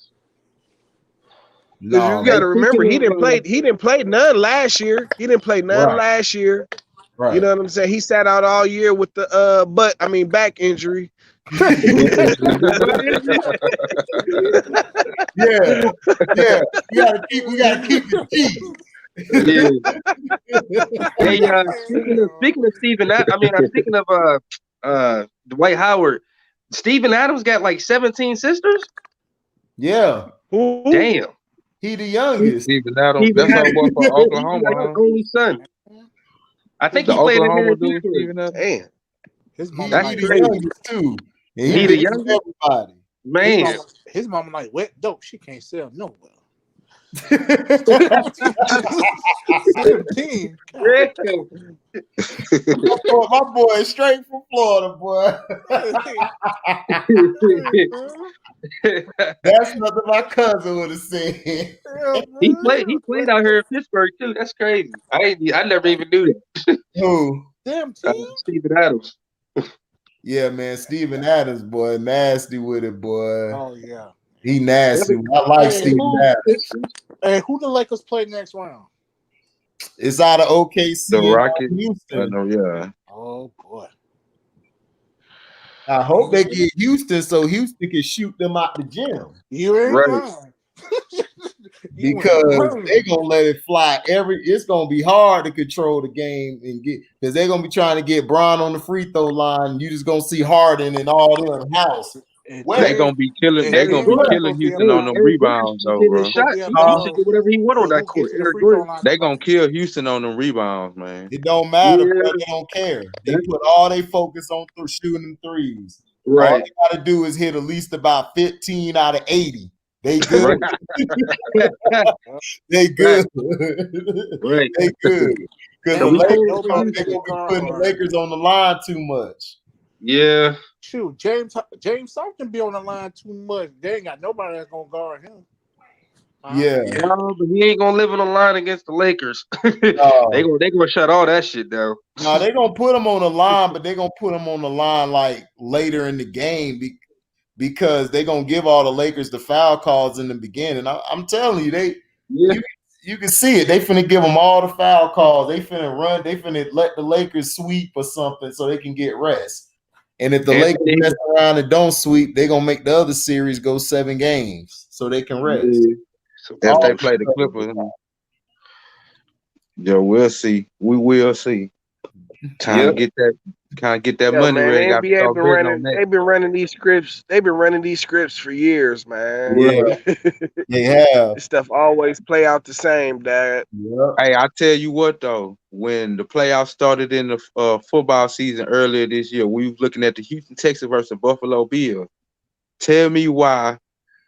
Speaker 3: no,
Speaker 4: You got to remember,
Speaker 7: speaking
Speaker 4: he
Speaker 7: of,
Speaker 4: didn't play none last year. He didn't play none
Speaker 3: Right.
Speaker 4: last year.
Speaker 3: right.
Speaker 4: You know what I'm saying? He sat out all year with the back injury.
Speaker 3: Yeah. Yeah. We gotta keep it G.
Speaker 7: yeah. Hey, speaking of speaking of Dwight Howard, Steven Adams got like 17 sisters.
Speaker 3: Yeah.
Speaker 7: Damn.
Speaker 3: He the youngest.
Speaker 5: Steven Adams,
Speaker 7: Steven
Speaker 5: that's our
Speaker 7: Adams,
Speaker 5: boy from
Speaker 7: he's
Speaker 5: Oklahoma,
Speaker 7: like
Speaker 5: huh?
Speaker 7: his only son. I think
Speaker 5: The
Speaker 7: he played in
Speaker 5: Oklahoma
Speaker 7: Harry
Speaker 5: dude,
Speaker 7: Potter.
Speaker 5: Steven Adams.
Speaker 4: Damn.
Speaker 6: His
Speaker 3: He,
Speaker 6: mama
Speaker 7: That's
Speaker 6: like
Speaker 3: the
Speaker 7: crazy.
Speaker 3: youngest too. And
Speaker 7: He the
Speaker 3: bigger than
Speaker 7: youngest?
Speaker 3: everybody.
Speaker 7: Man.
Speaker 6: his mama like wet dope. She can't sell nowhere. 17.
Speaker 3: My boy is straight from Florida, boy. That's nothing my cousin would have said.
Speaker 7: He played out here in Pittsburgh too. That's crazy. I never even knew that.
Speaker 3: Who?
Speaker 6: Damn team.
Speaker 7: Steven Adams.
Speaker 3: Yeah, man, Steven Adams, boy, nasty with it, boy.
Speaker 6: Oh yeah.
Speaker 3: He nasty. I like Steven Adams.
Speaker 6: Hey, who the Lakers play next round?
Speaker 3: It's out of OKC
Speaker 5: The
Speaker 3: and
Speaker 5: Rockets. I
Speaker 3: Houston.
Speaker 5: know, yeah.
Speaker 6: Oh boy.
Speaker 3: I hope they get Houston so Houston can shoot them out the gym.
Speaker 6: You ain't
Speaker 7: Right.
Speaker 6: lying.
Speaker 3: Because they're gonna let it fly. It's gonna be hard to control the game and get because they're gonna be trying to get Bron on the free throw line. You just gonna see Harden and all them house.
Speaker 5: They gonna be killing. They gonna be killing Houston on them rebounds, though, bro.
Speaker 7: He should do whatever he want on that court.
Speaker 5: They gonna kill Houston on them rebounds, man.
Speaker 3: It don't matter,
Speaker 7: Yeah.
Speaker 3: bro. They don't care. They put all they focus on shooting them threes.
Speaker 7: Right.
Speaker 3: All they gotta do is hit at least about 15 out of 80. They good. They good.
Speaker 7: Right.
Speaker 3: They good. Because the
Speaker 6: Man,
Speaker 3: Lakers
Speaker 6: nobody
Speaker 3: they're gonna be
Speaker 6: can
Speaker 3: putting the
Speaker 6: guard.
Speaker 3: Lakers on the line too much.
Speaker 7: Yeah.
Speaker 6: Shoot, James Thompson be on the line too much. They ain't got nobody that's gonna guard him.
Speaker 3: Yeah.
Speaker 7: No, but he ain't gonna live on the line against the Lakers.
Speaker 3: No.
Speaker 7: They gonna shut all that shit down.
Speaker 3: No, they're gonna put them on the line, but they're gonna put them on the line like later in the game because they're gonna give all the Lakers the foul calls in the beginning. I'm telling you, you can see it. They finna give them all the foul calls. They finna run. They finna let the Lakers sweep or something so they can get rest. And if the Lakers mess around and don't sweep, they're gonna make the other series go 7 games so they can rest.
Speaker 7: So
Speaker 5: If they play the Clippers, yeah, we'll see. We will see. Kind of get that money
Speaker 4: man,
Speaker 5: ready.
Speaker 4: the NBA they've been running these scripts. They've been running these scripts for years, man.
Speaker 3: Yeah, they have.
Speaker 4: This stuff always play out the same, Dad.
Speaker 3: Yep.
Speaker 5: Hey, I tell you what though, when the playoffs started in the football season earlier this year, we was looking at the Houston Texans versus Buffalo Bills. Tell me why?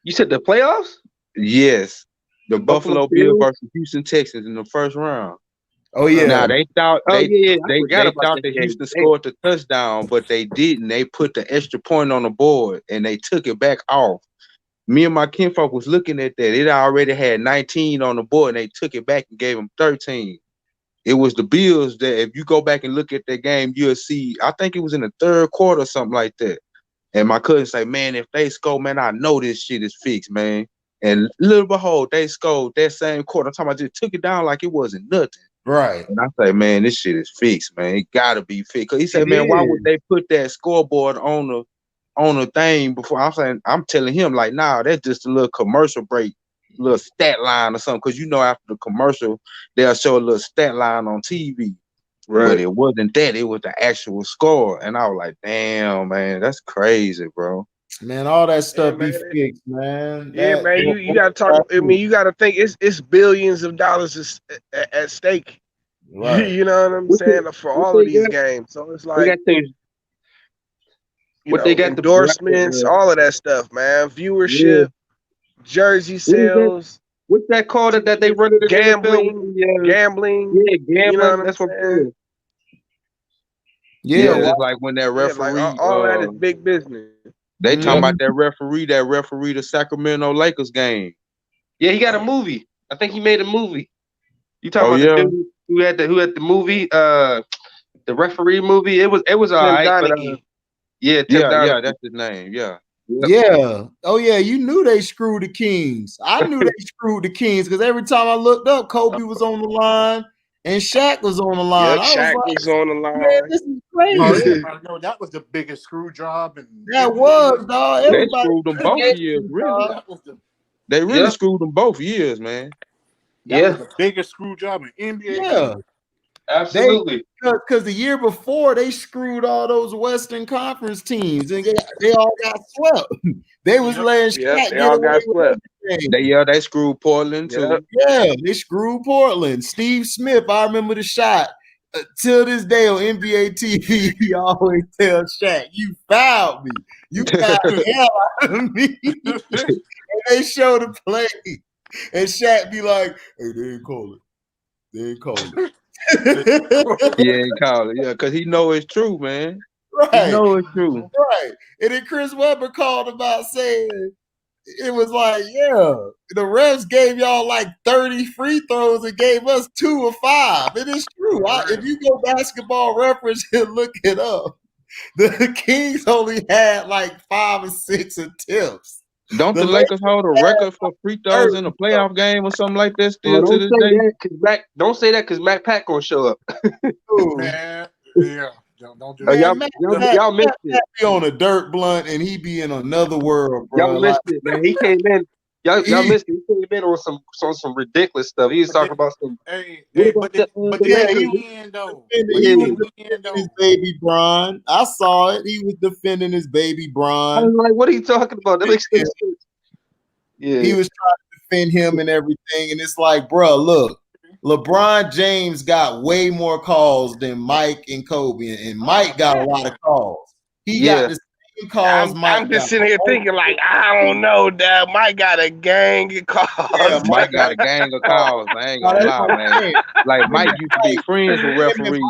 Speaker 7: You said the playoffs?
Speaker 5: Yes, the Buffalo Bills
Speaker 7: Bills
Speaker 5: versus Houston Texans in the first round.
Speaker 3: Oh yeah.
Speaker 5: Now they thought
Speaker 7: I forgot about
Speaker 5: thought that Houston scored the touchdown, but they didn't. They put the extra point on the board and they took it back off. Me and my kinfolk was looking at that. It already had 19 on the board and they took it back and gave them 13. It was the Bills that, if you go back and look at that game, you'll see, I think it was in the third quarter or something like that. And my cousin say, man, if they score, man, I know this shit is fixed, man. And little behold, they scored that same quarter. I'm talking about, just took it down like it wasn't nothing.
Speaker 3: Right.
Speaker 5: And I say, man, this shit is fixed, man. It gotta be fixed. Cause he said, man, why would they put that scoreboard on the thing before? I'm telling him, like, nah, that's just a little commercial break, little stat line or something. Cause you know, after the commercial, they'll show a little stat line on TV. Right. But it wasn't that, it was the actual score. And I was like, damn, man, that's crazy, bro.
Speaker 3: Man, all that stuff
Speaker 4: Yeah,
Speaker 3: be
Speaker 4: man.
Speaker 3: fixed, man.
Speaker 4: Yeah,
Speaker 3: That,
Speaker 4: man. You got to talk. I mean, you got to think it's billions of dollars at stake.
Speaker 3: right.
Speaker 4: You know what I'm
Speaker 7: What
Speaker 4: saying, for
Speaker 7: what
Speaker 4: all of
Speaker 7: they
Speaker 4: these
Speaker 7: got?
Speaker 4: games. So it's
Speaker 7: They
Speaker 4: like,
Speaker 7: got the
Speaker 4: you
Speaker 7: what they
Speaker 4: know,
Speaker 7: got
Speaker 4: endorsements, all of that stuff, man.
Speaker 7: yeah.
Speaker 4: Viewership, jersey
Speaker 7: What is that?
Speaker 4: sales,
Speaker 7: What's that called that they run it in the NFL?
Speaker 4: gambling, gambling.
Speaker 7: Yeah,
Speaker 4: You know
Speaker 7: gambling.
Speaker 4: what I'm
Speaker 7: That's what I'm
Speaker 4: saying?
Speaker 7: saying.
Speaker 3: Yeah,
Speaker 5: Yeah,
Speaker 3: well,
Speaker 5: just like when that
Speaker 4: Yeah, like
Speaker 5: referee,
Speaker 4: all that is big business.
Speaker 5: they talking
Speaker 3: mhm.
Speaker 5: about that referee the Sacramento Lakers game.
Speaker 7: Yeah, he got a movie. I think he made a movie. You talking
Speaker 5: Oh
Speaker 7: about the
Speaker 5: yeah,
Speaker 7: dude who had the movie, the referee movie? It was all
Speaker 4: Tim
Speaker 7: right, but
Speaker 4: Donaghy.
Speaker 7: yeah, Tim
Speaker 5: yeah,
Speaker 7: Donaghy.
Speaker 5: that's his name. Yeah,
Speaker 7: Yep.
Speaker 3: Yeah. Oh, yeah. You knew they screwed the Kings. I knew they screwed the Kings because every time I looked up, Kobe was on the line and Shaq was on the line.
Speaker 4: Yep,
Speaker 3: I was
Speaker 4: Shaq
Speaker 3: like,
Speaker 4: was on the
Speaker 3: man,
Speaker 4: line.
Speaker 3: this is
Speaker 6: Oh,
Speaker 3: crazy.
Speaker 6: everybody know that was the biggest screw job in
Speaker 3: That
Speaker 6: NBA
Speaker 3: was,
Speaker 6: history.
Speaker 3: dog.
Speaker 5: they
Speaker 3: Everybody
Speaker 5: screwed them both years. Really,
Speaker 6: That was the
Speaker 5: they really
Speaker 7: Yep.
Speaker 5: screwed them both years, man.
Speaker 7: Yeah,
Speaker 6: the biggest screw job in NBA
Speaker 3: Yeah.
Speaker 6: history.
Speaker 7: absolutely.
Speaker 3: Because the year before they screwed all those Western Conference teams and they all got swept. They was letting
Speaker 4: Yep,
Speaker 3: Shaq
Speaker 4: they
Speaker 3: get
Speaker 4: all
Speaker 3: away
Speaker 4: got
Speaker 3: with
Speaker 4: swept.
Speaker 3: everything.
Speaker 5: They screwed Portland
Speaker 4: Yep.
Speaker 5: too.
Speaker 3: Yeah, they screwed Portland. Steve Smith, I remember the shot. Till this day on NBA TV, he always tells Shaq, "You fouled me. You fouled the hell out of me." And they show the play, and Shaq be like, "Hey, they ain't call it. They ain't call it."
Speaker 5: He ain't call it, yeah, because he know it's true, man. He
Speaker 3: Right,
Speaker 5: know it's true.
Speaker 3: right. And then Chris Webber called about saying it was like, yeah, the refs gave y'all like 30 free throws and gave us 2 or 5. It is true. If you go basketball reference and look it up, the Kings only had like 5 or 6 attempts.
Speaker 5: Don't the Lakers hold a record for free throws in a playoff game or something like that still to
Speaker 7: Don't
Speaker 5: this
Speaker 7: say
Speaker 5: day?
Speaker 7: that because Don't say that because Matt Pat gonna show up.
Speaker 6: Man, yeah. Don't do
Speaker 3: Man,
Speaker 6: that.
Speaker 7: Y'all missed it.
Speaker 3: Be on a dirt blunt and he be in another world, bro.
Speaker 7: Y'all missed it, man. He came in. Y'all
Speaker 3: He-
Speaker 7: missed it. He came in on some ridiculous stuff. He was talking about some.
Speaker 6: Hey,
Speaker 7: What
Speaker 6: but
Speaker 7: about
Speaker 6: the
Speaker 7: the
Speaker 3: Yeah,
Speaker 7: Lakers?
Speaker 3: he was
Speaker 6: end though.
Speaker 3: he was
Speaker 7: Yeah.
Speaker 3: defending his baby Bron. I saw it. He was defending his baby
Speaker 7: I
Speaker 3: Bron.
Speaker 7: was like, what are you talking about? That makes no sense. Yeah.
Speaker 3: He was trying to defend him and everything. And it's like, bro, look, LeBron James got way more calls than Mike and Kobe. And Mike got a lot of calls. He got the same calls Mike
Speaker 4: I'm just
Speaker 3: got.
Speaker 4: sitting here thinking, like, I don't know, Dad. Mike got a gang of calls.
Speaker 3: Yeah,
Speaker 5: Mike got a gang of calls. I ain't gonna lie, man. Like Mike used to be friends with referees.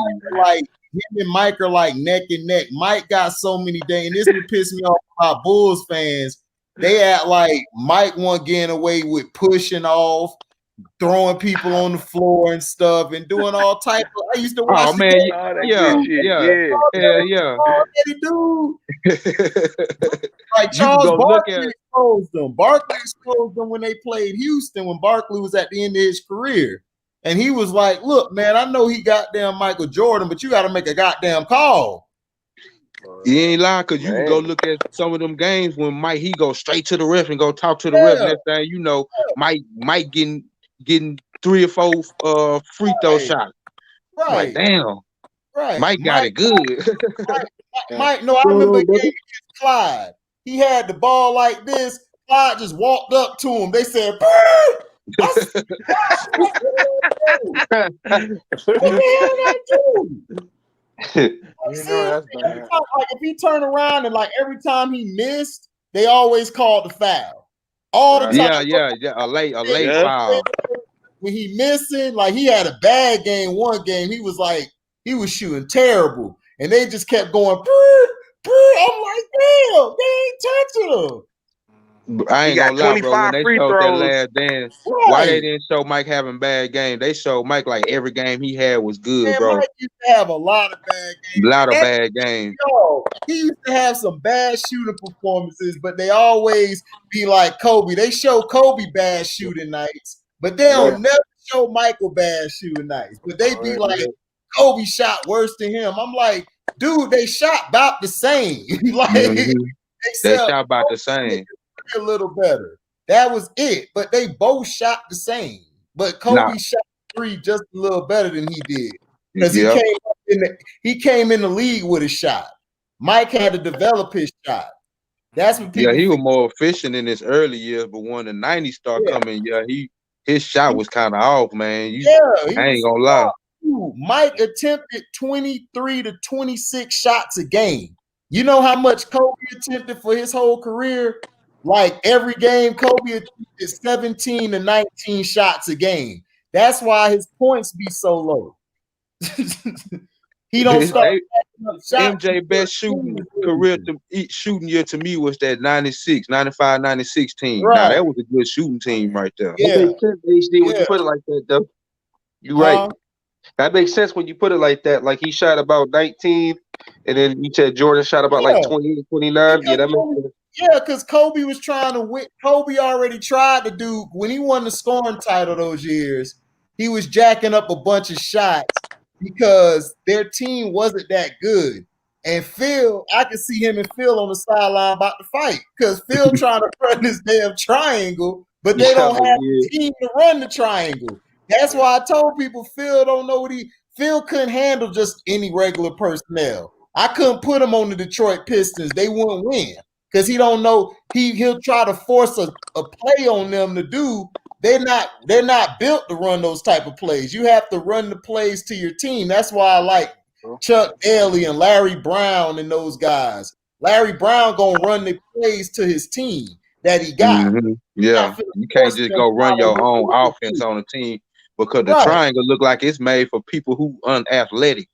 Speaker 3: Him and Mike are like neck and neck. Mike got so many days, and this would piss me off about Bulls fans. They act like Mike wasn't getting away with pushing off, throwing people on the floor and stuff, and doing all type of. I used to watch.
Speaker 5: Oh man,
Speaker 4: All that
Speaker 5: yeah,
Speaker 4: good shit.
Speaker 5: yeah.
Speaker 3: Like
Speaker 5: You can
Speaker 3: Charles
Speaker 5: go look
Speaker 3: Barkley
Speaker 5: at it.
Speaker 3: exposed them. Barkley exposed them when they played Houston when Barkley was at the end of his career. And he was like, look, man, I know he goddamn Michael Jordan, but you got to make a goddamn call.
Speaker 5: You ain't lying, because you can go look at some of them games when Mike, he go straight to the ref and go talk to the ref. Next thing you know, Mike getting 3 or 4 free throw shots.
Speaker 3: Right.
Speaker 5: Like, damn.
Speaker 3: Right.
Speaker 5: Mike got it good.
Speaker 3: Mike, no, I remember a game against Clyde. He had the ball like this. Clyde just walked up to him. They said, what the hell that do?
Speaker 6: That's bad.
Speaker 3: Like if he turned around and like every time he missed, they always called the foul. All the time.
Speaker 5: Yeah. A late foul.
Speaker 3: When he missing, like he had a bad game one game. He was shooting terrible. And they just kept going, I'm like, damn, they ain't touching him.
Speaker 5: I ain't gonna lie, bro. When they showed that
Speaker 4: throws.
Speaker 5: last dance, why they didn't show Mike having bad game? They showed Mike like every game he had was good,
Speaker 3: Man,
Speaker 5: bro.
Speaker 3: Mike used to have a lot of bad games.
Speaker 5: A lot of bad games.
Speaker 3: Yo, he used to have some bad shooting performances, but they always be like Kobe. They show Kobe bad shooting nights, but they don't never show Michael bad shooting nights. But they be like, Kobe shot worse than him. I'm like, dude, they shot about the same. Like
Speaker 5: They shot about the same.
Speaker 3: A little better. That was it. But they both shot the same. But Kobe shot 3 just a little better than he did. Because he came in the league with a shot. Mike had to develop his shot. That's what people.
Speaker 5: Yeah, he was more efficient in his early years, but when the 90s start coming, his shot was kind of off, man. I ain't gonna lie.
Speaker 3: Mike attempted 23 to 26 shots a game. You know how much Kobe attempted for his whole career? Like every game, Kobe attempted 17 to 19 shots a game. That's why his points be so low. He don't start.
Speaker 5: MJ best shooting year to me was that 95, 96 team.
Speaker 3: Right.
Speaker 5: Now that was a good shooting team right there.
Speaker 7: Yeah. That makes sense, HD, when you put it like that, though. You're right. That makes sense when you put it like that. Like he shot about 19, and then you said Jordan shot about like 28, 29. Yeah, that makes sense.
Speaker 3: Yeah, because Kobe was trying to win. Kobe already tried to do, when he won the scoring title those years, he was jacking up a bunch of shots because their team wasn't that good. And Phil, I could see him and Phil on the sideline about to fight because Phil trying to run this damn triangle, but they don't have a team to run the triangle. That's why I told people Phil don't know what Phil couldn't handle just any regular personnel. I couldn't put him on the Detroit Pistons. They wouldn't win because he don't know. He'll try to force a play on them to do. They're not built to run those type of plays. You have to run the plays to your team. That's why I like Chuck Daly and Larry Brown and those guys. Larry Brown gonna run the plays to his team that he got.
Speaker 5: Mm-hmm. Yeah, you can't just go run your own offense on a team because the triangle look like it's made for people who unathletic.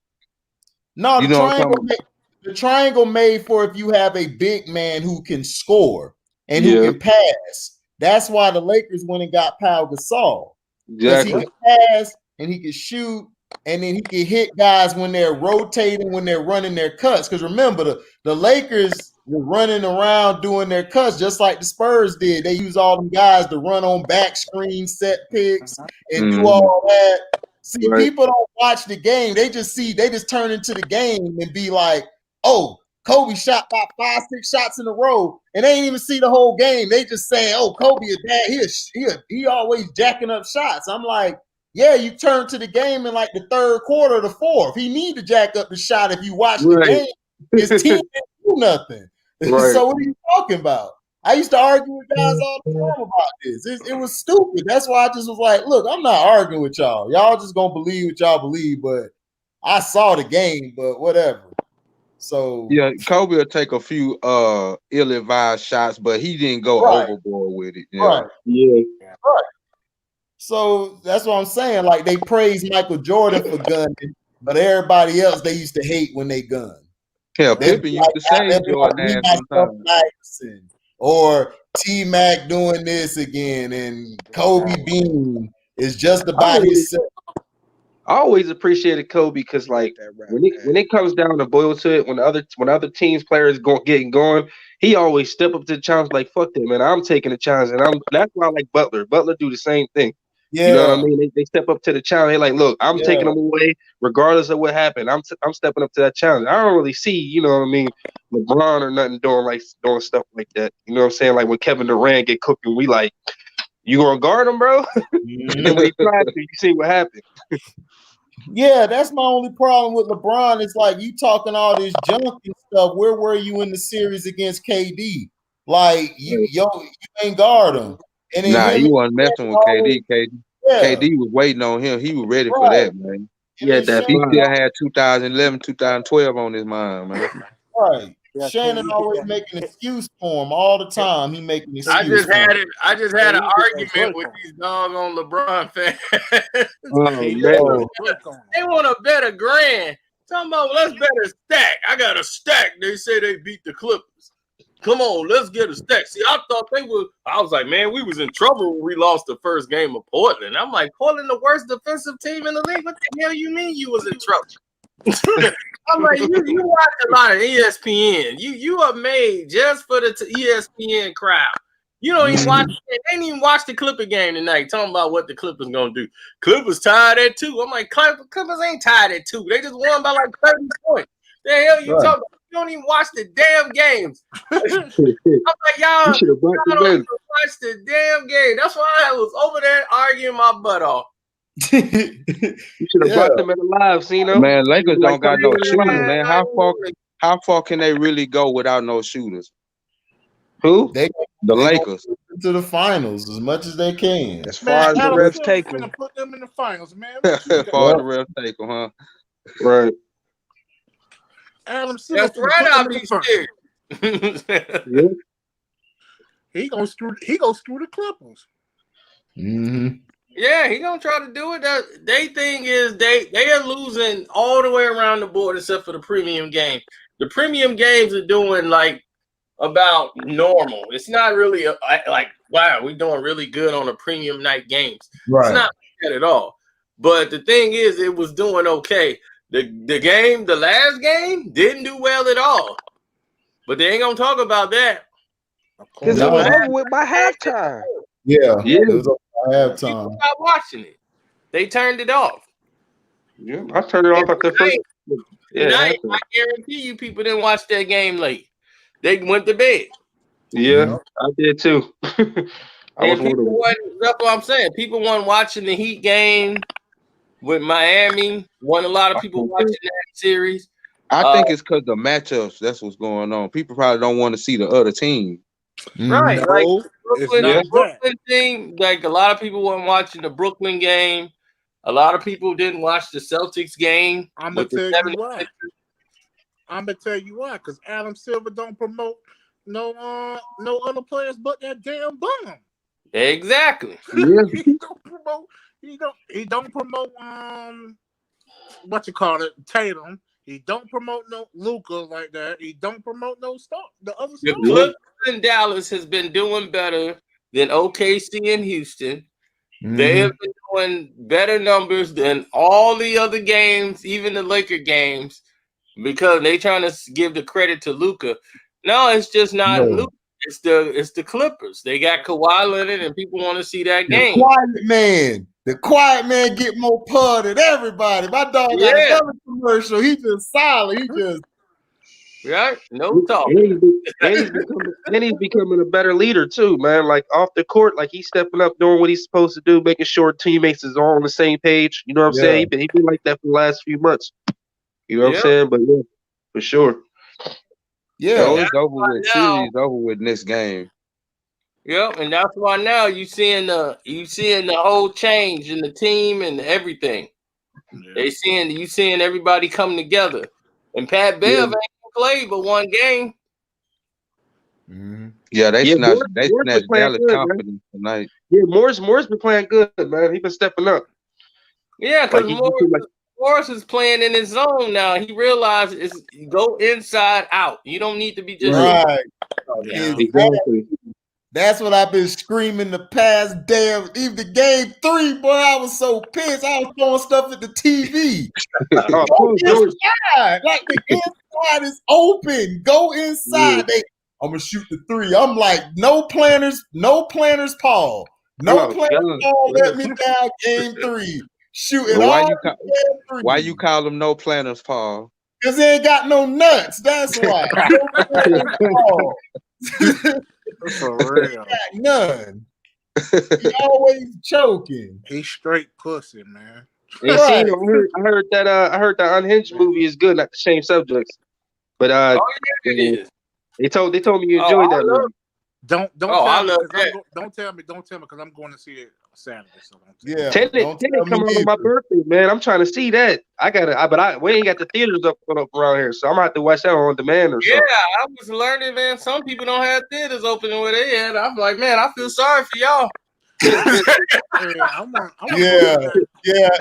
Speaker 3: No, the triangle made for if you have a big man who can score and who can pass. That's why the Lakers went and got Pau Gasol. Because he can pass and he can shoot, and then he can hit guys when they're rotating, when they're running their cuts. Because remember, the Lakers were running around doing their cuts just like the Spurs did. They use all them guys to run on back screen, set picks, and do all that. See, people don't watch the game. They just turn into the game and be like, oh, Kobe shot about 5-6 shots in a row, and they ain't even see the whole game. They just saying, "Oh, Kobe is bad. He always jacking up shots." I'm like, yeah, you turn to the game in like the third quarter, the fourth. He need to jack up the shot if you watch the game. His team didn't do nothing. So what are you talking about? I used to argue with guys all the time about this. It was stupid. That's why I just was like, look, I'm not arguing with y'all. Y'all just gonna believe what y'all believe, but I saw the game, but whatever. So
Speaker 5: yeah, Kobe will take a few ill-advised shots, but he didn't go overboard with it.
Speaker 3: Right. So that's what I'm saying. Like they praise Michael Jordan for gunning, but everybody else they used to hate when they gun.
Speaker 5: Yeah, Pippen used to say Jordan
Speaker 3: sometimes. Or T-Mac doing this again, and Kobe Bean is just about himself.
Speaker 7: I always appreciated Kobe because, like, when it comes down to boil to it, when other teams players getting going, he always step up to the challenge. Like, fuck that, man! I'm taking the challenge, and that's why I like Butler. Butler do the same thing. Yeah. You know what I mean? They step up to the challenge. They're like, look, I'm taking them away regardless of what happened. I'm stepping up to that challenge. I don't really see, you know what I mean, LeBron or nothing doing stuff like that. You know what I'm saying? Like when Kevin Durant get cooking, we like, you gonna guard him, bro? And then when he tried to, you see what happened.
Speaker 3: Yeah, that's my only problem with LeBron. It's like you talking all this junk and stuff. Where were you in the series against KD? Like you ain't guard him. And
Speaker 5: he wasn't messing with KD. KD was waiting on him. He was ready for that, man.
Speaker 7: Yeah,
Speaker 5: he still had 2011, 2012 on his mind, man.
Speaker 3: Right. Yeah, Shannon always making an excuse for him all the time. He making excuse.
Speaker 1: I just had an argument with these doggone LeBron fans. They want to bet $1,000. Talking about let's bet a stack. I got a stack. They say they beat the Clippers. Come on, let's get a stack. See, I thought they would. I was like, man, we was in trouble when we lost the first game of Portland. I'm like, Portland, the worst defensive team in the league. What the hell you mean you was in trouble? I'm like, you watch a lot of ESPN. You are made just for the ESPN crowd. You don't even watch. They didn't even watch the Clipper game tonight. Talking about what the Clippers gonna do. Clippers tied at 2. I'm like, Clippers ain't tied at 2. They just won by like 30 points. The hell you talking about? You don't even watch the damn games. I'm like, y'all don't even watch the damn game. That's why I was over there arguing my butt off.
Speaker 7: You should have brought them in alive, ceno.
Speaker 5: Man, Lakers don't got no shooters, man. How far can they really go without no shooters? Who?
Speaker 3: The
Speaker 5: The Lakers.
Speaker 3: To the finals as much as they can.
Speaker 4: As far as the
Speaker 6: Adam
Speaker 4: refs
Speaker 6: Silver
Speaker 4: take
Speaker 6: finna
Speaker 4: them.
Speaker 6: put them in the finals, man.
Speaker 5: As far as the refs take them, huh?
Speaker 7: Right.
Speaker 6: Adam Silver
Speaker 1: That's
Speaker 6: finna
Speaker 1: right.
Speaker 6: put them
Speaker 1: I'll
Speaker 6: in
Speaker 1: be
Speaker 6: the finals.
Speaker 1: scared.
Speaker 7: Yeah.
Speaker 6: He gonna screw the Clippers.
Speaker 3: Mm-hmm.
Speaker 1: Yeah, he gonna try to do it. They thing is they are losing all the way around the board except for the premium game. The premium games are doing like about normal. It's not really like wow, we're doing really good on the premium night games.
Speaker 3: Right.
Speaker 1: It's not like that at all. But the thing is, it was doing okay. The last game didn't do well at all. But they ain't gonna talk about that.
Speaker 4: Because it was over with by halftime.
Speaker 3: Yeah.
Speaker 7: Yeah.
Speaker 3: It was over by halftime.
Speaker 1: People stopped watching it. They turned it off.
Speaker 7: Yeah. I turned it off at the first.
Speaker 1: Tonight,
Speaker 7: Yeah.
Speaker 1: I guarantee you people didn't watch that game late. They went to bed.
Speaker 7: Yeah, I did too. I was
Speaker 1: And people
Speaker 7: wondering.
Speaker 1: that's what I'm saying. People weren't watching the Heat game with Miami. Wasn't a lot of people watching that series.
Speaker 5: I think it's because the matchups. That's what's going on. People probably don't want to see the other team.
Speaker 1: Right.
Speaker 6: No,
Speaker 1: Like
Speaker 6: it's
Speaker 1: Brooklyn,
Speaker 6: not
Speaker 1: the Brooklyn thing, like a lot of people weren't watching the Brooklyn game. A lot of people didn't watch the Celtics game.
Speaker 6: I'm gonna tell you why. I'm gonna tell you why, because Adam Silver don't promote no other players but that damn bum.
Speaker 1: Exactly.
Speaker 7: Yeah.
Speaker 6: He don't promote what you call it, Tatum. He don't promote no Luka like that. He don't promote no the other
Speaker 1: The
Speaker 6: stuff.
Speaker 1: Clippers in Dallas has been doing better than OKC and Houston. They have been doing better numbers than all the other games, even the Laker games, because they trying to give the credit to Luka. No, it's just not Luka. It's the Clippers. They got Kawhi Leonard, and people want to see that game.
Speaker 3: The quiet man get more pub than everybody. My dog got another commercial. He just silent. He just
Speaker 1: right. No talk.
Speaker 7: And he's becoming a better leader too, man. Like off the court, like he's stepping up, doing what he's supposed to do, making sure teammates is all on the same page. You know what I'm saying? He been like that for the last few months. You know what I'm saying? But yeah, for sure.
Speaker 3: Yeah,
Speaker 5: so it's over with. Series over with this game.
Speaker 1: Yep, and that's why now you seeing the whole change in the team and everything. Yeah. You seeing everybody come together. And Pat Bev ain't played but one game.
Speaker 5: Yeah, they snatched Dallas confidence tonight.
Speaker 7: Yeah, Moore's been playing good, man. He been stepping up.
Speaker 1: Yeah, because Morris is playing in his zone now. He realized it's go inside out. You don't need to be just
Speaker 3: right.
Speaker 7: Exactly.
Speaker 3: That's what I've been screaming the past damn. Even the game 3, boy, I was so pissed. I was throwing stuff at the TV. Go inside. Like the inside is open. Go inside. I'm gonna shoot the 3. I'm like, no planners, Paul. No planners, Paul. Let me down game 3. Shooting all
Speaker 5: why you call them no planners, Paul?
Speaker 3: Because they ain't got no nuts. That's why.
Speaker 6: For real.
Speaker 3: None. He always choking.
Speaker 6: He's straight pussy, man.
Speaker 7: Hey, right. I heard that Unhinged movie is good, not the same subjects. But
Speaker 1: it is.
Speaker 7: They told me you enjoyed that movie.
Speaker 6: Don't tell me because I'm going to see it Saturday. So
Speaker 7: Tenet come out on my birthday, man. I'm trying to see that. We ain't got the theaters up around here, so I'm gonna have to watch that on demand or something.
Speaker 1: Yeah, I was learning, man. Some people don't have theaters open where they at. I'm like, man, I feel sorry for y'all.
Speaker 3: Yeah.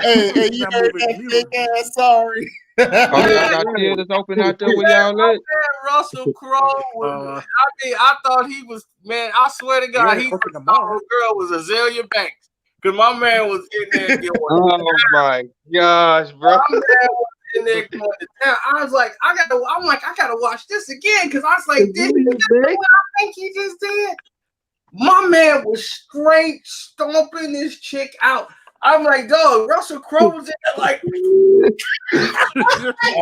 Speaker 3: Hey, you heard that big ass sorry.
Speaker 5: Got theaters open out there where y'all at?
Speaker 1: Russell Crowe. I thought he was, man. I swear to God, he thought the girl was Azalea Banks. Because my man was in there.
Speaker 7: Oh my gosh, bro.
Speaker 1: My man was in there going to town. I was like, I gotta watch this again. Because I was like, did he just do what I think he just did? My man was straight stomping this chick out. I'm like, dog, Russell Crowe was in there like,
Speaker 3: oh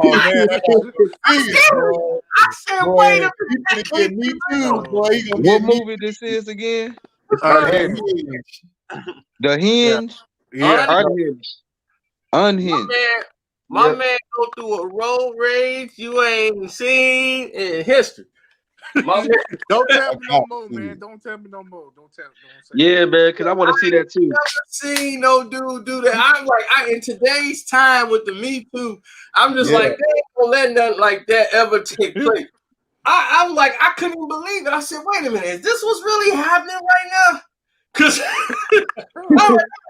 Speaker 3: man,
Speaker 1: I said, wait a minute.
Speaker 3: Me too, boy.
Speaker 5: What movie this is again? The Hinge?
Speaker 7: Yeah,
Speaker 5: Unhinged.
Speaker 1: My man go through a road rage you ain't seen in history. My man,
Speaker 6: Don't tell me no more, man. Don't tell me no more. Don't say
Speaker 7: Yeah, man, because I want to see that too.
Speaker 1: never seen no dude do that. I'm like, in today's time with the Me Too, I'm just like, they ain't gonna let nothing like that ever take place. I'm like, I couldn't believe it. I said, wait a minute, is this what's really happening right now? Because I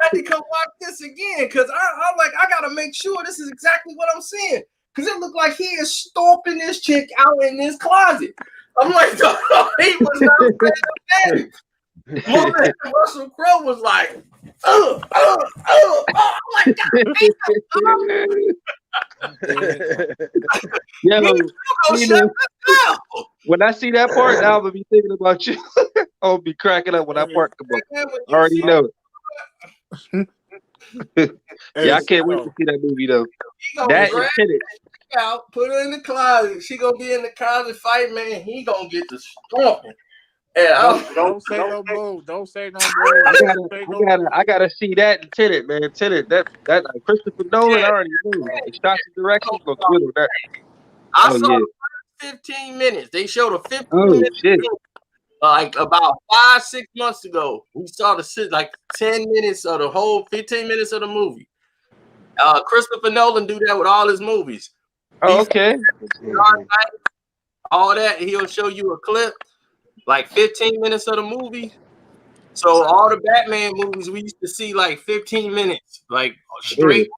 Speaker 1: had to come watch this again because I'm like, I gotta make sure this is exactly what I'm seeing. Because it looked like he is stomping this chick out in this closet. I'm like, he was not playing. My man Russell Crowe was like, I'm like,
Speaker 7: when I see that part, now I'm gonna be thinking about you. I'll be cracking up when that part come up. I already know it. Yeah, I can't wait to see that movie though. That is it.
Speaker 1: Out, put her in the closet. She gonna be in the closet fighting, man. He gonna get the stomping.
Speaker 6: Don't say no more. Don't say no more.
Speaker 7: I gotta see that and Tenet, man. Tenet, that Christopher Nolan already knew. The shots and directions look good on that.
Speaker 1: I saw the first 15 minutes. They showed a 15 minutes.
Speaker 7: Shit.
Speaker 1: Like about 5-6 months ago, we saw the 10 minutes of the whole 15 minutes of the movie. Christopher Nolan do that with all his movies.
Speaker 7: Oh, okay.
Speaker 1: All that, he'll show you a clip, like 15 minutes of the movie. So all the Batman movies, we used to see like 15 minutes, like straight.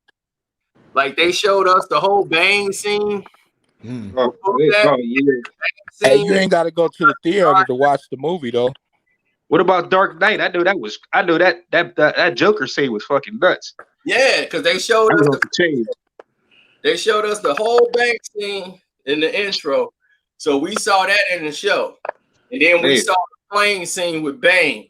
Speaker 1: Like they showed us the whole Bane scene.
Speaker 6: Hey, you ain't got to go to the theater to watch the movie though.
Speaker 7: What about Dark Knight? I know that Joker scene was fucking nuts.
Speaker 1: Yeah, because they showed us they showed us the whole bank scene in the intro. So we saw that in the show. And then we saw the plane scene with Bane.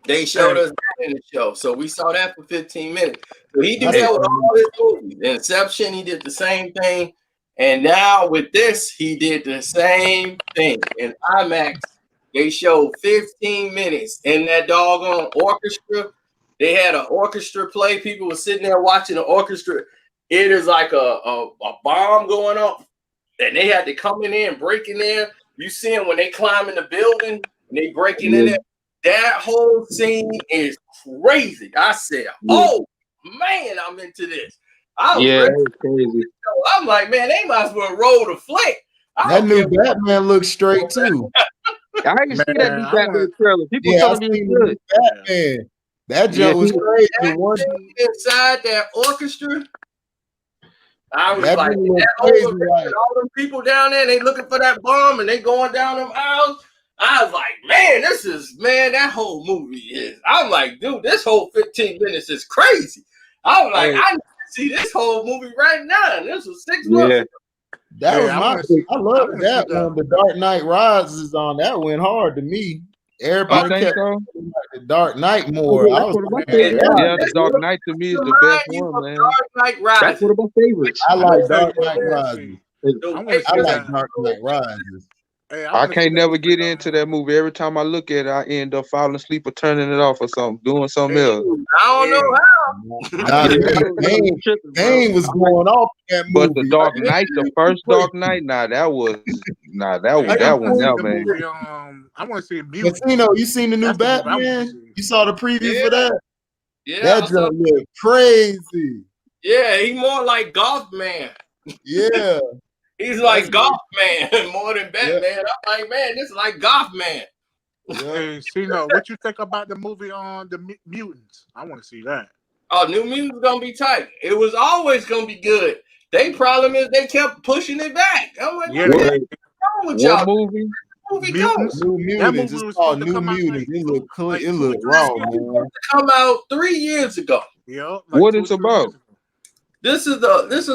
Speaker 1: They showed us that in the show. So we saw that for 15 minutes. So he did that with all his movies. Inception, he did the same thing. And now with this, he did the same thing. In IMAX, they showed 15 minutes in that doggone orchestra. They had an orchestra play. People were sitting there watching the orchestra. It is like a bomb going up. And they had to come in there and break in there. You see them when they climb in the building and they breaking in there. That whole scene is crazy. I said, oh, man, I'm into this.
Speaker 7: It's crazy.
Speaker 1: I'm like, man, they might as well roll the flick.
Speaker 3: That new Batman looks straight, too.
Speaker 7: I didn't see that new Batman trailer. People telling me it's good.
Speaker 3: Batman. That jump was crazy.
Speaker 1: Inside that orchestra, I was like, all them people down there, they looking for that bomb and they going down them aisles. I was like, man, that whole movie is. I'm like, dude, this whole 15 minutes is crazy. I was like, I need to see this whole movie right now. This was 6 months ago.
Speaker 3: That was I love that one. The Dark Knight Rises on that went hard to me. Everybody kept like the Dark Knight more.
Speaker 5: The Dark Knight to me is the best one, man.
Speaker 1: Dark Knight Rises.
Speaker 7: That's one of my favorites.
Speaker 3: I like Dark Knight Rises. I like Dark Knight Rises.
Speaker 5: I can't never get into that movie. Every time I look at it, I end up falling asleep or turning it off or something, doing something else.
Speaker 1: I don't know how.
Speaker 3: Game was going off in that movie.
Speaker 5: But the Dark Knight, the first Dark Knight, that one, man.
Speaker 6: I want to see Mutants.
Speaker 3: Ceno, you seen the new Batman? You saw the preview for that?
Speaker 1: Yeah,
Speaker 3: that just looked crazy.
Speaker 1: Yeah, he more like Golf Man.
Speaker 3: Yeah.
Speaker 1: He's like Golf Man more than Batman. Yeah. I'm like, man, this is like Golf Man.
Speaker 6: Hey, Ceno, what you think about the movie on the Mutants? I want to see that.
Speaker 1: Oh, New Mutants gonna be tight. It was always gonna be good. They problem is they kept pushing it back. I'm like, what's wrong with y'all?
Speaker 5: Movie?
Speaker 6: Mutants.
Speaker 3: New Mutants. It's called New Mutants. It looked wrong, man.
Speaker 1: Come out 3 years ago.
Speaker 6: Yeah.
Speaker 5: What it's about?
Speaker 1: This is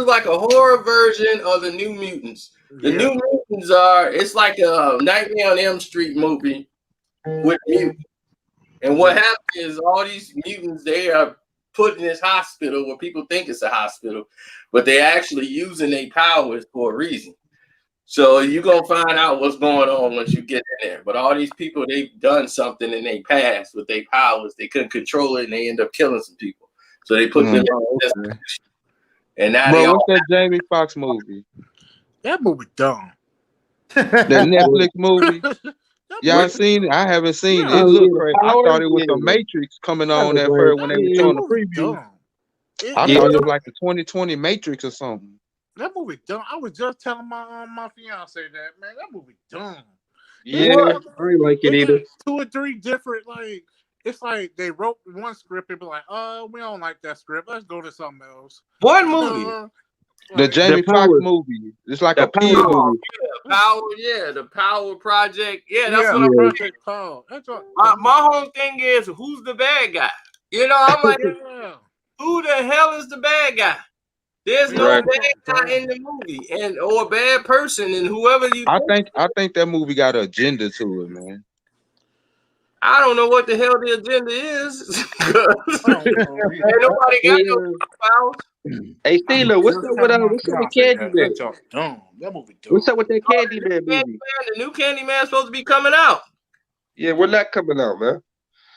Speaker 1: like a horror version of the New Mutants. The New Mutants it's like a Nightmare on Elm Street movie with mutants. And what happens is all these mutants, they are put in this hospital where people think it's a hospital, but they're actually using their powers for a reason. So you're going to find out what's going on once you get in there. But all these people, they've done something in their past with their powers. They couldn't control it, and they end up killing some people. So they put them in this position. And now
Speaker 5: what's that Jamie Foxx movie?
Speaker 6: That movie dumb.
Speaker 5: That Netflix movie. Y'all seen it? I haven't seen it. It looked crazy. I thought it was the Matrix coming on at first when they were showing the preview. I thought it was like the 2020 Matrix or something.
Speaker 6: That movie dumb. I was just telling my fiance that, man, that movie dumb.
Speaker 7: Yeah, I ain't like it either.
Speaker 6: 2 or 3 different, like, it's like they wrote one script and be like, we don't like that script. Let's go to something else.
Speaker 1: What movie?
Speaker 5: The Jamie Foxx movie. It's like a P movie.
Speaker 1: The Power Project. Yeah, that's what I'm
Speaker 6: Project called.
Speaker 1: My whole thing is, who's the bad guy? You know, I'm like, who the hell is the bad guy? There's no bad guy in the movie, or a bad person, and whoever you.
Speaker 5: I think that movie got an agenda to it, man.
Speaker 1: I don't know what the hell the agenda is. Ain't nobody got no powers.
Speaker 7: Hey, Steelo, what's up with Candyman? What's up with that Candyman movie?
Speaker 1: The new Candyman's supposed to be coming out.
Speaker 7: Yeah, we're not coming out, man.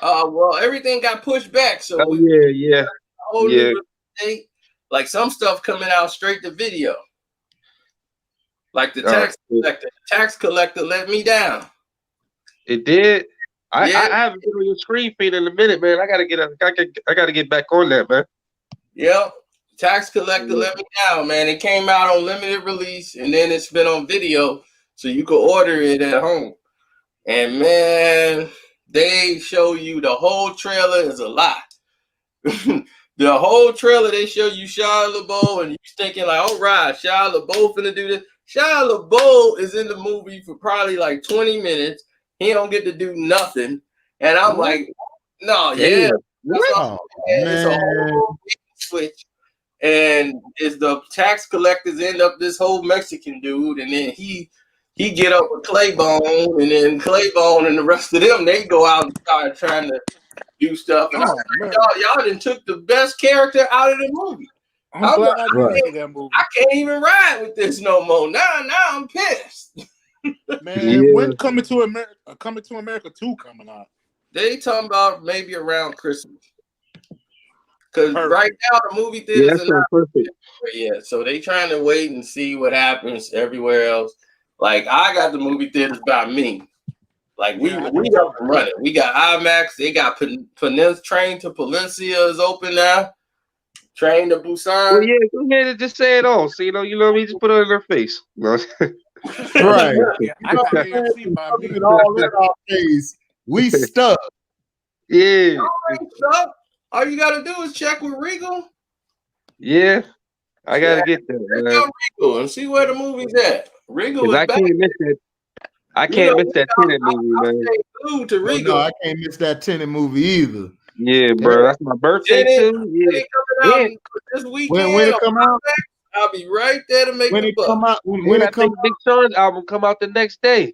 Speaker 1: Well, everything got pushed back, so
Speaker 7: yeah.
Speaker 1: Like some stuff coming out straight to video. Like the tax collector. The tax collector let me down.
Speaker 7: It did. I haven't been on your screen feed in a minute, man. I gotta get back on that, man.
Speaker 1: Yep. Tax collector let me down, man. It came out on limited release, and then it's been on video, so you can order it at home. And man, they show you the whole trailer is a lie. The whole trailer, they show you Shia LaBeouf, and you're thinking like, all right, Shia LaBeouf finna do this. Shia LaBeouf is in the movie for probably like 20 minutes. He don't get to do nothing. And I'm like, no, it's a whole switch. And it's the tax collectors end up this whole Mexican dude, and then he get up with Claybone, and then Claybone and the rest of them, they go out and start trying to do stuff. And I'm like, y'all done took the best character out of the movie. I can't even ride with this no more. Now I'm pissed.
Speaker 6: Man, when Coming to America 2 coming out?
Speaker 1: They talking about maybe around Christmas. Because right now the movie theaters are not perfect. Yeah, so they trying to wait and see what happens everywhere else. Like I got the movie theaters by me. Like we up and running. We got IMAX. They got Train to Palencia is open now. Train to Busan.
Speaker 7: Well, yeah, go ahead and just say it all. So you know what I mean? Just put it in their face.
Speaker 3: Right.
Speaker 6: I got AMC by me.
Speaker 3: All in our face. We stuck.
Speaker 7: Yeah.
Speaker 1: All you gotta do is check with Regal.
Speaker 7: Yeah. I gotta get that, man.
Speaker 1: Regal and see where the movie's at. Regal is
Speaker 7: I can't miss that. I can't miss that Tenet movie, man.
Speaker 3: I can't miss that Tenet movie either.
Speaker 7: Yeah, bro. That's my birthday too. Yeah.
Speaker 1: This weekend.
Speaker 3: When it come out,
Speaker 1: I'll be right there to make it
Speaker 3: come out. When it come out,
Speaker 7: Big Sean's album come out the next day.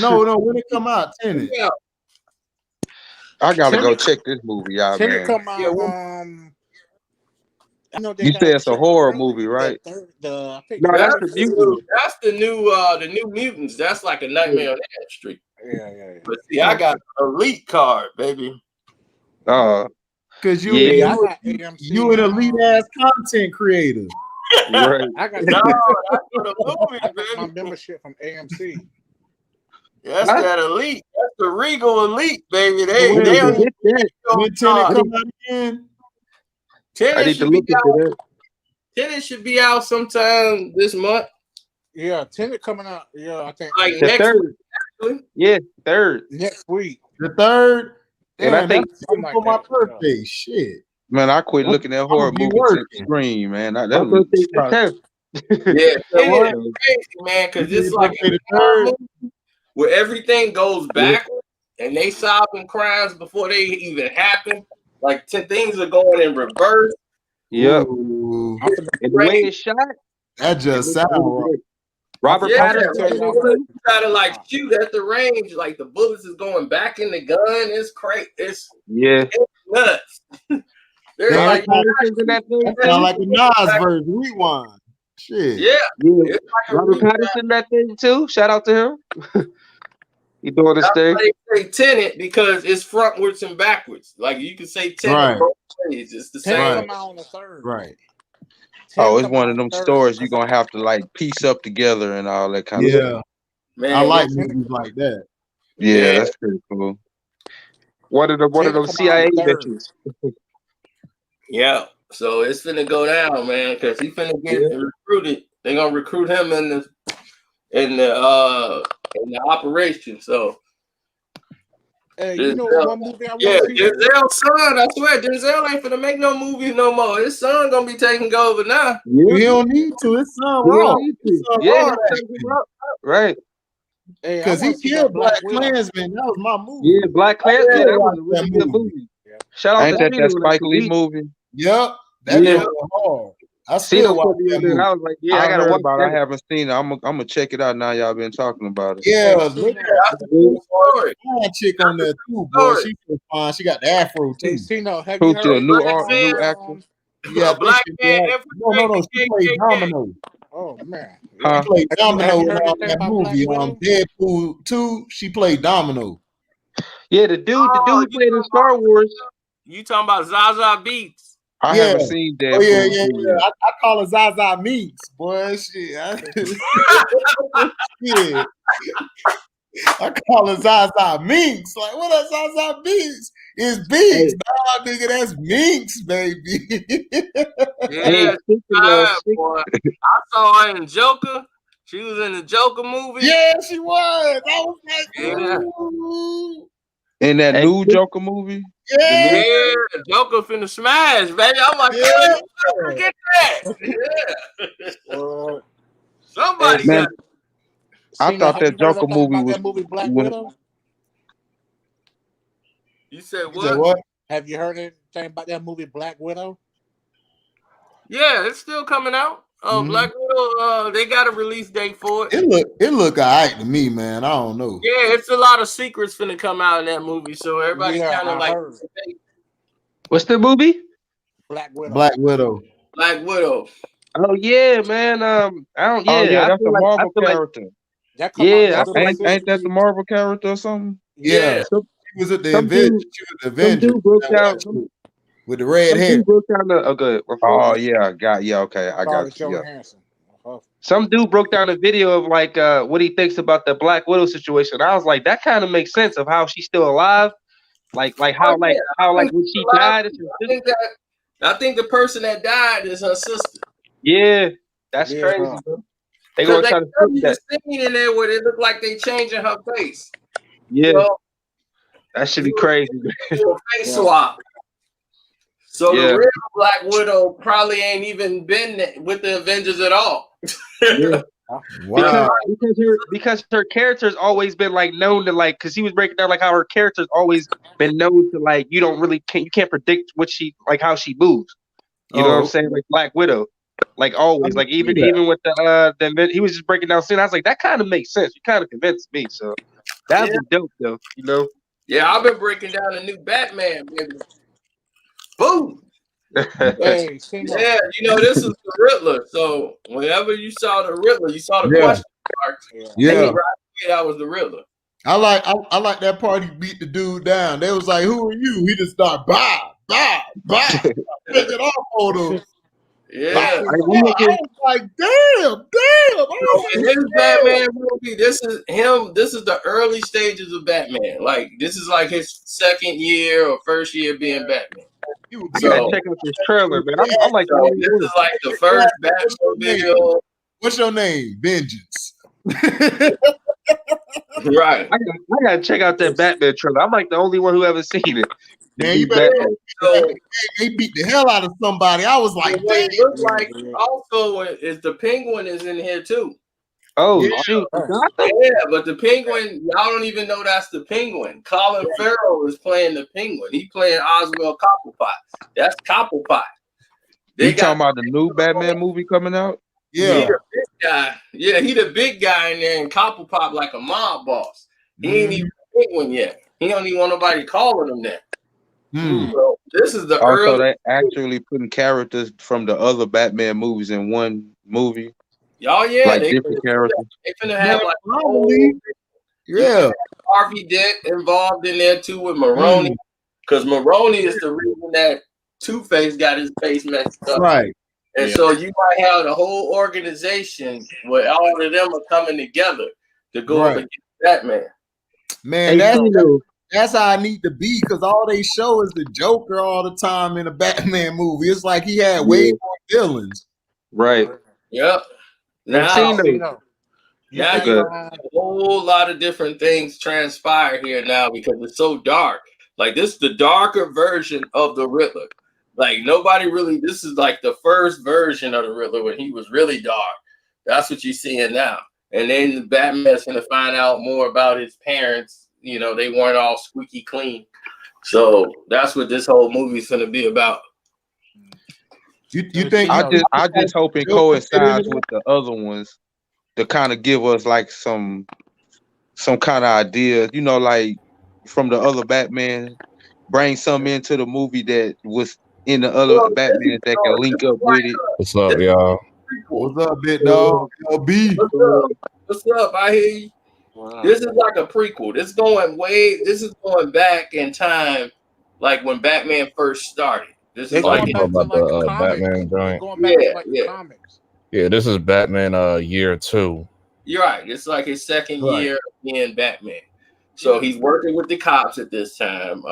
Speaker 3: No, when it come out, Tenet.
Speaker 1: Yeah.
Speaker 5: I gotta go check this movie out, man.
Speaker 6: Come out,
Speaker 5: you say it's a horror movie, right?
Speaker 7: No, that's the Mutants.
Speaker 1: That's the new Mutants. That's like a Nightmare on Elm Street.
Speaker 6: Yeah.
Speaker 1: But see, I got an elite card, baby.
Speaker 3: Because you an elite ass content creator.
Speaker 7: Right.
Speaker 6: I got my membership from AMC.
Speaker 1: That's that elite. That's the Regal elite, baby. They don't
Speaker 3: when Tenet come out again.
Speaker 7: I need to look into that.
Speaker 1: Tenet should be out sometime this month.
Speaker 6: Yeah, Tenet coming out. Yeah, I think
Speaker 1: like
Speaker 7: the
Speaker 1: next
Speaker 7: third.
Speaker 1: week. Actually.
Speaker 7: Yeah, third.
Speaker 6: Next week.
Speaker 3: The third.
Speaker 7: And I think
Speaker 3: for my birthday. Shit.
Speaker 5: Man, I quit looking at horror movies on the screen, man. That was
Speaker 1: yeah, it's crazy, man, because it's like a horror movie where everything goes backwards and they solving crimes before they even happen. Like things are going in reverse.
Speaker 7: Yep. And the way it's shot,
Speaker 3: that just sounds right.
Speaker 7: Robert Pattinson.
Speaker 1: You gotta like shoot at the range, like the bullets is going back in the gun. It's crazy. It's nuts. There's like
Speaker 3: that sound like a Nas version. Rewind. Shit.
Speaker 1: Yeah.
Speaker 7: Like Robert Pattinson that thing too. Shout out to him. He doing his thing.
Speaker 1: They say Tenet because it's frontwards and backwards. Like you can say Tenet both ways. It's the same.
Speaker 3: Right.
Speaker 5: Oh, it's one of them stories you're gonna have to like piece up together and all that kind of stuff.
Speaker 1: Man,
Speaker 3: I like movies like that.
Speaker 5: Yeah, that's pretty cool. One of them CIA veterans.
Speaker 1: Yeah. So it's finna go down, man, because he finna get recruited. They're gonna recruit him in the operation. So
Speaker 6: Hey,
Speaker 1: Denzel,
Speaker 6: you know one movie I want to see?
Speaker 1: Denzel's son, I swear, Denzel ain't finna make no movies no more. His son gonna be taking over now.
Speaker 5: Yeah.
Speaker 3: He don't need to. His son
Speaker 5: He
Speaker 3: raw.
Speaker 5: don't need
Speaker 3: His
Speaker 5: to.
Speaker 3: son
Speaker 5: Yeah,
Speaker 3: raw.
Speaker 5: right.
Speaker 6: Hey,
Speaker 3: Because he killed Black Klansman. That was my movie.
Speaker 5: Yeah, Black Klansman.
Speaker 3: Yeah,
Speaker 5: That was a really good movie. Shout out Ain't to that Ceno Spike Lee movie?
Speaker 3: Yep. That
Speaker 5: Yeah.
Speaker 3: was hard. I
Speaker 5: Ceno
Speaker 3: still watch
Speaker 5: put me
Speaker 3: that
Speaker 5: in there.
Speaker 3: movie.
Speaker 5: I was like, yeah, I
Speaker 2: I
Speaker 5: gotta
Speaker 2: heard
Speaker 5: watch
Speaker 2: about it.
Speaker 5: that.
Speaker 2: I haven't seen it. I'm gonna check it out now. Y'all been talking about it.
Speaker 3: Yeah,
Speaker 1: That's a good story.
Speaker 3: fine chick on there too, boy. She was fine. She got the afro
Speaker 6: Hey,
Speaker 3: too.
Speaker 6: Ceno, have
Speaker 5: Who's
Speaker 6: you heard
Speaker 5: the new
Speaker 1: man,
Speaker 5: actor?
Speaker 3: Yeah,
Speaker 1: a black man
Speaker 3: no. She played Domino.
Speaker 6: Oh man,
Speaker 5: Huh?
Speaker 3: She played Domino
Speaker 6: have you
Speaker 3: in
Speaker 6: heard anything
Speaker 3: that
Speaker 6: about
Speaker 3: movie.
Speaker 6: Black Widow?
Speaker 3: Deadpool 2. She played Domino.
Speaker 5: Yeah, the dude who played in Star Wars.
Speaker 1: You talking about Zaza Beats?
Speaker 5: I
Speaker 3: Yeah.
Speaker 5: haven't seen that.
Speaker 3: Oh yeah. I call her Zaza Meats, boy. Shit. Yeah. I call her Zaza Minx. Like, what up, Zaza Minx? It's Binks, dog, nigga. That's Minx, baby.
Speaker 1: Yeah, boy. I saw her in Joker. She was in the Joker movie.
Speaker 3: Yeah, she was. I was like,
Speaker 1: Yeah.
Speaker 3: ooh.
Speaker 5: In that new Joker movie?
Speaker 3: Yeah.
Speaker 1: Joker finna smash, baby. I'm like,
Speaker 3: Yeah.
Speaker 1: forget that. Yeah. Somebody
Speaker 5: Man,
Speaker 1: got
Speaker 5: I thought that Joker movie was
Speaker 6: that movie Black Widow.
Speaker 1: You said
Speaker 3: You said what?
Speaker 6: Have you heard anything about that movie Black Widow?
Speaker 1: Yeah, it's still coming out. Black Widow, they got a release date for it.
Speaker 3: It look alright to me, man. I don't know.
Speaker 1: Yeah, it's a lot of secrets finna come out in that movie, so everybody kind of like.
Speaker 6: heard.
Speaker 5: What's the movie?
Speaker 6: Black Widow.
Speaker 3: Black Widow.
Speaker 1: Black Widow.
Speaker 5: Oh yeah, man. I don't. Yeah,
Speaker 2: Oh yeah, that's
Speaker 5: I
Speaker 2: the
Speaker 5: feel
Speaker 2: Marvel
Speaker 5: like,
Speaker 2: character.
Speaker 6: That come
Speaker 5: yeah,
Speaker 6: out
Speaker 5: I feel like
Speaker 2: Ain't that the Marvel character or something?
Speaker 3: Yeah.
Speaker 5: Some,
Speaker 3: She was at the
Speaker 5: some
Speaker 3: Avenger.
Speaker 5: dude-
Speaker 3: She was the Avenger.
Speaker 5: some dude broke down. Some
Speaker 3: With the red hair.
Speaker 5: dude broke down the. Oh, good.
Speaker 2: Oh yeah, okay, I got you. Yeah.
Speaker 6: Johansson.
Speaker 5: Some dude broke down a video of like what he thinks about the Black Widow situation. I was like, that kind of makes sense of how she's still alive, like how when she died.
Speaker 1: I think the person that died is her sister.
Speaker 5: Yeah, that's crazy. Bro. They gonna try to flip that.
Speaker 1: Scene in there where it looked like they changing her face.
Speaker 5: Yeah,
Speaker 1: so,
Speaker 5: that should be crazy.
Speaker 1: A face swap. So the real Black Widow probably ain't even been with the Avengers at all.
Speaker 5: Yeah.
Speaker 3: Wow.
Speaker 5: Because her character's always been like known to like, because he was breaking down like how her character's always been known to like you can't predict what she like how she moves. You know what I'm saying? Like Black Widow, like always, like even with the he was just breaking down scene. I was like, that kind of makes sense. You kind of convinced me, so that'd be dope though. You know?
Speaker 1: Yeah, I've been breaking down a new Batman, baby. Boom.
Speaker 6: Hey,
Speaker 1: yeah, this is the Riddler. So whenever you saw the Riddler, you saw the question mark.
Speaker 3: Yeah,
Speaker 1: that was the Riddler.
Speaker 3: I like that part. He beat the dude down. They was like, "Who are you?" He just started picking off on him.
Speaker 1: Yeah,
Speaker 3: I was like, damn.
Speaker 1: In his Batman movie, this is him. This is the early stages of Batman. Like this is like his second year or first year being Batman.
Speaker 5: I gotta check out this trailer, man. I'm like,
Speaker 1: this is like the first Batman video.
Speaker 3: What's your name? Vengeance.
Speaker 1: Right.
Speaker 5: I gotta check out that Batman trailer. I'm like the only one who haven't seen it.
Speaker 3: Man, you better. They beat the hell out of somebody. I was like,
Speaker 1: what it looks like also is the Penguin is in here too.
Speaker 5: Oh shoot!
Speaker 1: Yeah, but the Penguin, y'all don't even know that's the Penguin. Colin Farrell is playing the Penguin. He playing Oswald Cobblepot. That's Cobblepot.
Speaker 2: You talking about the new Batman movie coming out?
Speaker 3: Yeah.
Speaker 1: He the big guy. Yeah, he the big guy in there, and Cobblepot like a mob boss. He ain't even the Penguin yet. He don't even want nobody calling him that. So this is the early.
Speaker 2: So they actually putting characters from the other Batman movies in one movie.
Speaker 1: Y'all, yeah,
Speaker 2: like different characters.
Speaker 1: They finna have like Harvey Dent involved in there too with Maroni, because Maroni is the reason that Two-Face got his face messed up.
Speaker 3: Right.
Speaker 1: And so you might have the whole organization where all of them are coming together. to go up against Batman.
Speaker 3: Man, that's how I need to be, because all they show is the Joker all the time in a Batman movie. It's like he had way more villains.
Speaker 7: Right.
Speaker 1: Yep. Now,
Speaker 6: You
Speaker 1: now
Speaker 6: think,
Speaker 1: you a whole lot of different things transpire here now because it's so dark. Like, this is the darker version of the Riddler. Like, nobody really, this is like the first version of the Riddler when he was really dark. That's what you're seeing now. And then the Batman's going to find out more about his parents. You know, they weren't all squeaky clean. So that's what this whole movie's going to be about.
Speaker 3: You think?
Speaker 5: I just hope it coincides with the other ones to kind of give us like some kind of idea, you know, like from the other Batman, bring something into the movie that was in the other Batman that can link up with it.
Speaker 8: What's up, y'all?
Speaker 3: What's up, big dog? LB.
Speaker 1: What's up? I hear you. Wow. This is like a prequel. This is going back in time, like when Batman first started. This is
Speaker 8: like about the Batman joint.
Speaker 6: Comics.
Speaker 8: Yeah, this is Batman year 2.
Speaker 1: You're right. It's like his second year being Batman. So he's working with the cops at this time.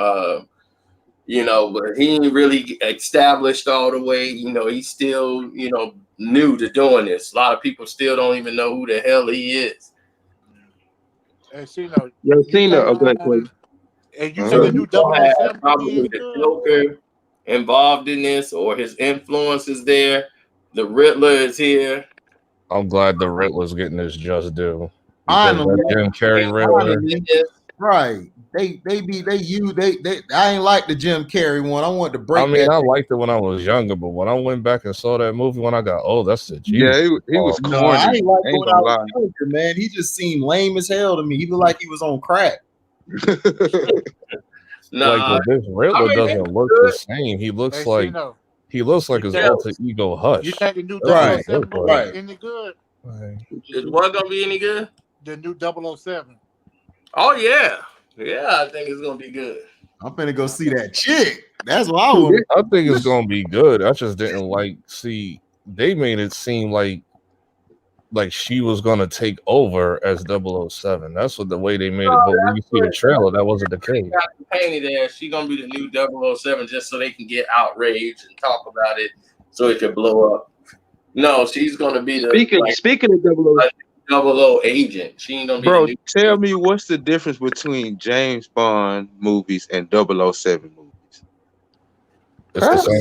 Speaker 1: You know, but he ain't really established all the way. You know, he's still, you know, new to doing this. A lot of people still don't even know who the hell he is.
Speaker 6: And ceno.
Speaker 7: Yo, ceno. Okay, please.
Speaker 6: And you said the new
Speaker 1: probably the Joker involved in this, or his influence is there. The Riddler is here.
Speaker 8: I'm glad the Riddler's getting his just due.
Speaker 3: I know.
Speaker 8: Jim Carrey Riddler.
Speaker 3: Right. They I ain't like the Jim Carrey one. I want to break.
Speaker 8: I mean, I liked it when I was younger, but when I went back and saw that movie when I got old, that's the G.
Speaker 5: Yeah, he was corny.
Speaker 3: No, I ain't like it when I was younger, man. He just seemed lame as hell to me. He looked like he was on crack.
Speaker 8: Like this Riddler doesn't look the same. He looks like his alter ego Hush.
Speaker 6: You think the new 007 movie any good?
Speaker 1: Is what gonna be any good?
Speaker 6: The new 007.
Speaker 1: Oh yeah. Yeah, I think it's gonna be good.
Speaker 3: I'm finna go see that chick. That's what I want.
Speaker 8: I think it's gonna be good. I just didn't see they made it seem like she was gonna take over as 007. That's what the way they made it. But when you see the trailer, that wasn't the case.
Speaker 1: Painted there, she's gonna be the new 007 just so they can get outraged and talk about it so it could blow up. No, she's gonna be the
Speaker 7: speaking of 007.
Speaker 1: 00 agent. She ain't gonna be.
Speaker 5: Bro, tell me what's the difference between James Bond movies and 007 movies?
Speaker 8: It's the same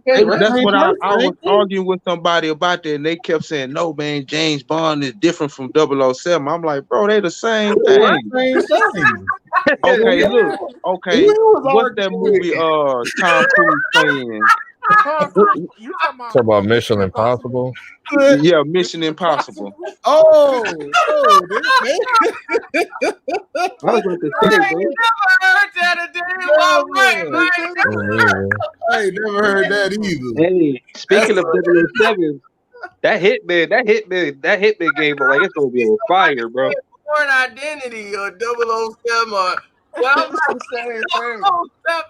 Speaker 8: thing.
Speaker 5: That's what I was arguing with somebody about that, and they kept saying, "No, man, James Bond is different from 007." I'm like, bro, they the same thing. Okay, look. Okay, what's that movie? Tom Cruise playing?
Speaker 6: You
Speaker 8: talking about Mission Impossible?
Speaker 5: Yeah, Mission Impossible.
Speaker 3: Oh,
Speaker 7: I was about to say,
Speaker 3: I ain't never heard that either.
Speaker 7: Hey, speaking of 007, that hitman game, like it's gonna be on fire, bro.
Speaker 1: Born Identity or 007 or. Well,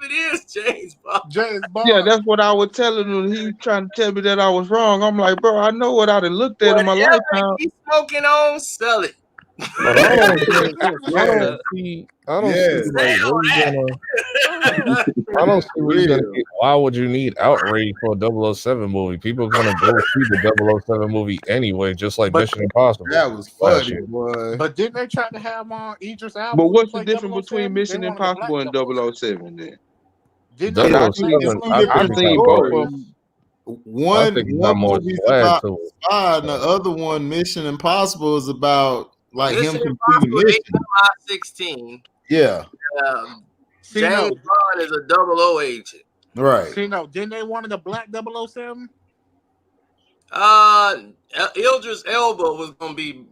Speaker 1: it is James Bond.
Speaker 5: Yeah, that's what I was telling him. He trying to tell me that I was wrong. I'm like, bro, I know what I done looked at in my lifetime.
Speaker 1: He's smoking on, sell it.
Speaker 8: But I don't see where you're gonna get. Why would you need outrage for a 007 movie? People are gonna go see the 007 movie anyway, just like Mission Impossible.
Speaker 3: That was funny, boy.
Speaker 6: But didn't they try to have Idris Elba?
Speaker 5: But what's the difference between Mission Impossible and 007 then?
Speaker 8: I've seen both of them.
Speaker 3: One movie's about spy, and the other one, Mission Impossible, is about like him completing mission.
Speaker 1: 16.
Speaker 3: Yeah.
Speaker 1: James Bond is a 00 agent.
Speaker 3: Right.
Speaker 6: Didn't they want the black 007?
Speaker 1: Idris Elba was gonna be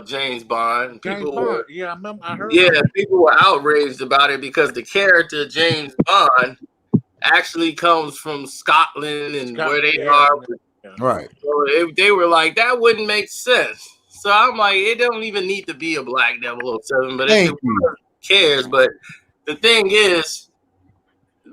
Speaker 1: James Bond.
Speaker 6: Yeah, I remember. I heard.
Speaker 1: Yeah, people were outraged about it because the character James Bond actually comes from Scotland and where they are.
Speaker 3: Right.
Speaker 1: So they were like, that wouldn't make sense. So I'm like, it don't even need to be a black 007, but who cares? But the thing is,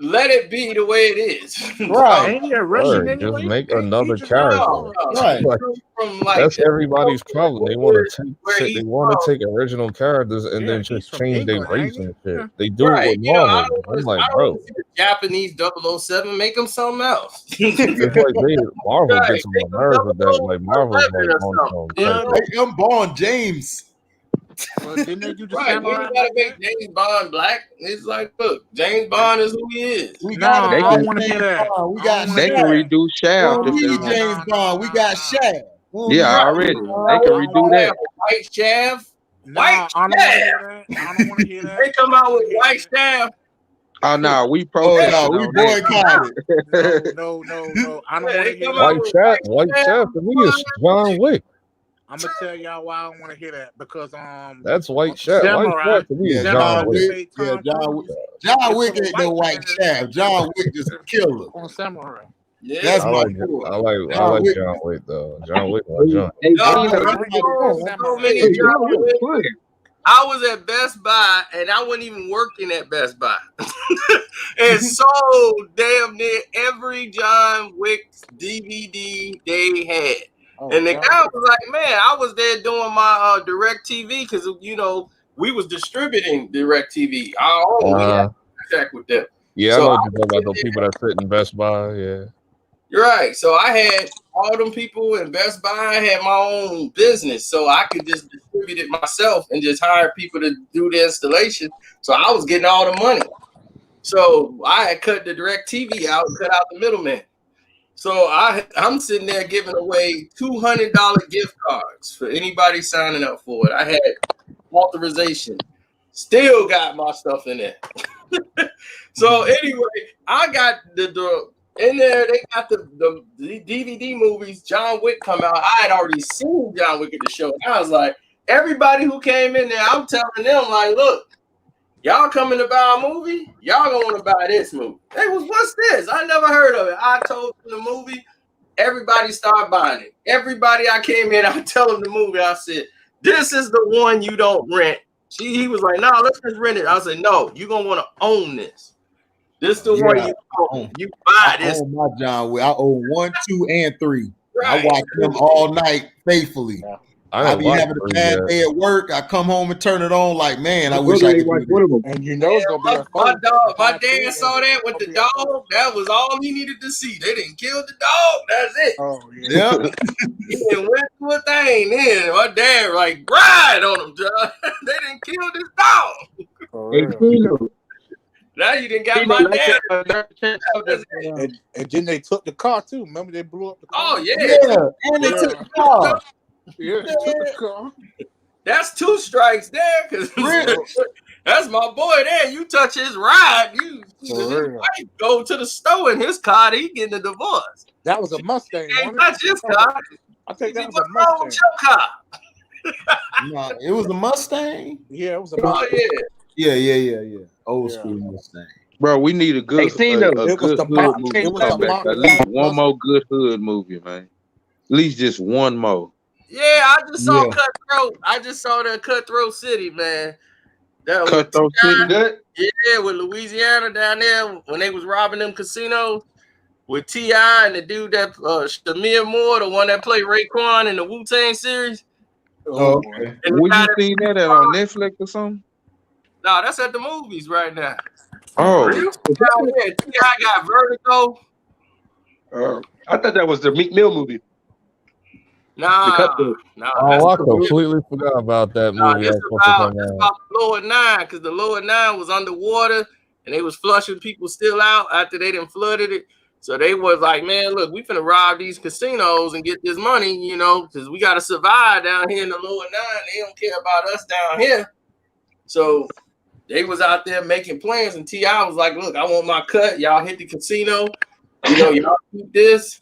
Speaker 1: let it be the way it is.
Speaker 3: Right.
Speaker 6: Ain't he a Russian
Speaker 8: Word, just
Speaker 6: anyway?
Speaker 8: make
Speaker 6: Ain't he
Speaker 8: another
Speaker 6: just
Speaker 8: character.
Speaker 3: Right.
Speaker 8: Like,
Speaker 1: From like
Speaker 8: that's everybody's problem. They want to
Speaker 1: where
Speaker 8: take
Speaker 1: he's
Speaker 8: they want to
Speaker 1: from.
Speaker 8: take original characters and
Speaker 6: Yeah,
Speaker 8: then
Speaker 6: he's
Speaker 8: just
Speaker 6: from
Speaker 8: change their
Speaker 6: England,
Speaker 8: race
Speaker 6: ain't
Speaker 8: and
Speaker 6: he?
Speaker 8: shit. They do it
Speaker 1: Right.
Speaker 8: with
Speaker 1: You know, I
Speaker 8: Marvel.
Speaker 1: don't
Speaker 8: I'm
Speaker 1: want
Speaker 8: like,
Speaker 1: to
Speaker 8: bro,
Speaker 1: see the Japanese 007. Make them something else.
Speaker 8: it's like Marvel
Speaker 1: Right.
Speaker 8: gets on
Speaker 1: Make
Speaker 8: my
Speaker 1: them
Speaker 8: nerves with that. Like Marvel's
Speaker 1: 011
Speaker 8: like
Speaker 1: or
Speaker 8: on
Speaker 1: something.
Speaker 8: some
Speaker 1: You
Speaker 8: type
Speaker 1: know?
Speaker 8: of
Speaker 3: Hey, I'm born James.
Speaker 6: Well, didn't they do the
Speaker 1: Right. We
Speaker 6: samurai
Speaker 1: ain't gotta
Speaker 6: like
Speaker 1: make
Speaker 6: that?
Speaker 1: James Bond black. It's like, look, James Bond is who he is.
Speaker 3: We
Speaker 6: No,
Speaker 3: got
Speaker 6: I
Speaker 5: They
Speaker 6: don't
Speaker 5: can
Speaker 6: want to hear that.
Speaker 3: Bond. We
Speaker 6: I
Speaker 3: got
Speaker 6: don't want to
Speaker 5: they
Speaker 6: hear
Speaker 5: can
Speaker 3: Shaft.
Speaker 6: that.
Speaker 5: redo
Speaker 3: We
Speaker 5: Shaft
Speaker 3: don't
Speaker 5: if they
Speaker 3: need
Speaker 5: want.
Speaker 3: James Bond. We got Shaft. We don't
Speaker 5: Yeah,
Speaker 3: need
Speaker 1: Right.
Speaker 5: already.
Speaker 3: James
Speaker 5: They can
Speaker 6: I don't
Speaker 5: redo
Speaker 6: want to
Speaker 5: that.
Speaker 6: hear that.
Speaker 1: White Shaft.
Speaker 6: No,
Speaker 1: White
Speaker 6: I don't want to
Speaker 1: Shaft.
Speaker 6: hear that. I don't want to hear that.
Speaker 1: They come
Speaker 6: I
Speaker 1: out
Speaker 6: don't
Speaker 1: with
Speaker 6: wanna hear
Speaker 1: White
Speaker 6: that.
Speaker 1: Shaft.
Speaker 5: Oh no, we
Speaker 3: Oh
Speaker 5: protesting
Speaker 3: no, we
Speaker 5: on that.
Speaker 3: boycotted.
Speaker 6: No. I don't
Speaker 1: Yeah,
Speaker 6: want
Speaker 1: they
Speaker 6: to hear
Speaker 1: come
Speaker 6: that.
Speaker 1: out with
Speaker 8: White Shaft to me is John Wick.
Speaker 6: I'm gonna tell y'all why I don't want to hear that because
Speaker 8: That's White Shaft. White
Speaker 6: Samurai,
Speaker 8: Shaft to me
Speaker 3: Yeah,
Speaker 8: is
Speaker 6: Samurai
Speaker 8: John
Speaker 3: John
Speaker 6: they
Speaker 8: Wick.
Speaker 3: Wick.
Speaker 6: made
Speaker 3: Yeah,
Speaker 6: Tom
Speaker 3: John Wick.
Speaker 6: Cruise.
Speaker 3: John
Speaker 6: They
Speaker 3: Wick
Speaker 6: put a
Speaker 3: ain't no
Speaker 6: white
Speaker 3: white
Speaker 6: man in
Speaker 3: shaft. John Wick just a killer.
Speaker 6: on Samurai.
Speaker 1: Yeah.
Speaker 3: That's
Speaker 8: I
Speaker 3: my
Speaker 8: like
Speaker 3: boy.
Speaker 8: I
Speaker 3: John
Speaker 8: like
Speaker 3: Wick.
Speaker 8: John Wick though. John Wick my John.
Speaker 7: Hey,
Speaker 1: John
Speaker 7: you know,
Speaker 6: They
Speaker 1: Wick
Speaker 6: redid the
Speaker 1: sold so
Speaker 6: Samurai.
Speaker 1: many
Speaker 7: hey,
Speaker 1: John
Speaker 7: y'all was
Speaker 1: Wick.
Speaker 7: playing.
Speaker 1: I was at Best Buy and I wasn't even working at Best Buy. And sold damn near every John Wick DVD they had.
Speaker 6: Oh,
Speaker 1: And the
Speaker 6: John
Speaker 1: guy
Speaker 6: Wick.
Speaker 1: was like, man, I was there doing my direct TV because, you know, we was distributing direct TV. Our own, we had contact with them.
Speaker 8: Yeah, I
Speaker 1: So
Speaker 8: know
Speaker 1: I
Speaker 8: what you're talking
Speaker 1: was
Speaker 8: about. Those people that sit in Best Buy. Yeah.
Speaker 1: You're right. So I had all them people in Best Buy. I had my own business, so I could just distribute it myself and just hire people to do the installation. So I was getting all the money. So I had cut the direct TV out, cut out the middleman. So I'm sitting there giving away $200 gift cards for anybody signing up for it. I had authorization. Still got my stuff in there. So anyway, I got the in there. They got the DVD movies. John Wick come out. I had already seen John Wick at the show. I was like, everybody who came in there, I'm telling them like, look, y'all coming to buy a movie? Y'all gonna want to buy this movie. They was, what's this? I never heard of it. I told them the movie. Everybody started buying it. Everybody I came in, I tell them the movie. I said, this is the one you don't rent. He was like, no, let's just rent it. I said, no, you're gonna want to own this. This the one you own. You buy this.
Speaker 3: I own my John Wick. I own 1, 2, and 3.
Speaker 1: Right.
Speaker 3: I watch them all night faithfully. I
Speaker 8: I
Speaker 3: be having a bad day at work. I come home and turn it on like, man, I wish I could do
Speaker 7: one of them.
Speaker 6: And you know it's gonna be a
Speaker 1: My dad saw that with the dog. That was all he needed to see. They didn't kill the dog. That's it.
Speaker 6: Oh yeah.
Speaker 1: He didn't went to a thing. Then my dad like ride on him, John. They didn't kill this dog.
Speaker 6: For
Speaker 7: Hey,
Speaker 6: real.
Speaker 7: Ceno.
Speaker 1: Now you didn't got
Speaker 7: Ceno,
Speaker 1: my
Speaker 7: like
Speaker 1: dad.
Speaker 6: And then they took the car too. Remember they blew up the car?
Speaker 1: Oh yeah.
Speaker 3: And they took the car.
Speaker 6: Yeah, they took the car.
Speaker 1: That's 2 strikes there, because that's my boy there. You touch his ride, his wife go to the store in his car, he getting a divorce.
Speaker 6: That was a Mustang.
Speaker 1: Can't touch his car.
Speaker 6: I think that was
Speaker 1: What's
Speaker 6: a
Speaker 1: wrong
Speaker 6: Mustang.
Speaker 1: with your car?
Speaker 3: No, it was a Mustang.
Speaker 6: Yeah, it was a
Speaker 1: Oh
Speaker 6: Mustang.
Speaker 3: Yeah. Old school Mustang.
Speaker 5: Bro, we need a good
Speaker 7: Hey, Ceno.
Speaker 5: a
Speaker 6: It was
Speaker 5: good
Speaker 6: the
Speaker 5: hood
Speaker 6: box.
Speaker 5: movie
Speaker 6: It was the
Speaker 5: come back.
Speaker 6: box.
Speaker 5: At least one more good hood movie, man. At least just one more.
Speaker 1: Yeah, I just saw
Speaker 3: Yeah.
Speaker 1: Cutthroat. I just saw that Cutthroat City, man. That was
Speaker 5: Cutthroat City.
Speaker 7: Good.
Speaker 1: Yeah, with Louisiana down there when they was robbing them casinos with T.I. and the dude that Shamir Moore, the one that played Raekwon in the Wu-Tang series.
Speaker 3: Oh, okay.
Speaker 1: And
Speaker 5: Where you seen that at on Netflix or something?
Speaker 1: No, that's at the movies right now.
Speaker 5: Oh,
Speaker 1: Yeah, T.I. got Vertigo.
Speaker 7: I thought that was the Meek Mill movie.
Speaker 1: Nah.
Speaker 8: Oh, I completely forgot about that movie.
Speaker 1: It's about the Lower 9, because the Lower 9 was underwater and they was flushing people still out after they done flooded it. So they was like, man, look, we finna rob these casinos and get this money, because we gotta survive down here in the Lower 9. They don't care about us down here. So they was out there making plans, and T.I. was like, look, I want my cut. Y'all hit the casino. Y'all keep this.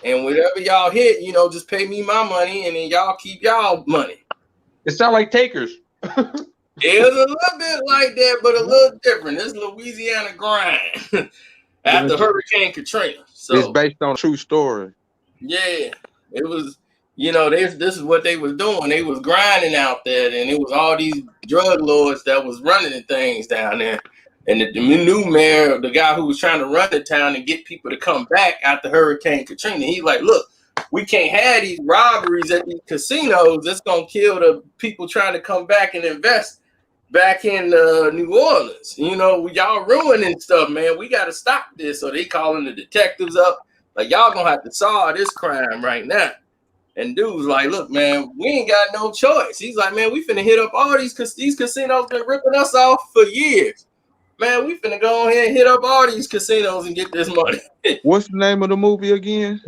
Speaker 1: And whatever y'all hit, just pay me my money, and then y'all keep y'all money.
Speaker 7: It sounds like Takers.
Speaker 1: It was a little bit like that, but a little different. It's Louisiana grind after Hurricane Katrina. So
Speaker 5: it's based on a true story.
Speaker 1: Yeah, it was. This is what they was doing. They was grinding out there, and it was all these drug lords that was running the things down there. And the new mayor, the guy who was trying to run the town and get people to come back after Hurricane Katrina, he's like, look, we can't have these robberies at these casinos. That's going to kill the people trying to come back and invest back in New Orleans. You know, y'all ruining stuff, man. We got to stop this. So they calling the detectives up. Like, y'all going to have to solve this crime right now. And dude's like, look, man, we ain't got no choice. He's like, man, we finna hit up all these casinos been ripping us off for years. Man, we finna go ahead and hit up all these casinos and get this money.
Speaker 5: What's the name of the movie again?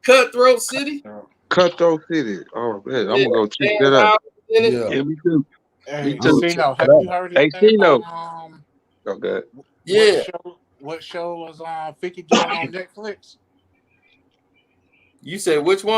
Speaker 1: Cutthroat City.
Speaker 5: Cutthroat City. Oh man, I'm gonna go check that out.
Speaker 7: Yeah, me too.
Speaker 6: Hey,
Speaker 7: Me too.
Speaker 6: Ceno, have you heard anything about
Speaker 5: Okay.
Speaker 1: Yeah.
Speaker 6: What show was 50 doing on Netflix?
Speaker 1: You said which one?